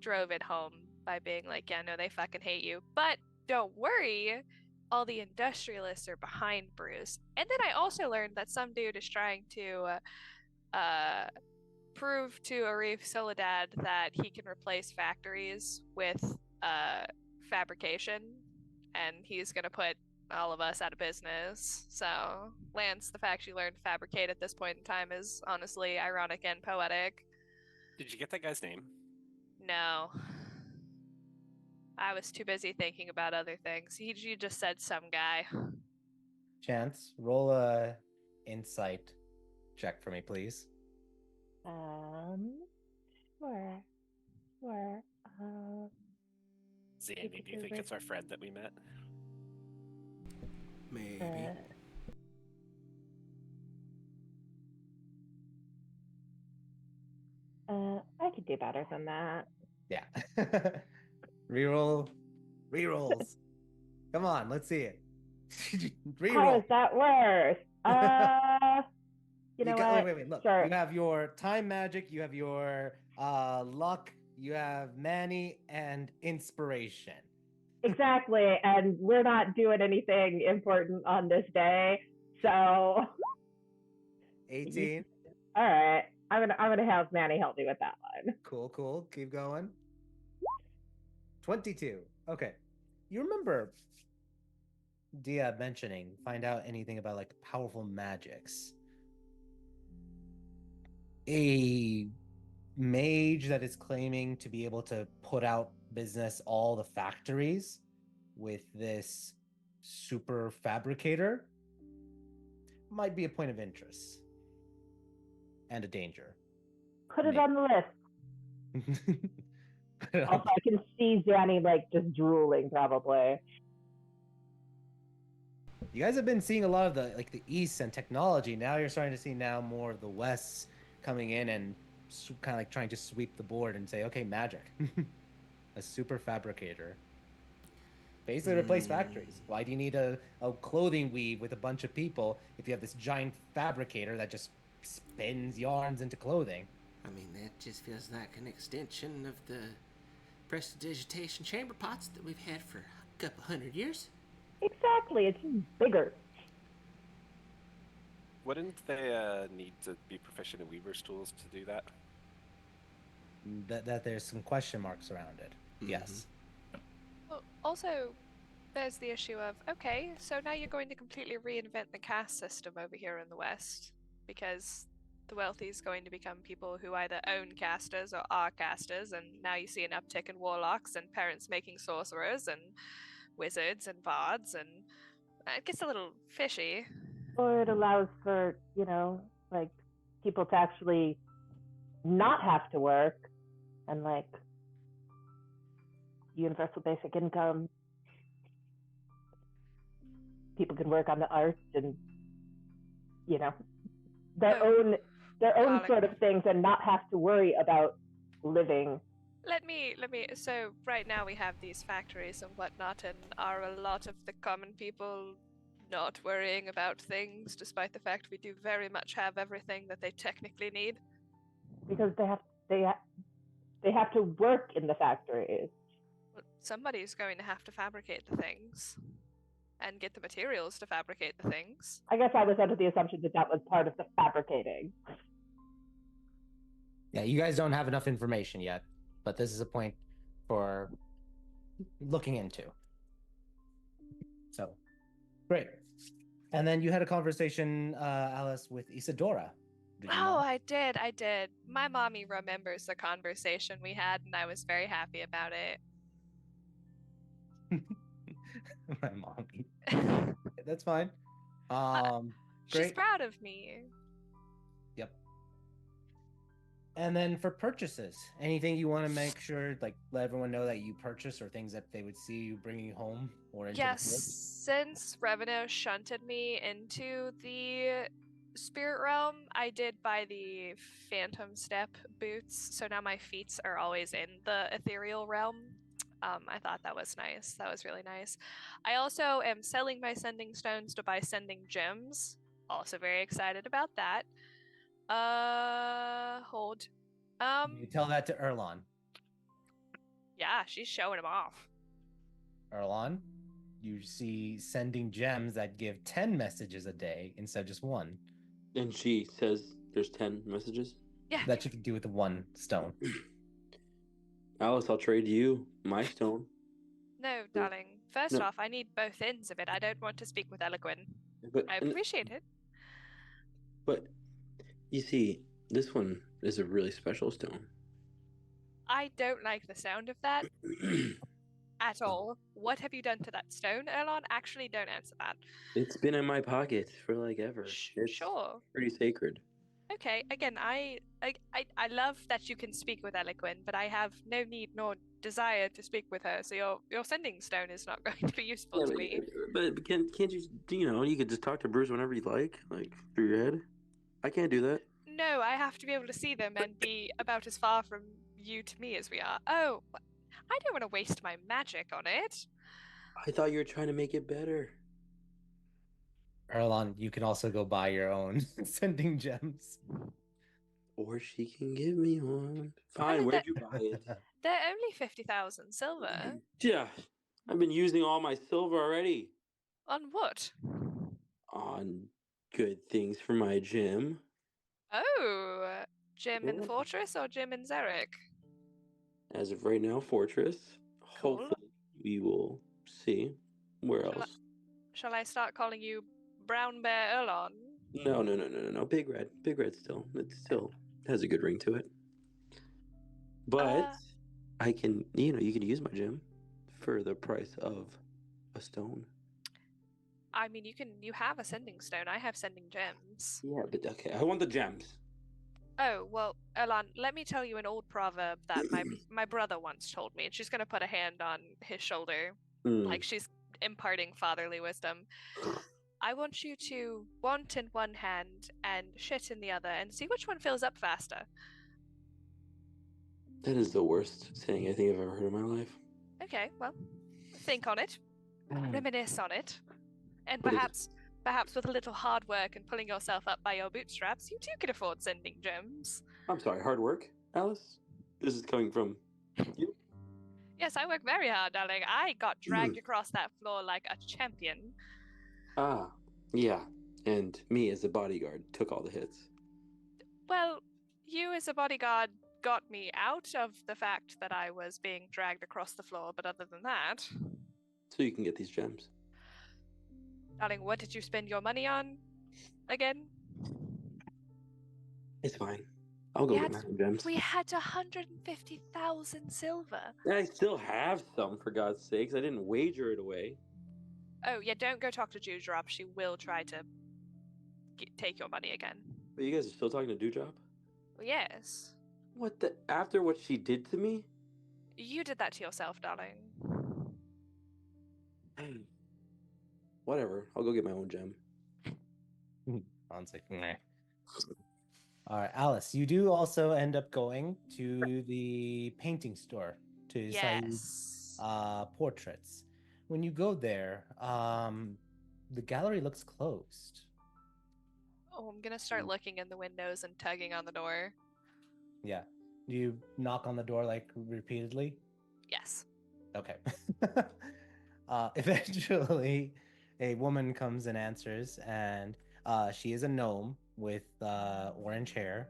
drove it home by being like, yeah, no, they fucking hate you. But don't worry, all the industrialists are behind Bruce. And then I also learned that some dude is trying to prove to Arif Soledad that he can replace factories with fabrication, and he's gonna put all of us out of business. So, Lance, the fact you learned to fabricate at this point in time is honestly ironic and poetic. Did you get that guy's name? No. I was too busy thinking about other things. You just said some guy. Chance, roll a insight check for me, please. Sure. Zandy, do you think it's our friend that we met? Maybe. I could do better than that. Yeah. Rerolls. Come on, let's see it. Reroll. How is that worse? You know what? Wait. Look, Sure. you have your time magic, you have your luck, you have Manny, and inspiration. Exactly, and we're not doing anything important on this day, so 18. All right, I'm gonna have Manny help me with that one. Cool. Keep going. 22. Okay. You remember Dia mentioning find out anything about like powerful magics? A mage that is claiming to be able to put out business all the factories with this super fabricator might be a point of interest and a danger. Put it on the list. Also, I can see Danny like just drooling probably. You guys have been seeing a lot of the East and technology. Now you're starting to see now more of the West coming in and kind of like trying to sweep the board and say, okay, magic. A super fabricator. Basically replace factories. Why do you need a clothing weave with a bunch of people if you have this giant fabricator that just spins yarns into clothing? I mean, that just feels like an extension of the prestidigitation chamber pots that we've had for a couple hundred years. Exactly, it's just bigger. Wouldn't they need to be proficient in Weaver's tools to do that? That there's some question marks around it. Mm-hmm. Yes. Well, also, there's the issue of, okay, so now you're going to completely reinvent the caste system over here in the West, because the wealthy is going to become people who either own casters or are casters, and now you see an uptick in warlocks and parents making sorcerers and wizards and bards, and it gets a little fishy. Or it allows for, like people to actually not have to work and like universal basic income. People can work on the arts and their own sort of things and not have to worry about living. Let me. So right now we have these factories and whatnot, and are a lot of the common people not worrying about things, despite the fact we do very much have everything that they technically need? Because they have to work in the factories. Well, somebody's going to have to fabricate the things and get the materials to fabricate the things. I guess I was under the assumption that was part of the fabricating. Yeah, you guys don't have enough information yet, but this is a point for looking into. So, great. And then you had a conversation, Alice, with Isadora. I did. My mommy remembers the conversation we had, and I was very happy about it. My mommy. That's fine. She's Great. proud of me. Yep. And then for purchases, anything you want to make sure, like, let everyone know that you purchase, or things that they would see you bringing home or into Yes, the field? since Revenue shunted me into the spirit realm, I did buy the Phantom Step boots, so now my feet are always in the ethereal realm. I thought that was nice. That was really nice. I also am selling my sending stones to buy sending gems. Also very excited about that. Hold. You tell that to Erlon. Yeah, she's showing him off. Erlon, you see sending gems that give 10 messages a day instead of just one. And she says there's 10 messages? Yeah. That you can do with one stone. Alice, I'll trade you my stone. No, darling. First No. off, I need both ends of it. I don't want to speak with Eloquin. But, I appreciate it. But, you see, this one is a really special stone. I don't like the sound of that at all. What have you done to that stone, Erlon? Actually, don't answer that. It's been in my pocket for like ever. It's Sure. pretty sacred. Okay, again, I love that you can speak with Eloquin, but I have no need nor desire to speak with her, so your sending stone is not going to be useful to me. But can't you, you could just talk to Bruce whenever you like through your head? I can't do that. No, I have to be able to see them and be about as far from you to me as we are. Oh, I don't want to waste my magic on it. I thought you were trying to make it better. Erlon, you can also go buy your own sending gems. Or she can give me one. I Fine, mean, where'd you buy it? They're only 50,000 silver. Yeah, I've been using all my silver already. On what? On good things for my gym. Oh, Jim in Yeah. Fortress or Jim in Zarek? As of right now, Fortress. Cool. Hopefully, we will see. Where else? Shall I start calling you Brown Bear Erlon? No. Big Red. Big Red still. It still has a good ring to it. But I can, you can use my gem for the price of a stone. I mean, you have a sending stone. I have sending gems. Yeah, but okay, I want the gems. Oh, well, Erlon, let me tell you an old proverb that my brother once told me, and she's going to put a hand on his shoulder, like she's imparting fatherly wisdom. I want you to want in one hand and shit in the other and see which one fills up faster. That is the worst saying I think I've ever heard in my life. Okay, well, think on it, reminisce on it, and What is perhaps with a little hard work and pulling yourself up by your bootstraps, you too can afford sending gems. I'm sorry, hard work, Alice? This is coming from you? Yes, I work very hard, darling. I got dragged across that floor like a champion. Ah, yeah. And me as a bodyguard took all the hits. Well, you as a bodyguard got me out of the fact that I was being dragged across the floor, but other than that... So you can get these gems. Darling, what did you spend your money on again? It's fine. I'll go get my own gems. We had 150,000 silver. I still have some, for God's sakes. I didn't wager it away. Oh, yeah, don't go talk to Dewdrop. She will try to take your money again. But you guys are still talking to Dewdrop? Well, yes. What the? After what she did to me? You did that to yourself, darling. Whatever. I'll go get my own gem. Ron's like, meh. All right, Alice, you do also end up going to the painting store to Saeed's portraits. When you go there, the gallery looks closed. Oh, I'm gonna start looking in the windows and tugging on the door. Yeah. Do you knock on the door like repeatedly? Yes. Okay. Eventually, a woman comes and answers, and she is a gnome with orange hair.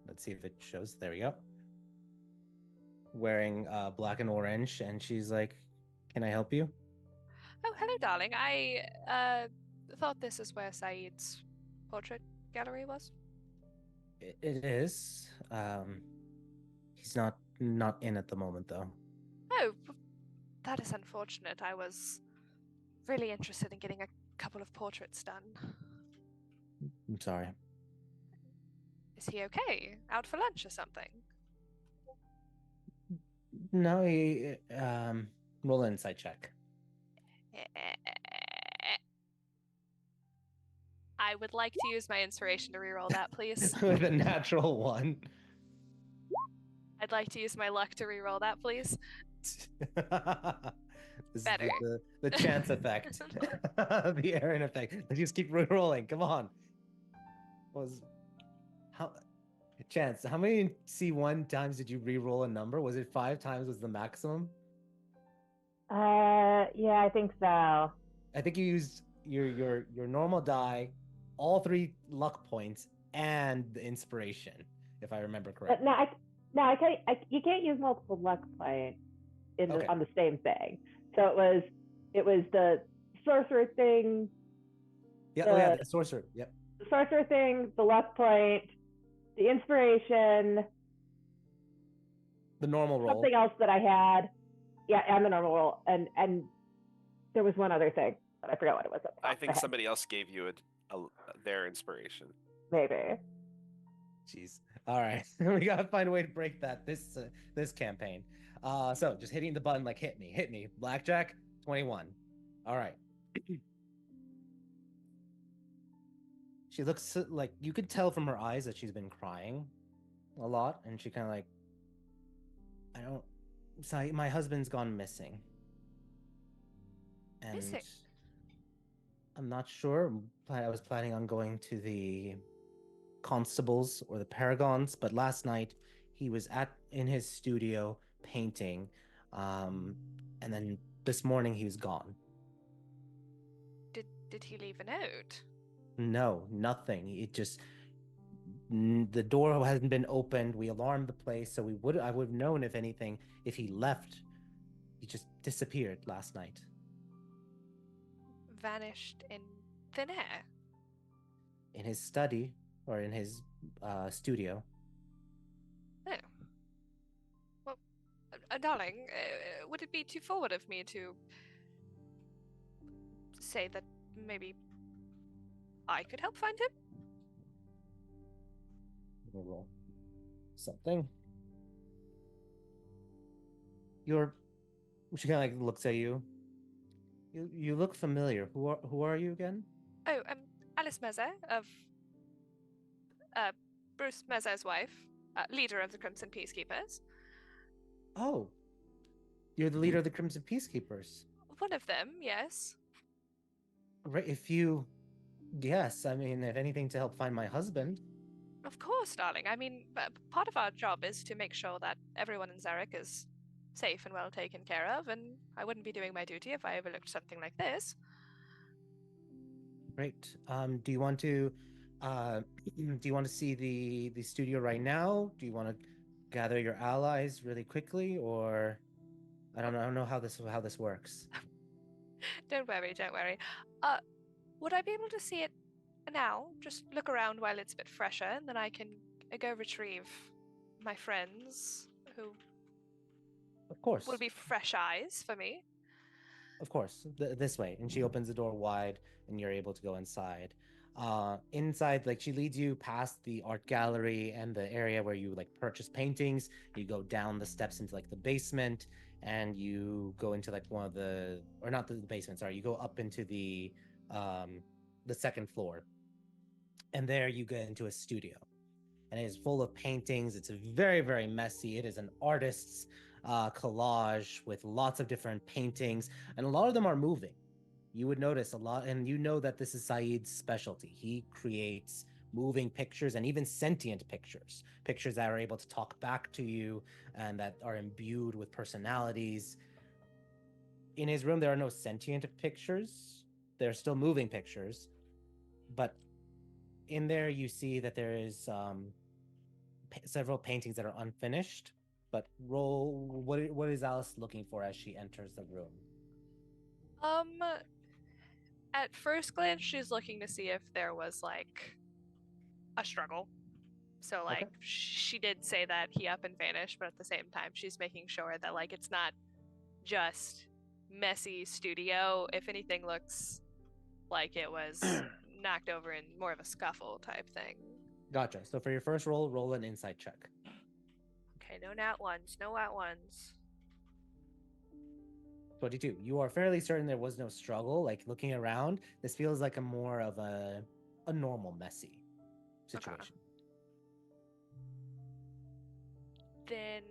Let's see if it shows. There we go. Wearing black and orange, and she's like, "Can I help you?" Oh, hello, darling. I thought this is where Saeed's portrait gallery was. It is. He's not in at the moment, though. Oh, that is unfortunate. I was really interested in getting a couple of portraits done. I'm sorry. Is he okay? Out for lunch or something? No, he roll an insight check. I would like to use my inspiration to reroll that, please. With a natural 1. I'd like to use my luck to reroll that, please. This Better. is the chance effect. The Aaron effect. Let's just keep rolling. Come on. How Chance, how many C1 times did you re-roll a number? Was it 5 times was the maximum? Yeah, I think so. I think you used your normal die, all 3 luck points, and the inspiration, if I remember correctly. I can't. You can't use multiple luck points Okay. on the same thing. So it was the sorcerer thing. Yeah, the sorcerer. Yep. The sorcerer thing, the luck point, the inspiration, The normal roll. something else that I had. Yeah, and the normal roll, and there was one other thing, but I forgot what it was. I think somebody else gave you their inspiration. Maybe. Jeez. All right, we gotta find a way to break that this campaign. So just hitting the button like hit me. Blackjack 21. All right. She looks like you could tell from her eyes that she's been crying a lot, and she kind of like, sorry, my husband's gone missing. And Missing? I'm not sure. I was planning on going to the constables or the paragons, but last night he was in his studio painting, and then this morning he was gone. Did he leave a note? No, nothing. It just the door hasn't been opened. We alarmed the place, so I would have known if anything if he left. He just disappeared last night. Vanished in thin air? In his study or in his studio. Oh. Well, darling, would it be too forward of me to say that maybe I could help find him? We'll roll something. She kind of like looks at you. You look familiar. Who are you again? Oh, Alice Meze of Bruce Meze's wife, leader of the Crimson Peacekeepers. Oh, you're the leader of the Crimson Peacekeepers. One of them, yes. Right. Yes. I mean, if anything to help find my husband. Of course, darling. I mean, part of our job is to make sure that everyone in Zarek is safe and well taken care of, and I wouldn't be doing my duty if I overlooked something like this. Great. Do you want to see the studio right now? Do you want to gather your allies really quickly, or I don't know how this works. Don't worry. Would I be able to see it now? Just look around while it's a bit fresher, and then I can go retrieve my friends who Of course. will be fresh eyes for me. Of course, this way. And she opens the door wide, and you're able to go inside. Inside, like she leads you past the art gallery and the area where you like purchase paintings. You go down the steps into like the basement, and you go into like one of the, or not the basement. Sorry, you go up into the second floor, and there you get into a studio, and it is full of paintings. It's very, very messy. It is an artist's collage with lots of different paintings, and a lot of them are moving. You would notice a lot, and you know that this is Saeed's specialty. He creates moving pictures and even sentient pictures that are able to talk back to you and that are imbued with personalities. In his room, there are no sentient pictures. They're still moving pictures, but in there you see that there is several paintings that are unfinished. But roll, what is Alice looking for as she enters the room? At first glance, she's looking to see if there was like a struggle. So like she did say that he up and vanished, but at the same time, she's making sure that like it's not just messy studio. If anything looks like it was knocked over in more of a scuffle type thing. Gotcha. So for your first roll an insight check. Okay, no nat ones. 22. You are fairly certain there was no struggle. Like looking around, this feels like a more of a normal messy situation. Then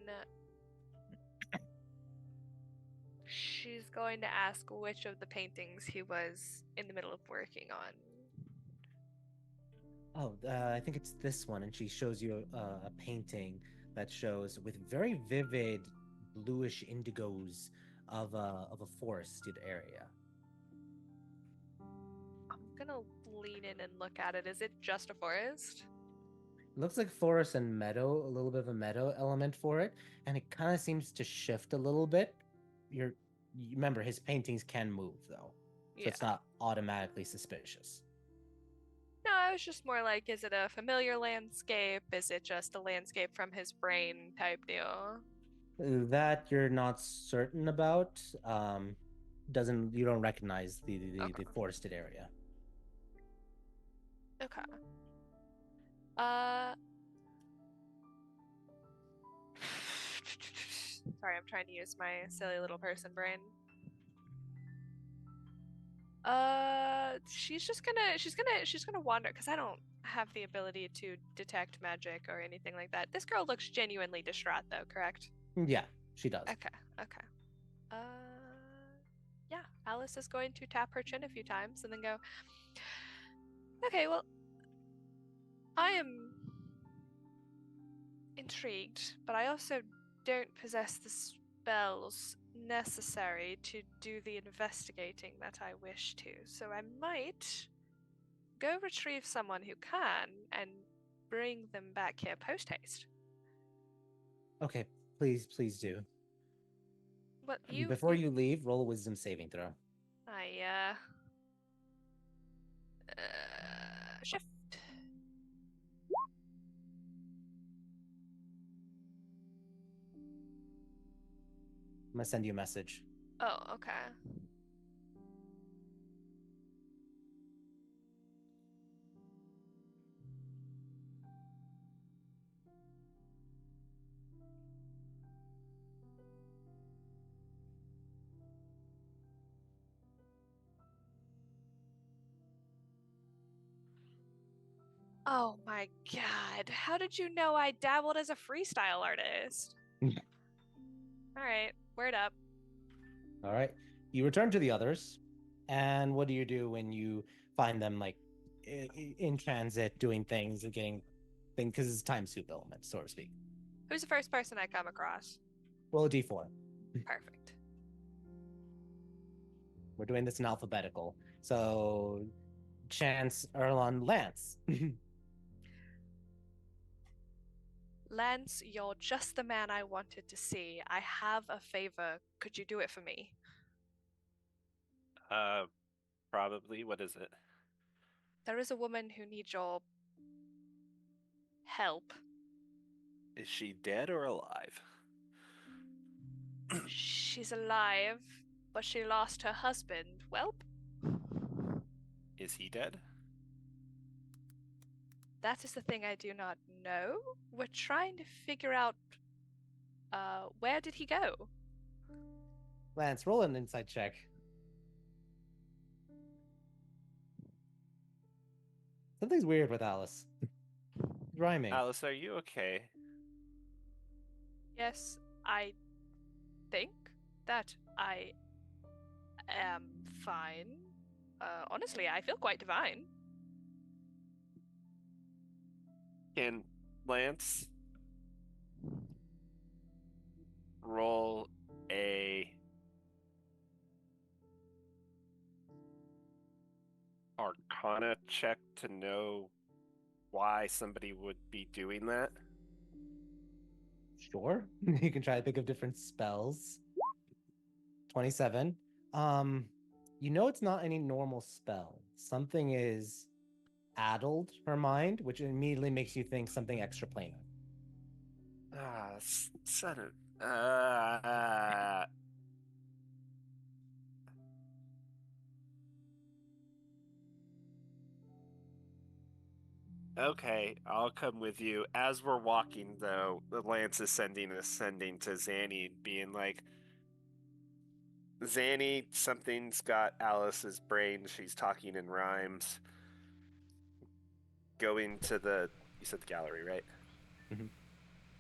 she's going to ask which of the paintings he was in the middle of working on. Oh, I think it's this one, and she shows you a painting that shows with very vivid bluish indigos of a forested area. I'm gonna lean in and look at it. Is it just a forest? It looks like forest and meadow, a little bit of a meadow element for it, and it kind of seems to shift a little bit. You remember his paintings can move though, so Yeah. it's not automatically suspicious. No, I was just more like, is it a familiar landscape? Is it just a landscape from his brain type deal? That you're not certain about. You don't recognize the Okay. forested area. Okay. Sorry, I'm trying to use my silly little person brain. She's gonna wander because I don't have the ability to detect magic or anything like that. This girl looks genuinely distraught though, correct? Yeah, she does. Okay. Yeah, Alice is going to tap her chin a few times and then go, okay, well, I am intrigued, but I also don't possess the spells necessary to do the investigating that I wish to. So I might go retrieve someone who can and bring them back here post haste. Okay, please do. What Before you leave, roll a wisdom saving throw. Shift. I'm gonna send you a message. Oh, okay. Oh my god. How did you know I dabbled as a freestyle artist? Alright, word up. All right. You return to the others, and what do you do when you find them like in transit, doing things and getting things because it's time soup element, so to speak. Who's the first person I come across? Roll a d4. Perfect. We're doing this in alphabetical. So Chance, Erlon, Lance. Lance, you're just the man I wanted to see. I have a favor. Could you do it for me? Probably. What is it? There is a woman who needs your help. Is she dead or alive? She's alive, but she lost her husband. Welp. Is he dead? That is the thing I do not know. We're trying to figure out where did he go? Lance, roll an insight check. Something's weird with Alice. Rhyming. Alice, are you okay? Yes, I think that I am fine. Honestly, I feel quite divine. Can Lance roll a Arcana check to know why somebody would be doing that? Sure. You can try to think of different spells. 27. You know it's not any normal spell. Something is addled her mind, which immediately makes you think something extraplanar. Son of... Okay, I'll come with you. As we're walking, though, the Lance is sending to Zanny, being like, Zanny, something's got Alice's brain. She's talking in rhymes. Going to the... You said the gallery, right? Mm-hmm.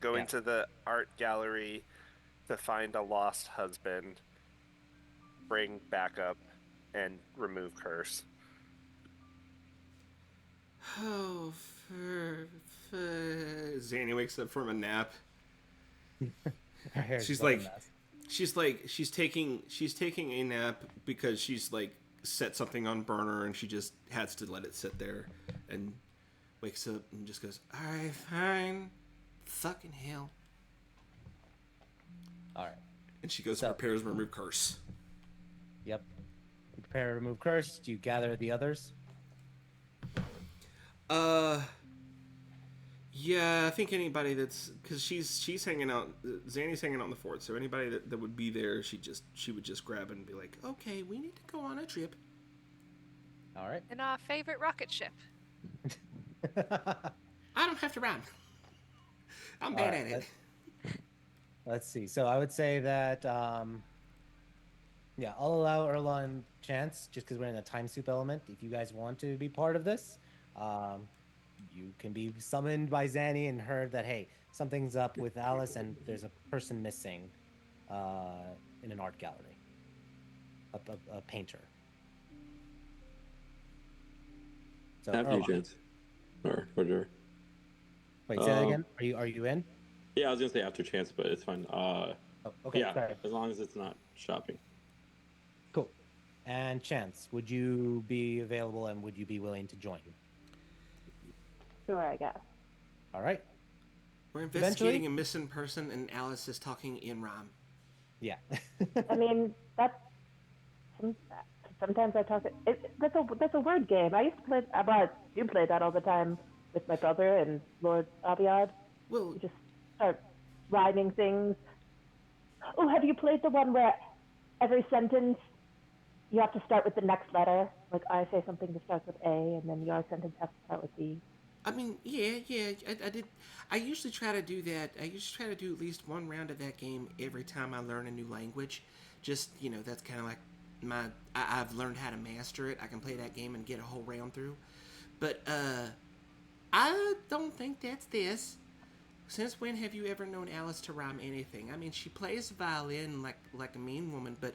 Going Yeah. to the art gallery to find a lost husband. bring backup and remove curse. Oh, Zanny wakes up from a nap. Her hair's She's like a like, mess. she's taking a nap because she's like set something on burner and she just has to let it sit there, and wakes up and just goes, "All right, fine, fucking hell," All right. and she goes So- and prepares to remove curse. Yep. Prepare to remove curse. Do you gather the others? Yeah, I think anybody that's, because she's hanging out, Zanny's hanging out in the fort, so anybody that would be there, she would just grab and be like, "Okay, we need to go on a trip." All right. In our favorite rocket ship. I don't have to rhyme. I'm bad at it. Let's see. So I would say that, yeah, I'll allow Erlon chance just because we're in a time soup element. If you guys want to be part of this, you can be summoned by Zanny and heard that, hey, something's up with Alice and there's a person missing in an art gallery. A painter. So After you, Erlon. chance. Or whatever. Wait, say that again. Are you in? Yeah, I was gonna say after chance, but it's fine. Oh, okay, yeah, sorry. as long as it's not shopping. Cool. And Chance, would you be available and would you be willing to join? Sure, I guess. All right. We're investigating a missing person, and Alice is talking in rhyme. Yeah. I mean, sometimes I talk. That's a word game. I used to play. I do play that all the time with my brother and Lord Abiad. Well, You just start rhyming things. Oh, have you played the one where every sentence you have to start with the next letter? Like I say something that starts with A, and then your sentence has to start with B. I mean, yeah, I did. I usually try to do that. I usually try to do at least one round of that game every time I learn a new language. Just, that's kind of like I've learned how to master it. I can play that game and get a whole round through. But, I don't think that's this. Since when have you ever known Alice to rhyme anything? I mean, she plays violin like a mean woman, but,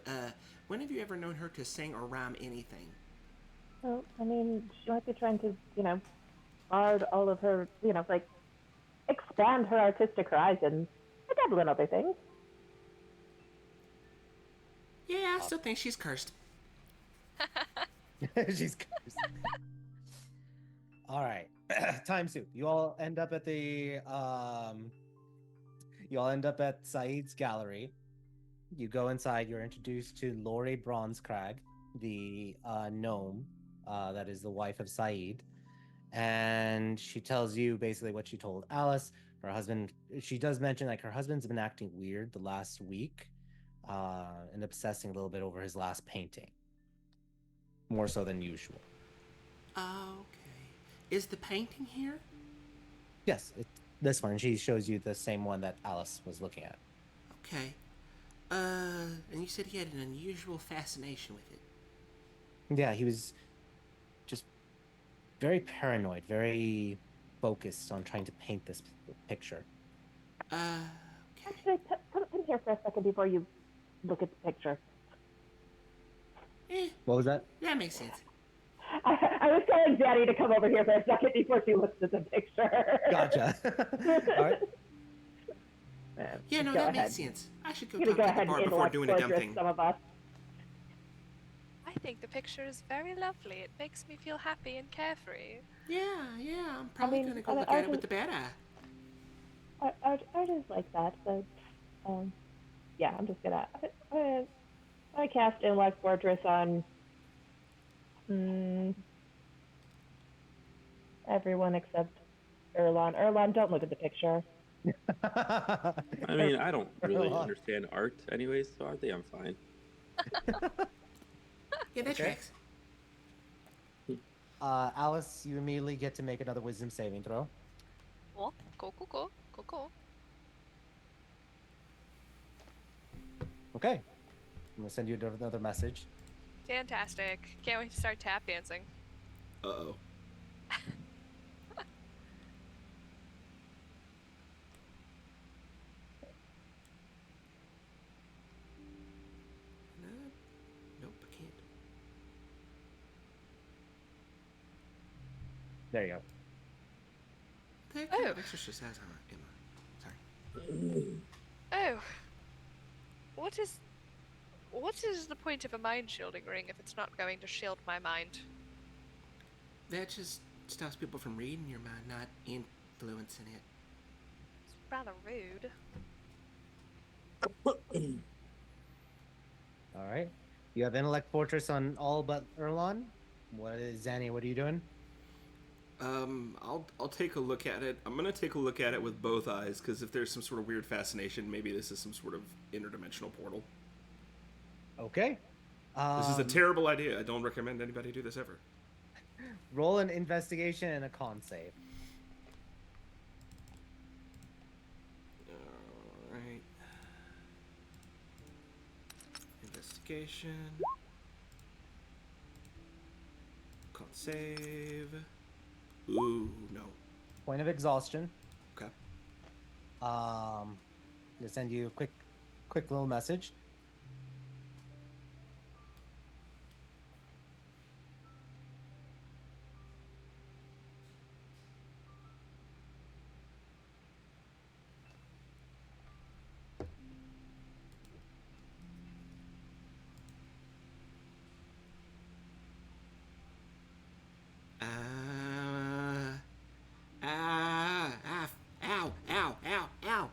when have you ever known her to sing or rhyme anything? Well, I mean, she might be trying to, guard all of her, like, expand her artistic horizons. I dabble in other things. Yeah, I still think she's cursed. She's cursed. All right. Time soup. You all end up at Saeed's gallery. You go inside, you're introduced to Lori Bronzecrag, the gnome that is the wife of Saeed. And she tells you basically what she told Alice. Her husband, she does mention like her husband's been acting weird the last week and obsessing a little bit over his last painting. More so than usual. Okay. Is the painting here? Yes, it's this one. She shows you the same one that Alice was looking at. Okay. And you said he had an unusual fascination with it. Yeah, he was just very paranoid, very focused on trying to paint this picture. Okay. Actually, come here for a second before you look at the picture. What was that? That makes sense. I was telling Daddy to come over here for a second before she looks at the picture. Gotcha. All right. Yeah, no, that makes sense. I should go Go talk to the ahead bar and before doing a dumb portrait thing. some of us. I think the picture is very lovely. It makes me feel happy and carefree. Yeah, I'm probably gonna go look at it with the bad eye. Art is like that, but yeah, I'm just gonna. I cast Intellect Fortress on everyone except Erlon. Erlon, don't look at the picture. I mean, I don't really understand art anyways, so I think I'm fine. Yeah, that tracks. Alice, you immediately get to make another wisdom saving throw. Oh, cool. Okay. I'm gonna send you another message. Fantastic. Can't wait to start tap dancing. Uh-oh. There you go. That kind of extra size on Emma. Sorry. Oh. What is the point of a mind shielding ring if it's not going to shield my mind? That just stops people from reading your mind, not influencing it. It's rather rude. All right. You have Intellect Fortress on all but Erlon. What is Zanny? What are you doing? I'll take a look at it. I'm gonna take a look at it with both eyes because if there's some sort of weird fascination, maybe this is some sort of interdimensional portal. Okay. This is a terrible idea. I don't recommend anybody do this ever. Roll an investigation and a con save. All right. Investigation. Con save. Ooh, no. Point of exhaustion. Okay. I'll send you a quick little message. Ow.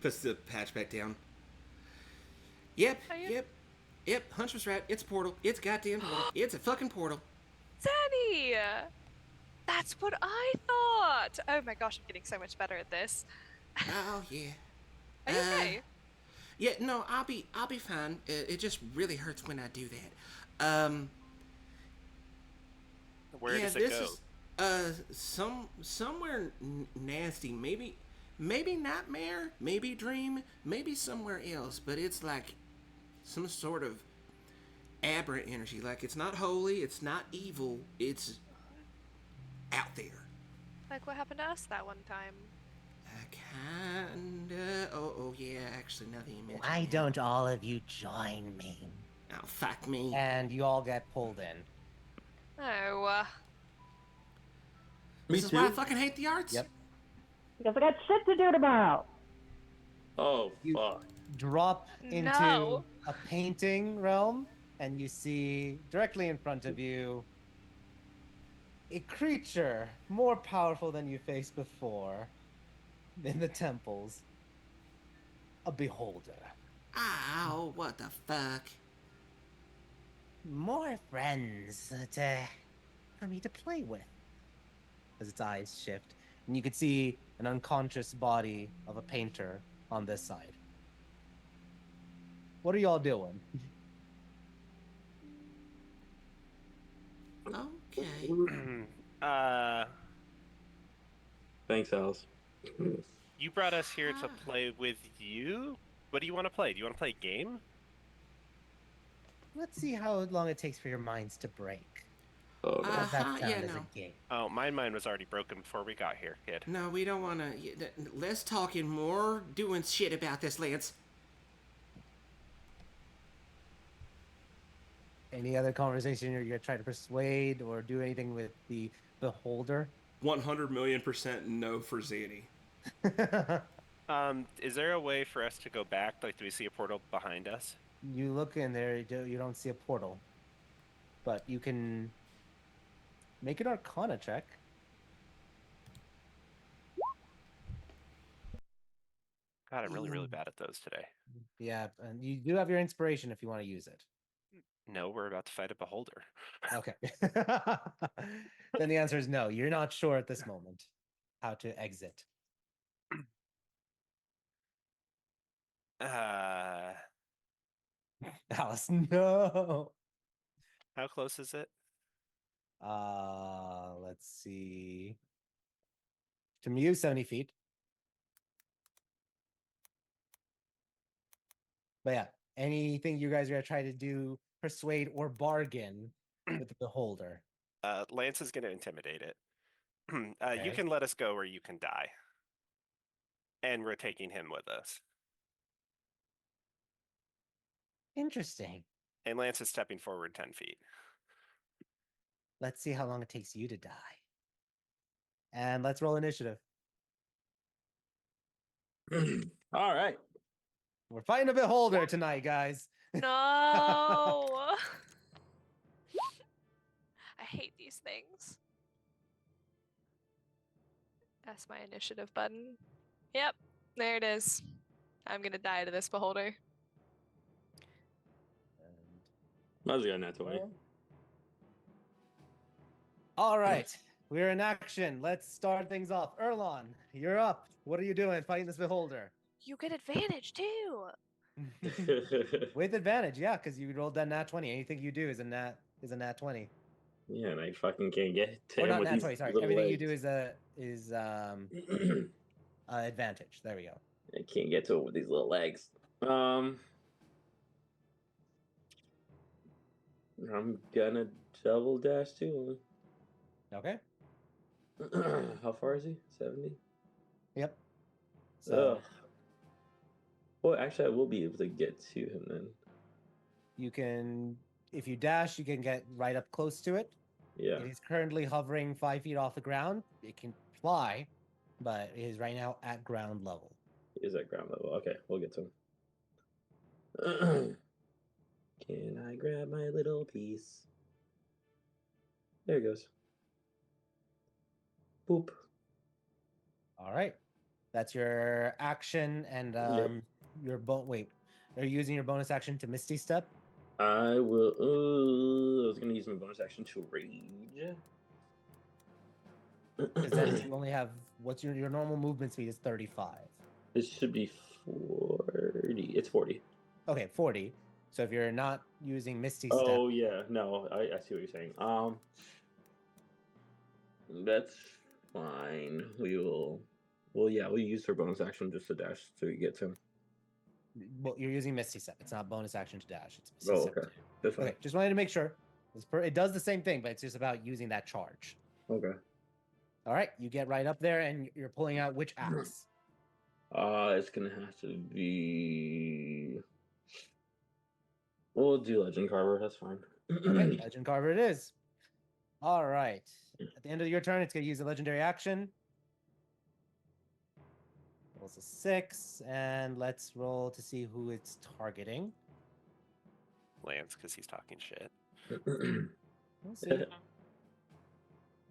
Puts the patch back down. Yep, Are you- yep, Hunch was right. It's a portal. It's a goddamn portal. It's a fucking portal. Zanny! That's what I thought! Oh my gosh, I'm getting so much better at this. Oh, yeah. Are you okay? Yeah, no, I'll be fine. It just really hurts when I do that. Where yeah, does it this go? is somewhere nasty. Maybe nightmare, maybe dream, maybe somewhere else. But it's like some sort of aberrant energy. Like it's not holy, it's not evil. It's out there. Like what happened to us that one time? Kinda. Oh yeah. Actually, now that you mention Why it. don't all of you join me? Oh, fuck me. And you all get pulled in. Oh, This is why I fucking hate the arts. Yep. Because I got shit to do tomorrow. Oh, You- fuck. Drop into No. a painting realm, and you see directly in front of you a creature more powerful than you faced before in the temples. A beholder. Ow, what the fuck? More friends for me to play with. As its eyes shift, and you can see an unconscious body of a painter on this side. What are y'all doing? Okay. Thanks, Alice. You brought us here to play with you? What do you want to play? Do you want to play a game? Let's see how long it takes for your minds to break. Oh, no. How's that sound yeah, as no. a game? Oh, my mind was already broken before we got here, kid. No, we don't want to. Less talking, more doing shit about this, Lance. Any other conversation you're gonna try to persuade or do anything with the beholder? 100,000,000% no for Zanny. Is there a way for us to go back? Like, do we see a portal behind us? You look in there, you don't see a portal, but you can make an Arcana check. God, I'm really bad at those today. Yeah, and you do have your inspiration if you want to use it. No, we're about to fight a beholder. Okay. Then the answer is no. You're not sure at this moment how to exit. Alice, no. How close is it? Let's see. To you, 70 feet. But yeah, anything you guys are gonna try to do, persuade or bargain with the beholder. Lance is going to intimidate it. You Okay. can let us go or you can die. And we're taking him with us. Interesting. And Lance is stepping forward 10 feet. Let's see how long it takes you to die. And let's roll initiative. All right. We're fighting a beholder tonight, guys. No. I hate these things. That's my initiative button. Yep, there it is. I'm gonna die to this beholder. I was getting that 20. All right, we're in action. Let's start things off. Erlon, you're up. What are you doing fighting this beholder? You get advantage too. With advantage, yeah, because you rolled that nat 20. Anything you do is a nat 20. Yeah, and I fucking can't get to Or him not with nat these 20, sorry. little Everything you legs. do is advantage. There we go. I can't get to it with these little legs. I'm gonna double dash too. Okay. How far is he? 70? Yep. So, So well, actually, I will be able to get to him then. you can, if you dash, you can get right up close to it. Yeah. It is currently hovering 5 feet off the ground. It can fly, but it is right now at ground level. He is at ground level. Okay, we'll get to him. Can I grab my little piece? There he goes. Boop. All right. That's your action and Yep. your wait. Are you using your bonus action to Misty Step? I will. I was gonna use my bonus action to rage. Because then you only have what's your normal movement speed is 35. This should be 40. It's 40. Okay, 40. So if you're not using Misty Step, Oh yeah, no, I see what you're saying. That's fine. We will. Well, yeah, we'll use our bonus action just to dash so we get to him. well, you're using Misty Step. It's not bonus action to dash. It's Misty Oh, Step. okay. That's fine. Okay, just wanted to make sure. It does the same thing, but it's just about using that charge. Okay. All right, you get right up there and you're pulling out which axe? It's gonna have to be. We'll do Legend Carver. That's fine. Okay, Legend Carver it is. All right. At the end of your turn, it's going to use a legendary action. Rolls a 6, and let's roll to see who it's targeting. Lance, because he's talking shit. We'll see.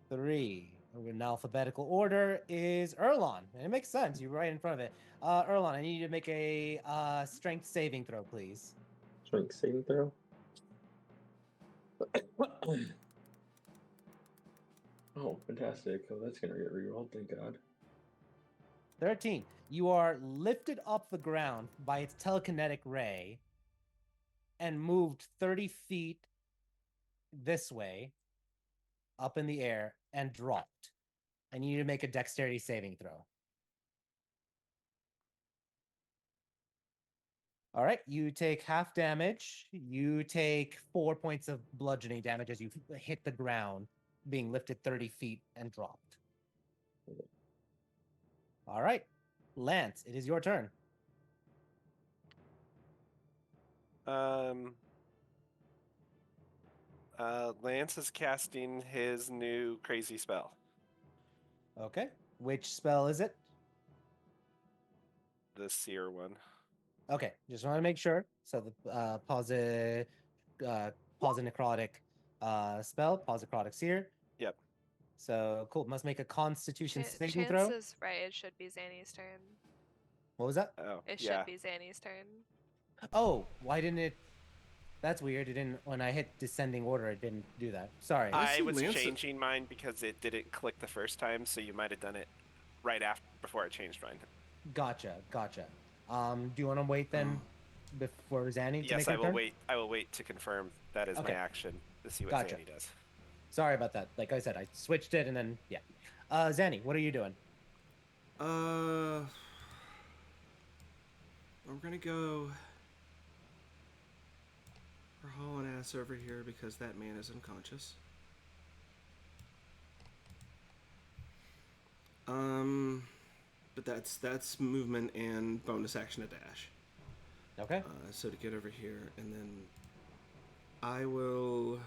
3. In alphabetical order is Erlon, and it makes sense. You're right in front of it. Erlon, I need you to make a strength saving throw, please. Strength saving throw. Oh, fantastic! Oh, that's gonna get rerolled. Thank God. 13. You are lifted up the ground by its telekinetic ray and moved 30 feet this way up in the air and dropped. I need you to make a dexterity saving throw. All right, you take half damage. You take 4 points of bludgeoning damage as you hit the ground, being lifted 30 feet and dropped. All right, Lance, it is your turn. Lance is casting his new crazy spell. Okay, which spell is it? The seer one. Okay, just want to make sure. So the necrotic spell, necrotic seer. Yep. So cool. Must make a Constitution saving throw. Chances right, it should be Zanny's turn. What was that? Oh, It yeah. should be Zanny's turn. Oh, why didn't it? That's weird. It didn't. When I hit descending order, it didn't do that. Sorry. I see was Lance- changing mine because it didn't click the first time, so you might have done it right after before I changed mine. Gotcha. Do you want to wait then before Zanny? To Yes, make I her will turn? wait. I will wait to confirm that is Okay. my action to see what Gotcha. Zanny does. Sorry about that. Like I said, I switched it and then yeah. Zanny, what are you doing? We're gonna go for hauling ass over here because that man is unconscious. But that's movement and bonus action to dash. Okay. So to get over here, and then I will.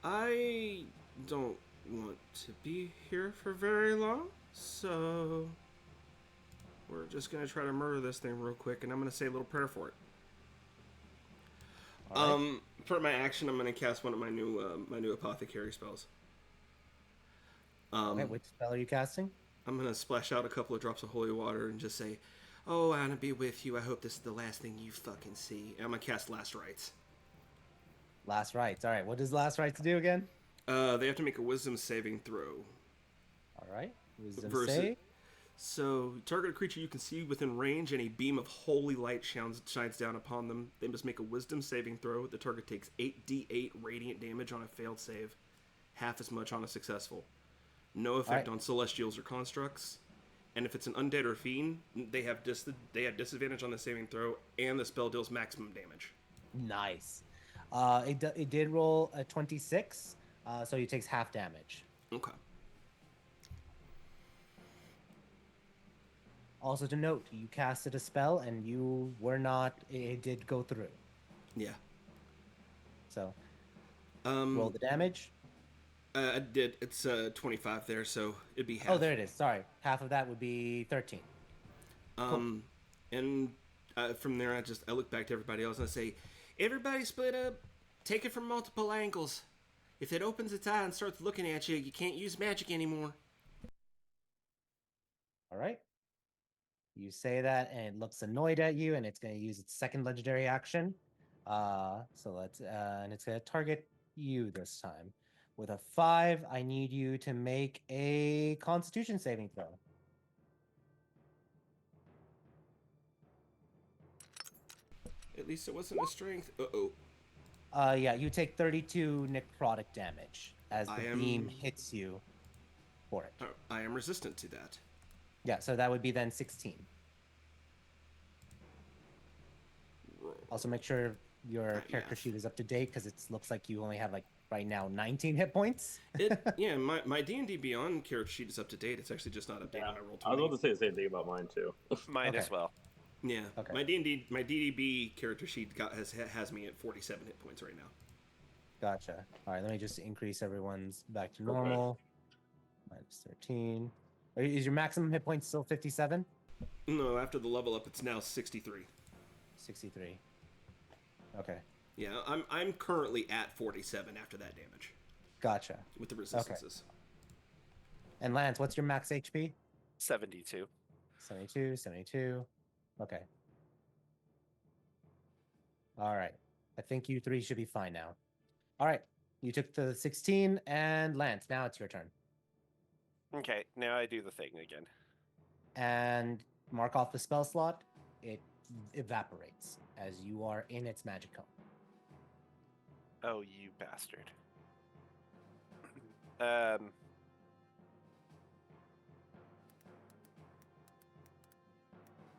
I don't want to be here for very long, so we're just gonna try to murder this thing real quick, and I'm gonna say a little prayer for it. All right. For my action, I'm gonna cast one of my new apothecary spells. Okay, which spell are you casting? I'm gonna splash out a couple of drops of holy water and just say, "Oh, Anna, be with you. I hope this is the last thing you fucking see." And I'm gonna cast Last Rites. Last rites. All right. What does last rites do again? They have to make a Wisdom saving throw. All right. Wisdom Versus- save. So, target a creature you can see within range, and a beam of holy light shines down upon them. They must make a Wisdom saving throw. The target takes 8d8 radiant damage on a failed save, half as much on a successful. No effect on celestials or constructs. And if it's an undead or fiend, they have disadvantage on the saving throw, and the spell deals maximum damage. Nice. It did roll a 26, so he takes half damage. Okay. Also to note, you casted a spell and you were not. It did go through. Yeah. So roll the damage. I did. It's 25 there, so it'd be half. Oh, there it is. Sorry, half of that would be 13. And from there, I look back to everybody else and I say, "Everybody split up. Take it from multiple angles. If it opens its eye and starts looking at you, you can't use magic anymore." All right. You say that, and it looks annoyed at you, and it's going to use its second legendary action. So let's and it's going to target you this time. With a 5, I need you to make a Constitution saving throw. At least it wasn't a strength. Uh-oh. Yeah, you take 32 necrotic damage as the beam hits you for it. I am resistant to that. Yeah, so that would be then 16. Also, make sure your character sheet is up to date because it looks like you only have like right now 19 hit points. Yeah, my D&D Beyond character sheet is up to date. It's actually just not updated when I roll 20. I was about to say the same thing about mine too. Mine as well. Yeah. Okay. My DDB character sheet has me at 47 hit points right now. Gotcha. All right, let me just increase everyone's back to normal. Minus 13. Is your maximum hit points still 57? No, after the level up, it's now 63. 63. Okay. Yeah, I'm currently at 47 after that damage. Gotcha. With the resistances. Okay. And Lance, what's your max HP? 72. 72, 72. Okay. All right. I think you three should be fine now. All right. You took the 16, and Lance, now it's your turn. Okay, now I do the thing again. And mark off the spell slot. It evaporates as you are in its magic cone. Oh, you bastard.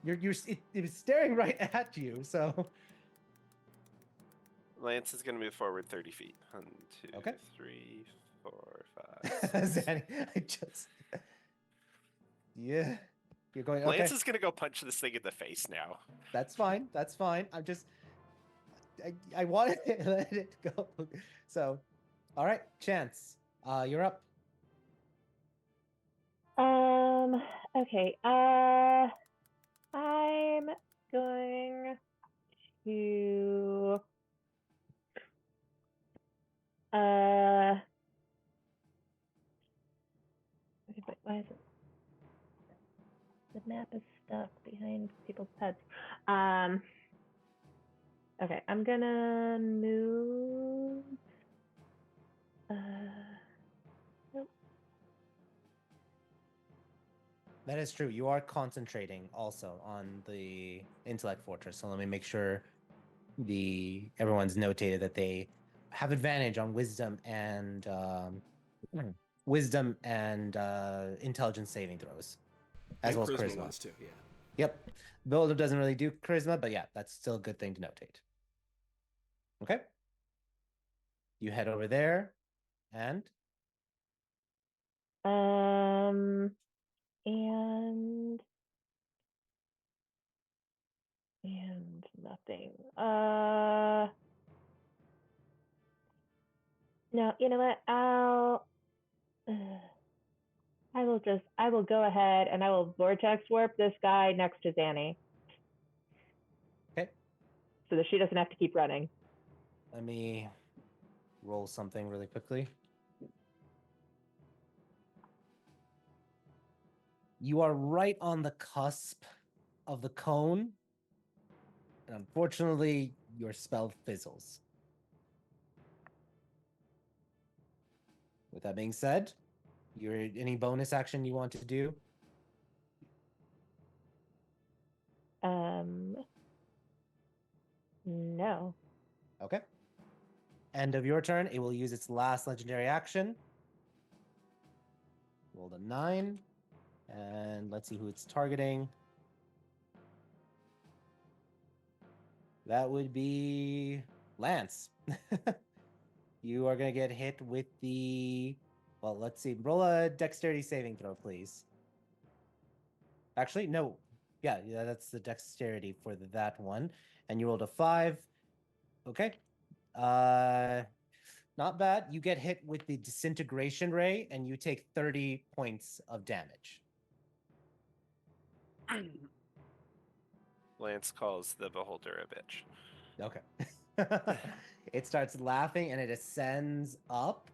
It was staring right at you, so. Lance is going to move forward 30 feet. 1, 2, Okay. 3, 4, 5. Zanny, yeah. You're going. Okay. Lance is going to go punch this thing in the face now. That's fine. That's fine. I'm just. I wanted to let it go. So, all right, Chance, you're up. Okay. I'm going to wait, why is it? The map is stuck behind people's heads. Okay, I'm gonna move. Nope. That is true. You are concentrating also on the intellect fortress. So let me make sure everyone's notated that they have advantage on wisdom and intelligence saving throws, as well as charisma. Ones too, yeah. Yep. Builder doesn't really do charisma, but yeah, that's still a good thing to notate. Okay. You head over there, and and nothing. No, you know what? I will go ahead and I will vortex warp this guy next to Zanny. Okay. So that she doesn't have to keep running. Let me roll something really quickly. You are right on the cusp of the cone, and unfortunately, your spell fizzles. With that being said, any bonus action you want to do? No. Okay. End of your turn. It will use its last legendary action. Rolled a 9. And let's see who it's targeting. That would be Lance. You are going to get hit with the... Well, let's see. Roll a dexterity saving throw, please. Actually, no. Yeah, that's the dexterity for that one. And you rolled a 5. Okay. Not bad. You get hit with the disintegration ray, and you take 30 points of damage. Lance calls the beholder a bitch. Okay. It starts laughing, and it ascends up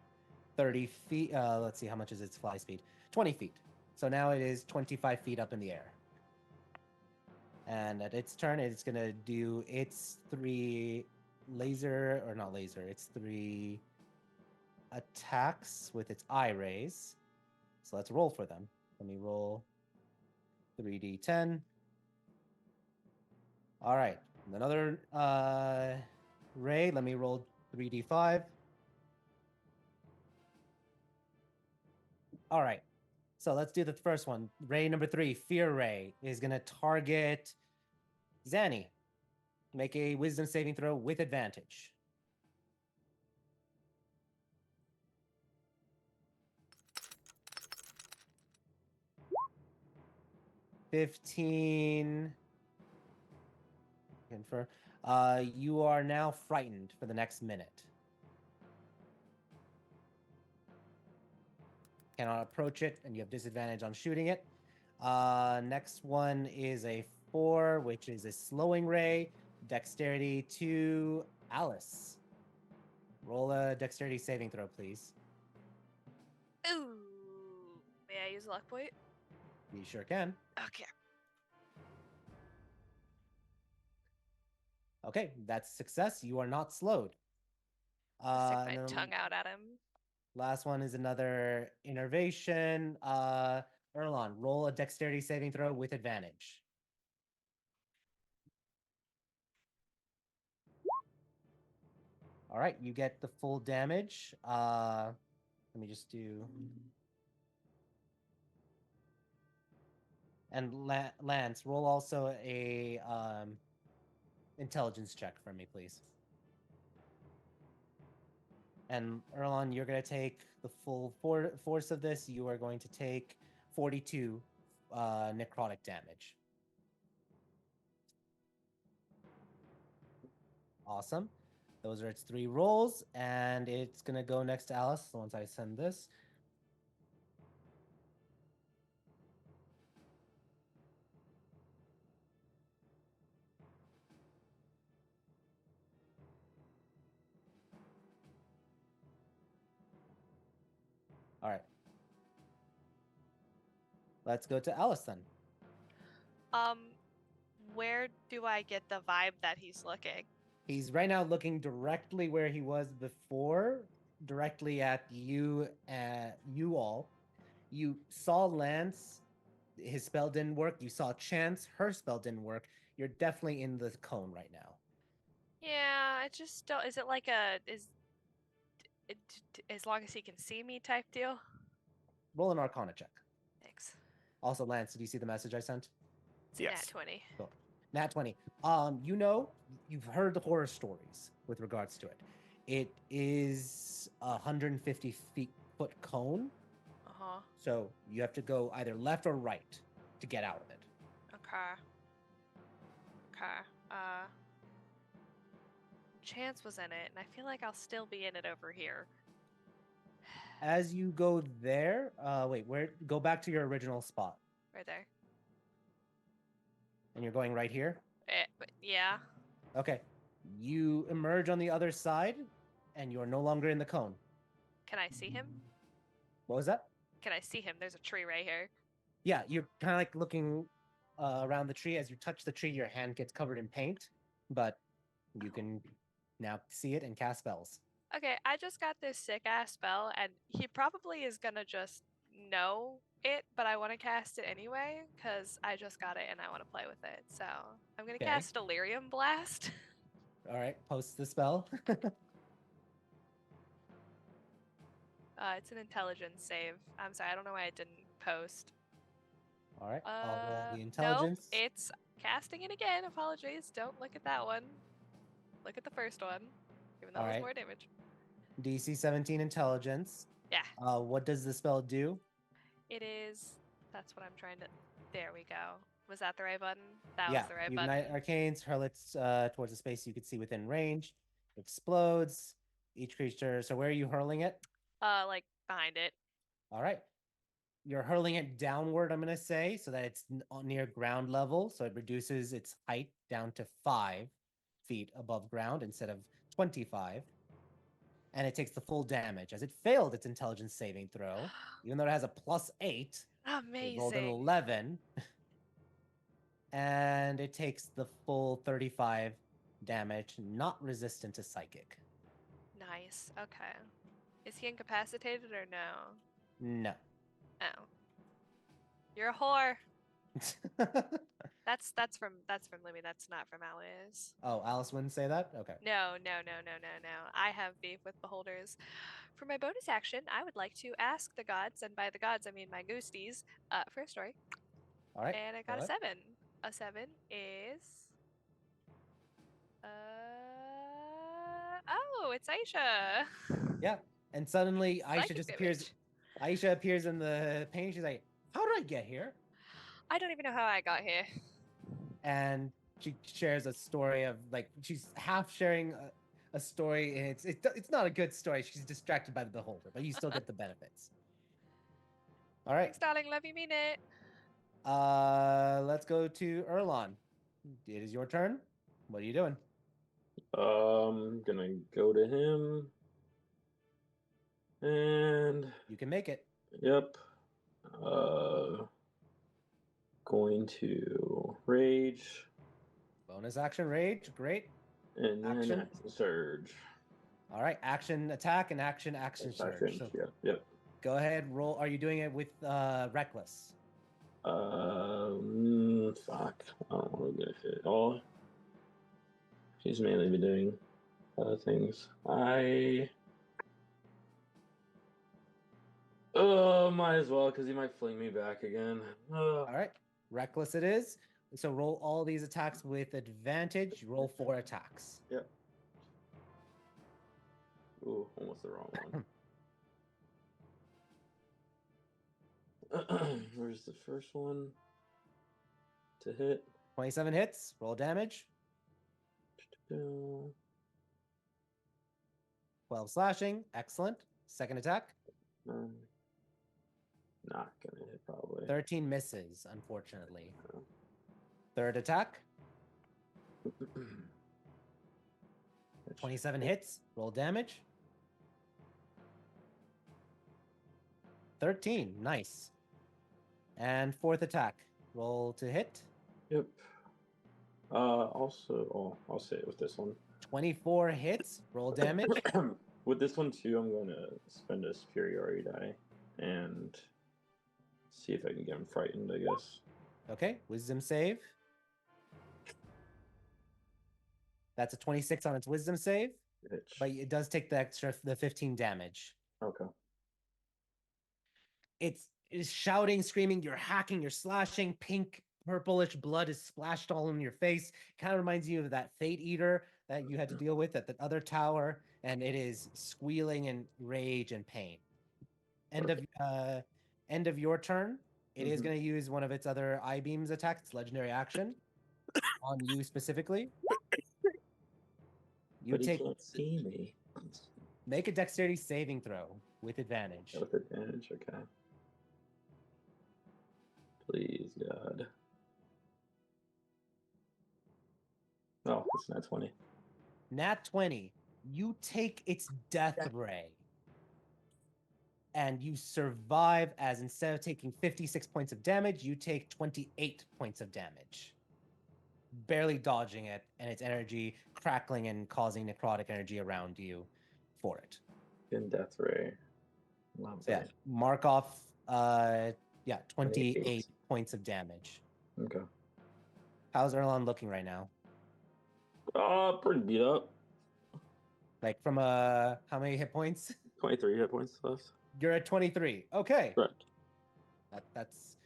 30 feet. Let's see, how much is its fly speed? 20 feet. So now it is 25 feet up in the air. And at its turn, it's going to do its 3 it's 3 attacks with its eye rays. So let's roll for them. Let me roll 3d10. All right. Another ray. Let me roll 3d5. All right. So let's do the first one. Ray number 3, Fear Ray, is going to target Zanny. Make a wisdom saving throw with advantage. $15. Confer. You are now frightened for the next minute. Cannot approach it, and you have disadvantage on shooting it. Next one is a 4, which is a slowing ray. Dexterity to Alice. Roll a dexterity saving throw, please. Ooh. May I use a luck point? You sure can. Okay. Okay, that's success. You are not slowed. Stick my tongue out at him. Last one is another innervation. Erlon, roll a dexterity saving throw with advantage. All right, you get the full damage. Let me just do... And Lance, roll also a intelligence check for me, please. And Erlon, you're going to take the full force of this. You are going to take 42 necrotic damage. Awesome. Those are its 3 rolls, and it's going to go next to Alice once I send this. All right. Let's go to Alice then. Where do I get the vibe that he's looking? He's right now looking directly where he was before, directly at you all. You saw Lance, his spell didn't work. You saw Chance, her spell didn't work. You're definitely in the cone right now. Yeah, I just don't. Is it like as long as he can see me type deal? Roll an Arcana check. Thanks. Also, Lance, did you see the message I sent? It's a Yes. nat 20. Cool. Nat 20. You've heard the horror stories with regards to it. It is a 150 foot cone. Uh-huh. So you have to go either left or right to get out of it. Okay. Chance was in it, and I feel like I'll still be in it over here. As you go there, wait, where? Go back to your original spot, Right there. and you're going right here. But yeah. Okay. You emerge on the other side, and you're no longer in the cone. Can I see him? What was that? Can I see him? There's a tree right here. Yeah, you're kind of like looking around the tree. As you touch the tree, your hand gets covered in paint, but you can now see it and cast spells. Okay, I just got this sick ass spell, and he probably is gonna just know it, but I want to cast it anyway because I just got it and I want to play with it. So I'm gonna Okay. cast Delirium Blast. All right, post the spell. It's an intelligence save. I'm sorry, I don't know why I didn't post. All right, I'll roll the Nope, intelligence. it's casting it again. Apologies. Don't look at that one. Look at the first one, even though it was Alright. more damage. DC 17 intelligence. Yeah. What does the spell do? It is. That's what I'm trying to. There we go. Was that the right button? That Yeah, was the right you button. ignite arcanes, hurl it towards a space you could see within range. Explodes. Each creature. So where are you hurling it? Like behind it. All right. You're hurling it downward, I'm going to say, so that it's near ground level. So it reduces its height down to 5 feet above ground instead of 25. And it takes the full damage. As it failed its intelligence saving throw, even though it has a +8, it rolled an Amazing. 11. And it takes the full 35 damage, not resistant to psychic. Nice. Okay. Is he incapacitated or no? No. Oh. You're a whore. That's from Libby. That's not from Alice. Oh, Alice wouldn't say that? Okay. No. I have beef with beholders. For my bonus action, I would like to ask the gods, and by the gods I mean my goosties, for a story. All right. And I got go a ahead. 7. A 7 is oh, it's Aisha. Yeah. And suddenly Aisha Psychic just appears. damage. Aisha appears in the paint. She's like, "How did I get here?" I don't even know how I got here. And she shares a story of like she's half sharing a story, and it's not a good story. She's distracted by the beholder, but you still get the benefits. All right. Thanks, darling. Love you, mean it. Let's go to Erlon. It is your turn. What are you doing? Gonna go to him. And You can make it. yep. Going to rage. Bonus action rage. Great. And then Action. action surge. All right. Action attack and action surge. So Yep. go ahead. Roll. Are you doing it with reckless? Fuck. I don't want to get hit. Oh, she's mainly been doing other things. Might as well, because he might fling me back again. All right. Reckless it is. So roll all these attacks with advantage. Roll 4 attacks. Yep. Ooh, almost the wrong one. Where's the first one to hit? 27 hits. Roll damage. 12 slashing. Excellent. Second attack. Not gonna hit probably. 13 misses, unfortunately. Third attack. 27 hits. Roll damage. 13. Nice. And fourth attack. Roll to hit. Yep. Also, I'll say it with this one. 24 hits. Roll damage. With this one too, I'm going to spend a superiority die and see if I can get him frightened, I guess. Okay. Wisdom save. That's a 26 on its wisdom save, but it does take the 15 damage. Okay. It's shouting, screaming, you're hacking, you're slashing, pink, purplish blood is splashed all in your face. Kind of reminds you of that Fate Eater that you had to deal with at the other tower, and it is squealing in rage and pain. End of your turn. It is going to use one of its other eye beams attacks, its legendary action, on you specifically. But he can't see me. Make a dexterity saving throw with advantage. With advantage, okay. Please, God. Oh, it's not 20. Nat 20. You take its death ray. And you survive, as instead of taking 56 points of damage, you take 28 points of damage. Barely dodging it, and its energy crackling and causing necrotic energy around you for it. In death ray. Love So yeah, that. mark off 28 points of damage. Okay. How's Erlon looking right now? Pretty beat up. Like from how many hit points? 23 hit points left. You're at 23. Okay. Correct. That's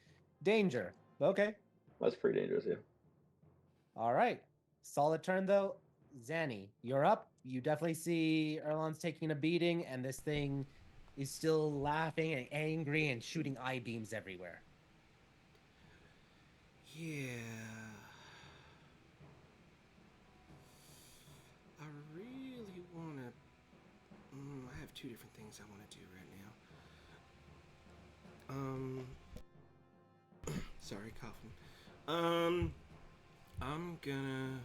danger. Okay. That's pretty dangerous, yeah. All right. Solid turn though. Zanny, you're up. You definitely see Erlon's taking a beating, and this thing is still laughing and angry and shooting eye beams everywhere. Yeah. I really want to... I have two different things I want to do right now. Sorry, coughing. I'm gonna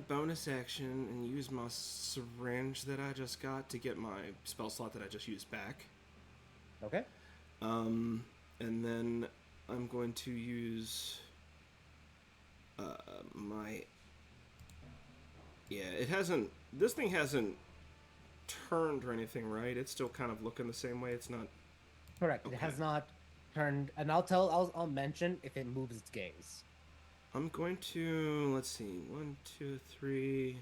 bonus action and use my syringe that I just got to get my spell slot that I just used back. Okay. And then I'm going to use my... Yeah, this thing hasn't turned or anything, right? It's still kind of looking the same way. It's not... Correct. Okay. It has not turned, and I'll mention if it moves its gaze. I'm going to, let's see, 1, 2, 3,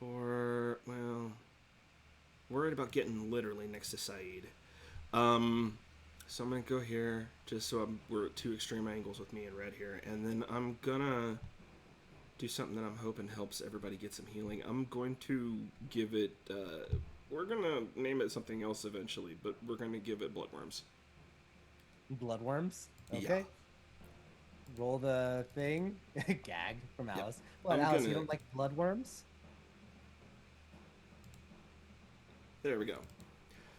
4, well, worried about getting literally next to Saeed. So I'm going to go here, just so we're at two extreme angles with me and Red here, and then I'm going to do something that I'm hoping helps everybody get some healing. I'm going to give it, we're going to name it something else eventually, but we're going to give it bloodworms. Bloodworms? Okay. Yeah. Roll the thing. Gag from Alice. Yep. What, Alice, you don't like bloodworms? There we go.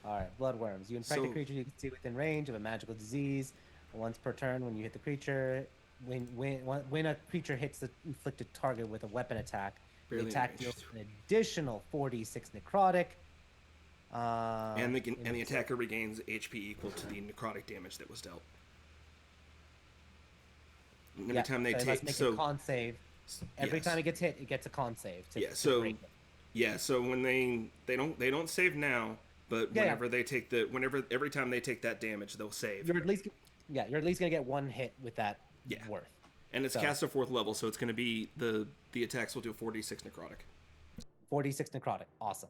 All right, bloodworms. You infect a creature you can see within range of a magical disease. Once per turn, when you hit the creature, when a creature hits the inflicted target with a weapon attack, the attack deals an additional 46 necrotic. And the attacker regains HP equal to the necrotic damage that was dealt. Every time they take a con save. Every time it gets hit, it gets a con save. So when they don't save now, but whenever they take every time they take that damage, they'll save. You're at least gonna get one hit with that worth. And it's cast at 4th level, so it's gonna be the attacks will do 46 necrotic. 46 necrotic, awesome.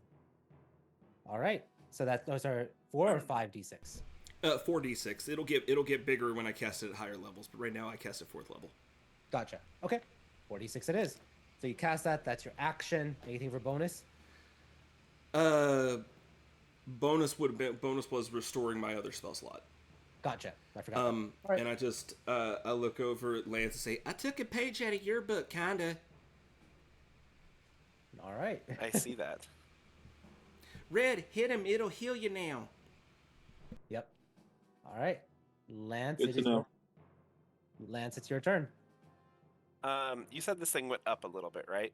All right, so those are 4 or 5d6. 4d6. It'll get bigger when I cast it at higher levels, but right now I cast at 4th level. Gotcha. Okay, 4d6 it is. So you cast that. That's your action. Anything for bonus? Bonus was restoring my other spell slot. Gotcha. I forgot. Right. And I just I look over at Lance and say, I took a page out of your book, kinda. All right. I see that. Red, hit him. It'll heal you now. Yep. All right, Lance. Good to know. Lance, it's your turn. You said this thing went up a little bit, right?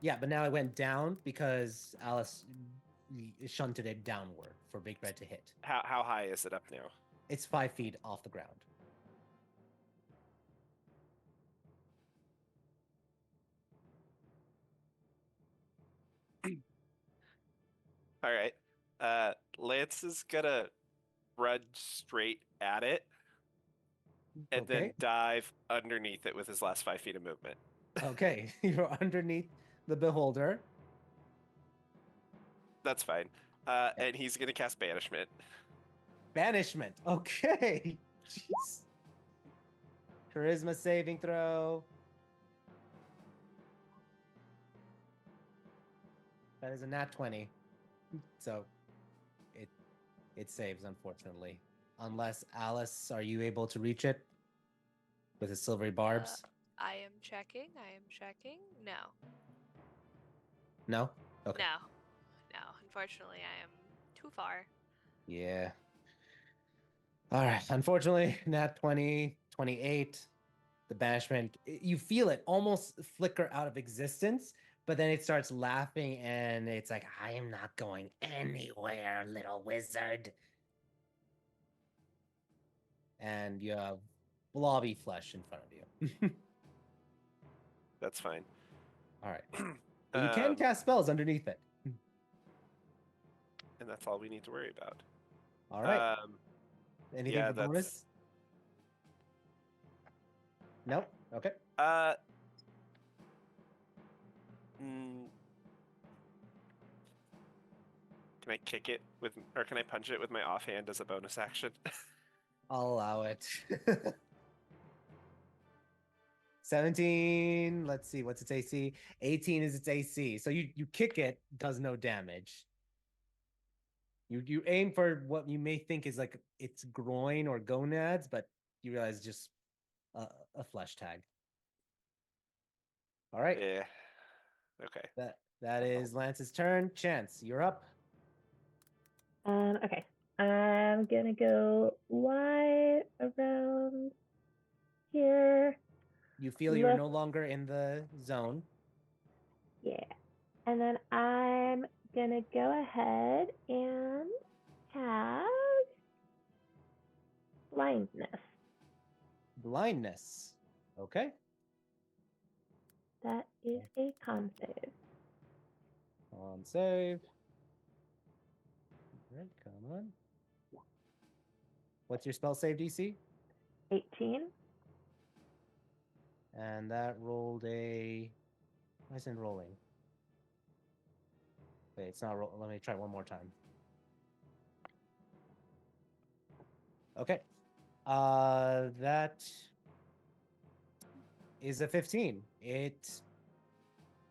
Yeah, but now it went down because Alice shunted it downward for Big Red to hit. How high is it up now? It's 5 feet off the ground. All right. Lance is gonna run straight at it and then dive underneath it with his last 5 feet of movement. Okay, you're underneath the beholder. That's fine. And he's gonna cast Banishment. Banishment. Okay. Jeez. Charisma saving throw. That is a nat 20. So it saves, unfortunately. Unless, Alice, are you able to reach it with the silvery barbs? I am checking. No. No? Okay. No. Unfortunately, I am too far. Yeah. All right. Unfortunately, nat 20, 28, the banishment, you feel it almost flicker out of existence, but then it starts laughing and it's like, I am not going anywhere, little wizard. And you have blobby flesh in front of you. That's fine. All right. But you can cast spells underneath it. And that's all we need to worry about. All right. Anything yeah, for bonus? Nope. Okay. Can I kick it with, or can I punch it with my offhand as a bonus action? I'll allow it. 17. Let's see. What's its AC? 18 is its AC. So you kick it, does no damage. You aim for what you may think is like its groin or gonads, but you realize just a flesh tag. All right. Yeah. Okay. That is Lance's turn. Chance, you're up. Okay. I'm gonna go wide around here. You feel you're no longer in the zone. Yeah. And then I'm gonna go ahead and have blindness. Blindness. Okay. That is a con save. On save. All right, come on. What's your spell save DC? 18. And that rolled a... Why isn't it rolling? Wait, it's not rolling. Let me try one more time. Okay. That is a 15. It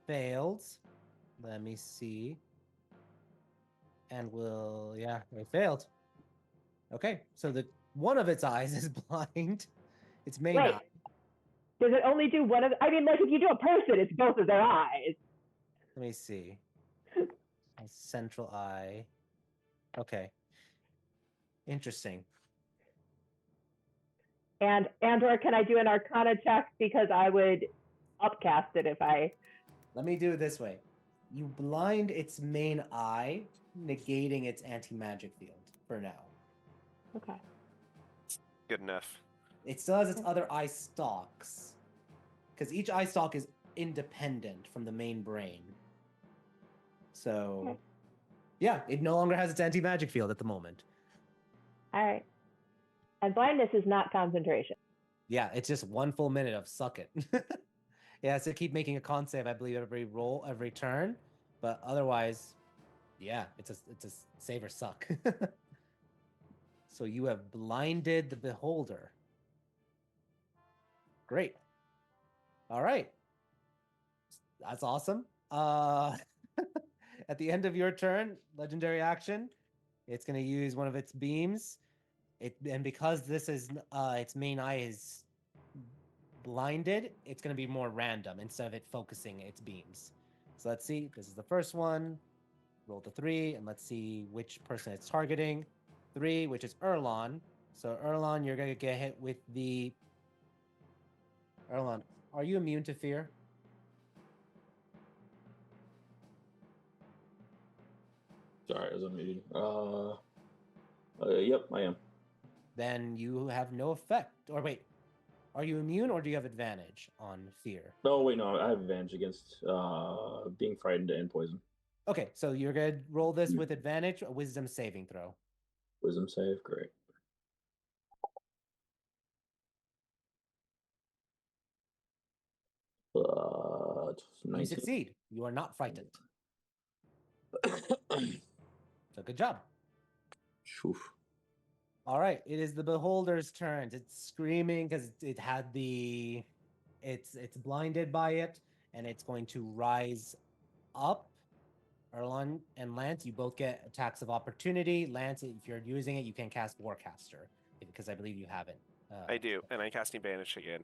failed. Let me see. And it failed. Okay, so the one of its eyes is blind. Its main eye. Does it only do one of? I mean, like if you do a person, it's both of their eyes. Let me see. A central eye. Okay. Interesting. Or can I do an Arcana check because I would upcast it if I. Let me do it this way. You blind its main eye, negating its anti-magic field for now. Okay. Good enough. It still has its other eye stalks, because each eye stalk is independent from the main brain. So, yeah, it no longer has its anti-magic field at the moment. All right. And blindness is not concentration. Yeah, it's just 1 full minute of suck it. It has to keep making a con save, I believe, every turn. But otherwise, yeah, it's a save or suck. So you have blinded the beholder. Great. All right. That's awesome. At the end of your turn, legendary action, it's going to use one of its beams. And because this is its main eye is blinded, it's going to be more random instead of it focusing its beams. So let's see. This is the first one. Roll the 3, and let's see which person it's targeting. 3, which is Erlon. So Erlon, you're going to get hit with the... Erlon, are you immune to fear? Sorry, I was unmuted. Yep, I am. Then you have no effect. Or wait, are you immune or do you have advantage on fear? No, wait, no, I have advantage against being frightened and poison. Okay, so you're going to roll this with advantage, a wisdom saving throw. Wisdom save, great. You succeed. You are not frightened. So good job. Oof. All right, it is the beholder's turn. It's screaming because it had the... It's blinded by it, and it's going to rise up. Erlon and Lance, you both get attacks of opportunity. Lance, if you're using it, you can cast Warcaster, because I believe you have it. I do, and I'm casting Banish again.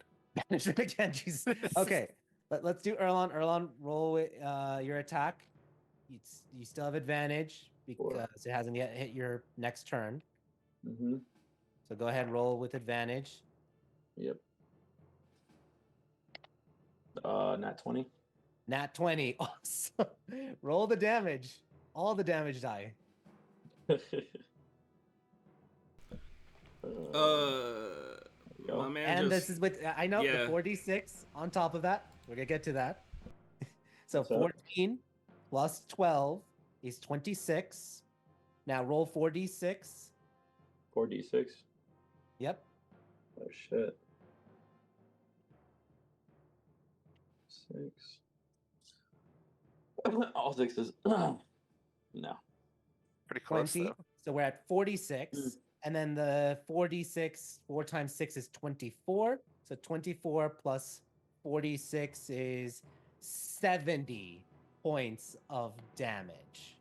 Banish again, jeez. Okay, let's do Erlon. Erlon, roll with your attack. You still have advantage because it hasn't yet hit your next turn. Mm-hmm. So go ahead and roll with advantage. Yep. Nat 20. Nat 20. Awesome. Roll the damage. All the damage die. My man And just... this is with, I know, Yeah. the 4d6 on top of that. We're going to get to that. So What's up? 14 plus 12 is 26. Now roll 4d6. 4d6. Yep. Oh shit. 6. All sixes. No. Pretty close 20. though. So we're at 46. And then the 4d6, 4 times 6 is 24. So 24 plus 46 is 70 points of damage.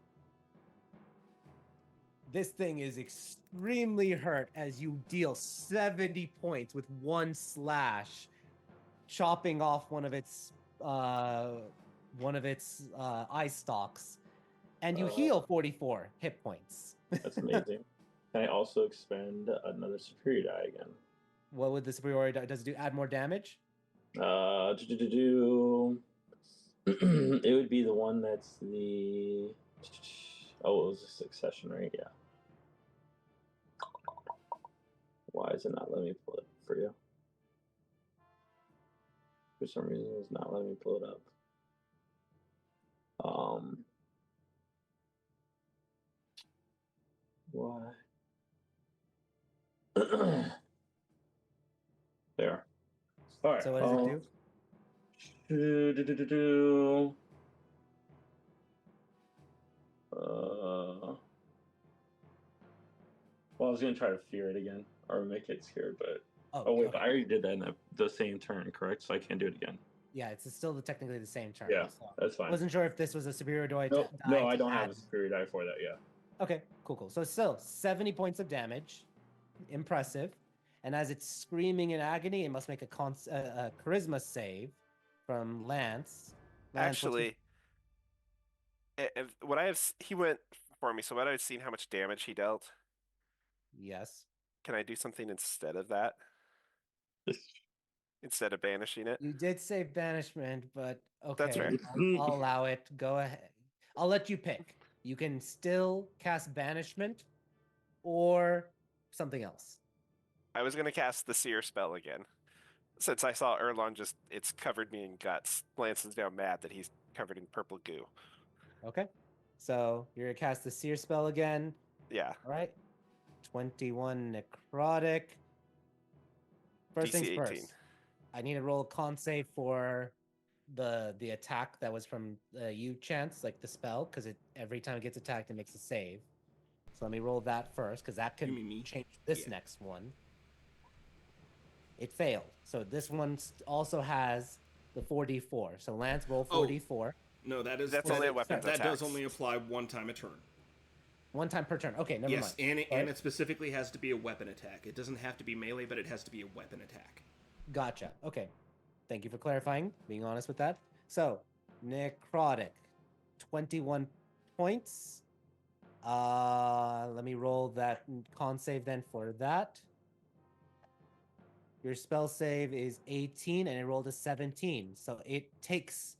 This thing is extremely hurt as you deal 70 points with one slash, chopping off one of its eye stalks, and you heal 44 hit points. That's amazing. Can I also expend another superior die again? What would the superiority die? Does it do add more damage? It would be the one that's the... Oh, it was a succession, right? Yeah. Why is it not letting me pull it for you? For some reason, it's not letting me pull it up. Why? There. All right. So what does it do? Well, I was gonna try to fear it again or make it scared, but wait, okay. but I already did that in the same turn, correct? So I can't do it again. Yeah, it's still technically the same turn. Yeah, so that's fine. I wasn't sure if this was a superior die. No, I don't have a superior die for that. Yeah. Okay, cool. So still 70 points of damage. Impressive. And as it's screaming in agony, it must make a charisma save from Lance. Actually, what I have, he went for me. So what I've seen how much damage he dealt. Yes. Can I do something instead of that? Instead of banishing it? You did say banishment, but okay. That's fair. I'll allow it. Go ahead. I'll let you pick. You can still cast banishment or something else. I was going to cast the Seer spell again. Since I saw Erlon it's covered me in guts. Lance is now mad that he's covered in purple goo. Okay. So you're going to cast the Seer spell again. Yeah. All right. 21 necrotic. First DC things 18. first. I need to roll a con save for the attack that was from you, Chance, like the spell, because every time it gets attacked, it makes a save. So let me roll that first, because that could change this next one. It failed. So this one also has the 4d4. So Lance, roll 4d4. No, that's only a weapons attack. That does attacks. only apply one time a turn. One time per turn. Okay, never mind. Yes, and it specifically has to be a weapon attack. It doesn't have to be melee, but it has to be a weapon attack. Gotcha. Okay. Thank you for clarifying, being honest with that. So, necrotic, 21 points. Let me roll that con save then for that. Your spell save is 18 and it rolled a 17. So it takes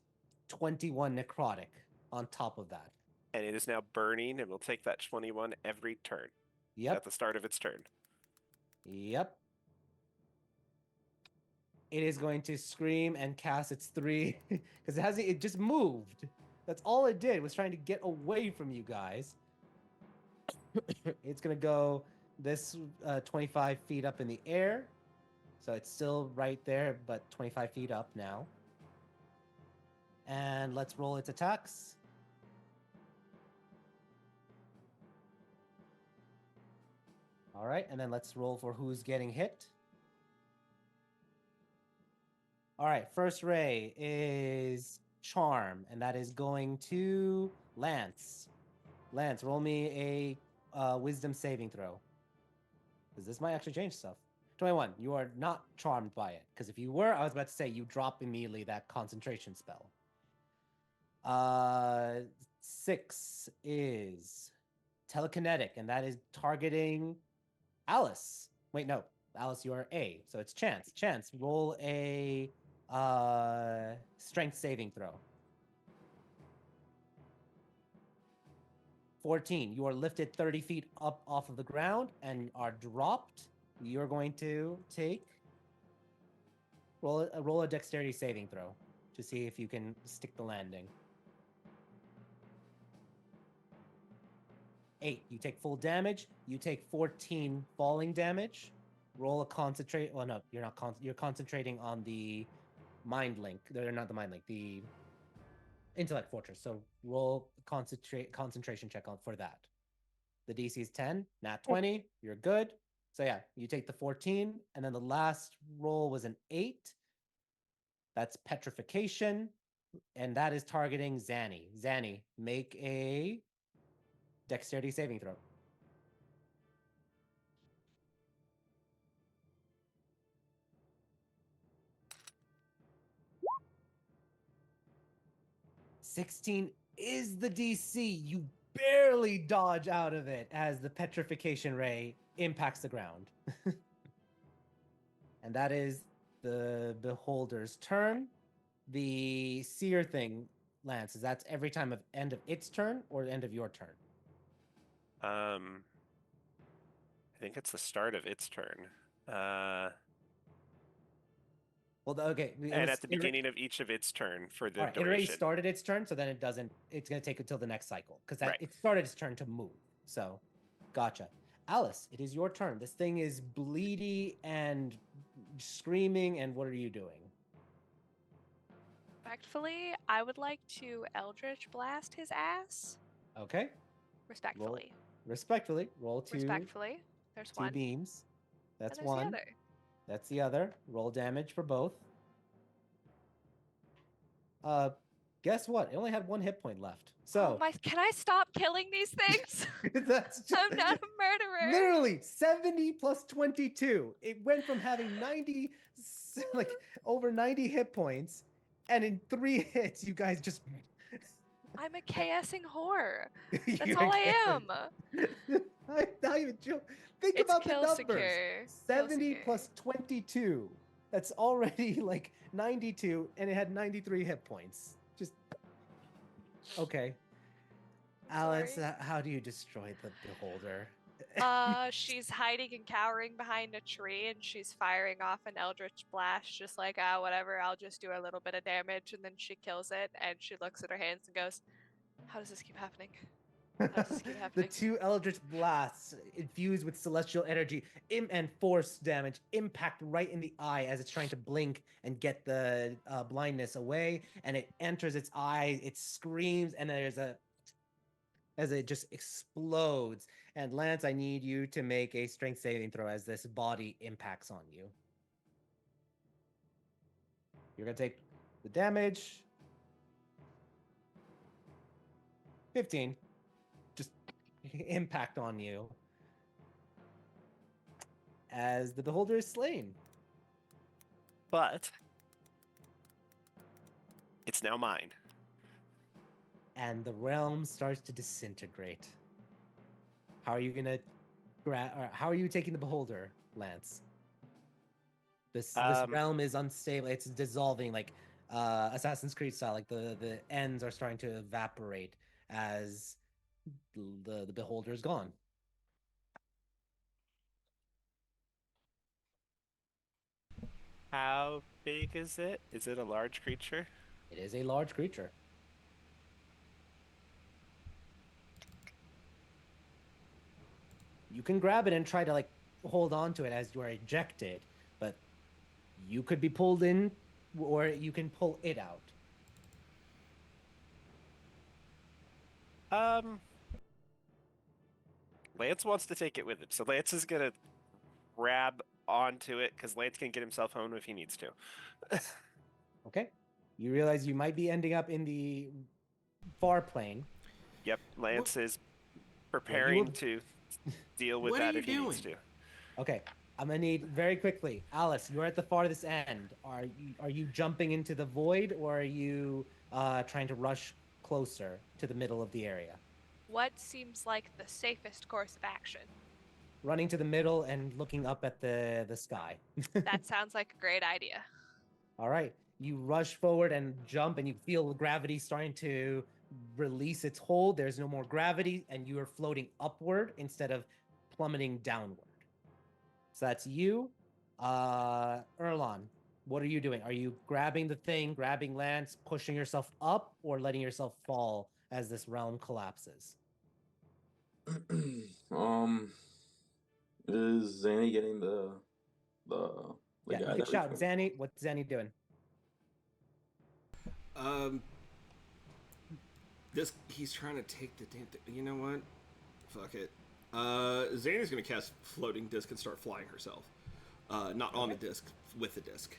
21 necrotic on top of that. And it is now burning and will take that 21 every turn. Yep. At the start of its turn. Yep. It is going to scream and cast its 3 because it just moved. That's all it did, was trying to get away from you guys. It's going to go this 25 feet up in the air. So it's still right there, but 25 feet up now. And let's roll its attacks. All right, and then let's roll for who's getting hit. All right, first ray is Charm, and that is going to Lance. Lance, roll me a Wisdom saving throw. Because this might actually change stuff. 21, you are not charmed by it. Because if you were, I was about to say you drop immediately that concentration spell. 6 is telekinetic, and that is targeting Alice. Wait, no, Alice, you are A, so it's Chance. Chance, roll a strength saving throw. 14. You are lifted 30 feet up off of the ground and are dropped. You're going to take roll a dexterity saving throw to see if you can stick the landing. 8. You take full damage. You take 14 falling damage. Roll a concentrate. Well, no, you're not. You're concentrating on the mind link. They're not the mind link. The intellect fortress. So roll concentration check on for that. The DC is 10. Nat 20. You're good. So yeah, you take the 14, and then the last roll was an 8. That's petrification, and that is targeting Zanny. Zanny, make a dexterity saving throw. $16 is the DC. You barely dodge out of it as the petrification ray impacts the ground. And that is the beholder's turn. The seer thing, Lance, is that's every time of end of its turn or the end of your turn? I think it's the start of its turn. Well, okay. And at the beginning of each of its turn for the duration. It already started its turn, so then it doesn't. It's going to take until the next cycle because it started its turn to move. So, gotcha. Alice, it is your turn. This thing is bleedy and screaming, and what are you doing? Respectfully, I would like to Eldritch Blast his ass. Okay. Respectfully. Roll two. Respectfully. There's two one. beams. That's and one. The other. That's the other. Roll damage for both. Guess what? It only had 1 hit point left. So can I stop killing these things? that's just, I'm not a murderer. Literally 70 plus 22. It went from having 90, like over 90 hit points, and in 3 hits, you guys just. I'm a KSing whore. That's all I am. I'm not even joking. Think It's about the kill numbers. secure. 70 plus 22. That's already like 92, and it had 93 hit points. Just okay. Alice, how do you destroy the beholder? She's hiding and cowering behind a tree, and she's firing off an eldritch blast, just like, whatever, I'll just do a little bit of damage, and then she kills it, and she looks at her hands and goes, how does this keep happening? The 2 eldritch blasts infused with celestial energy and force damage impact right in the eye as it's trying to blink and get the blindness away, and it enters its eye, it screams, and as it just explodes. And Lance, I need you to make a strength saving throw as this body impacts on you. You're gonna take the damage. 15. Just impact on you as the beholder is slain. But it's now mine. And the realm starts to disintegrate. How are you gonna how are you taking the beholder, Lance? This realm is unstable. It's dissolving like Assassin's Creed style. Like the ends are starting to evaporate as the beholder is gone. How big is it? Is it a large creature? It is a large creature. You can grab it and try to like hold on to it as you are ejected, but you could be pulled in, or you can pull it out. Lance wants to take it with him, so Lance is gonna grab onto it because Lance can get himself home if he needs to. Okay. You realize you might be ending up in the far plane. Yep, Lance is preparing to deal with that if he needs to. Okay, I'm gonna need very quickly. Alice, you're at the farthest end. Are you jumping into the void, or are you trying to rush closer to the middle of the area? what seems like the safest course of action? Running to the middle and looking up at the sky. That sounds like a great idea. All right. You rush forward and jump, and you feel gravity starting to release its hold. There's no more gravity, and you are floating upward instead of plummeting downward. So that's you. Erlon, what are you doing? Are you grabbing the thing, grabbing Lance, pushing yourself up, or letting yourself fall as this realm collapses? Is Zanny getting the Yeah, guy you that could shout, we- Zanny. What's Zanny doing? He's trying to take the damn thing. You know what? Fuck it. Zanny's gonna cast floating disc and start flying herself. Not on the disc, with the disc.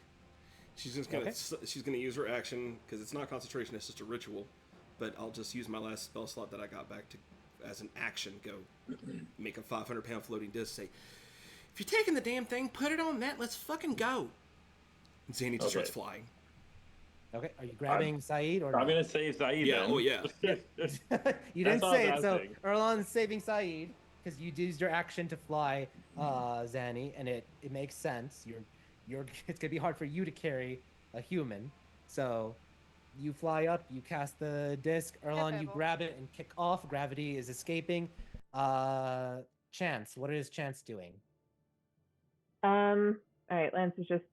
She's just gonna she's gonna use her action because it's not concentration; it's just a ritual. But I'll just use my last spell slot that I got back to as an action. Go make a 500-pound floating disc. Say, if you're taking the damn thing, put it on that. Let's fucking go. And Zanny just starts flying. Okay, are you grabbing Saeed or? I'm gonna save Saeed. Yeah. Then. Oh yeah. You didn't all say I it, was so saying. Erlon's saving Saeed because you used your action to fly, Zanny, and it makes sense. You're it's gonna be hard for you to carry a human, so you fly up, you cast the disc, Erlon, you Babel. grab it and kick off. Gravity is escaping. Chance, what is Chance doing? All right, Lance is just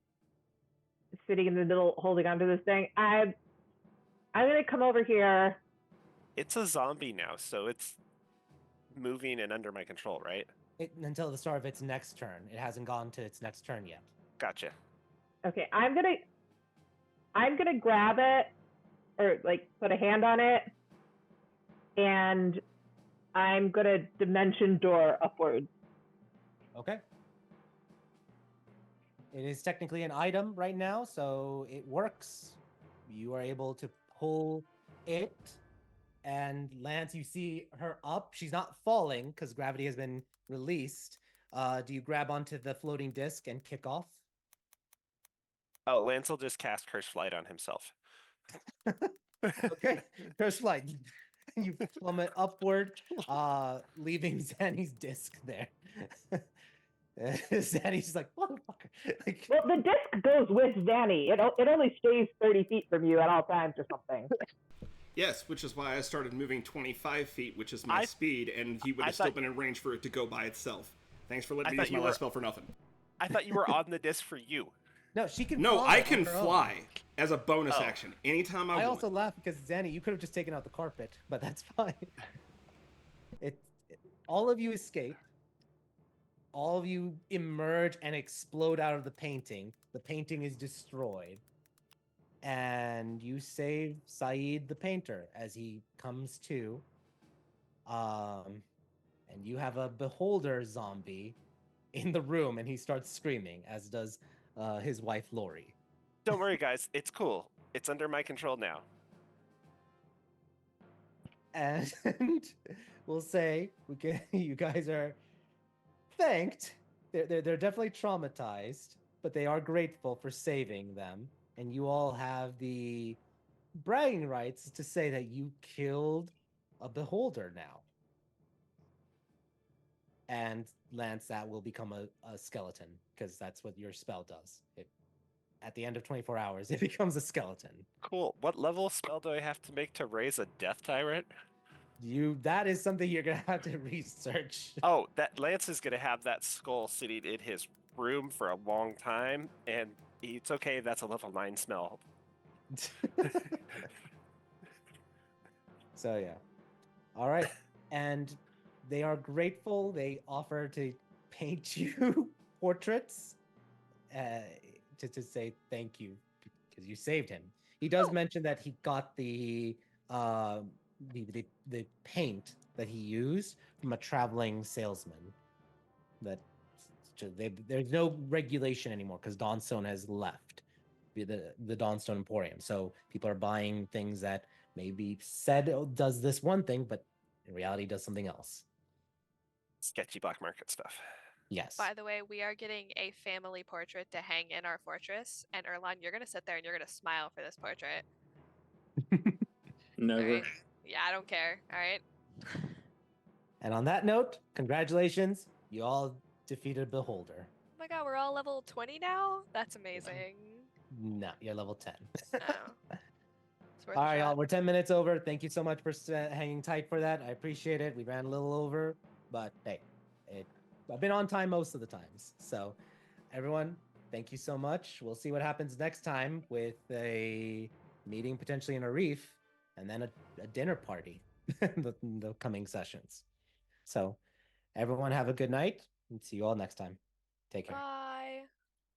sitting in the middle, holding onto this thing. I'm gonna come over here. It's a zombie now, so it's moving and under my control, right? Until the start of its next turn. It hasn't gone to its next turn yet. Gotcha. Okay, I'm gonna grab it, or like put a hand on it, and I'm gonna dimension door upwards. Okay. It is technically an item right now, so it works. You are able to pull it, and Lance, you see her up. She's not falling because gravity has been released. Do you grab onto the floating disc and kick off? Oh, Lance will just cast Curse Flight on himself. Okay, Curse Flight. You plummet upward, leaving Zanny's disc there. Zanny's just like, motherfucker. Like, Well, the disc goes with Zanny. It only stays 30 feet from you at all times or something. Yes, which is why I started moving 25 feet, which is my speed, and he would have still been in range for it to go by itself. Thanks for letting me use my last spell for nothing. I thought you were on the disc for you. no, she can. No, fly I on can her own. fly as a bonus action anytime I I want. also laugh because Zanny, you could have just taken out the carpet, but that's fine. All of you escape. All of you emerge and explode out of the painting. The painting is destroyed. And you save Saeed the painter as he comes to. And you have a beholder zombie in the room, and he starts screaming, as does his wife Lori. Don't worry, guys. It's cool. It's under my control now. And we'll say you guys are thanked. They're definitely traumatized, but they are grateful for saving them. And you all have the bragging rights to say that you killed a beholder now. And Lance, that will become a skeleton, because that's what your spell does. At the end of 24 hours, it becomes a skeleton. Cool. What level spell do I have to make to raise a death tyrant? That is something you're gonna have to research. Oh, that Lance is gonna have that skull sitting in his room for a long time, and it's okay. That's a level 9 smell. So yeah, all right, and they are grateful. They offer to paint you portraits to say thank you because you saved him. He does mention that he got the paint that he used from a traveling salesman. That there's no regulation anymore because Dawnstone has left the Dawnstone Emporium. So people are buying things that maybe said does this one thing, but in reality does something else. Sketchy black market stuff. Yes. By the way, we are getting a family portrait to hang in our fortress, and Erlon, you're gonna sit there and you're gonna smile for this portrait. Never. Right? Yeah, I don't care. All right. And on that note, congratulations. You all defeated Beholder. Oh my god, we're all level 20 now? That's amazing. No, you're level 10. Oh. It's worth All a right, y'all. shot. We're 10 minutes over. Thank you so much for hanging tight for that. I appreciate it. We ran a little over, but hey, I've been on time most of the times. So, everyone, thank you so much. We'll see what happens next time with a meeting potentially in a reef and then a dinner party in the coming sessions. So, everyone have a good night and see you all next time. Take care. Bye.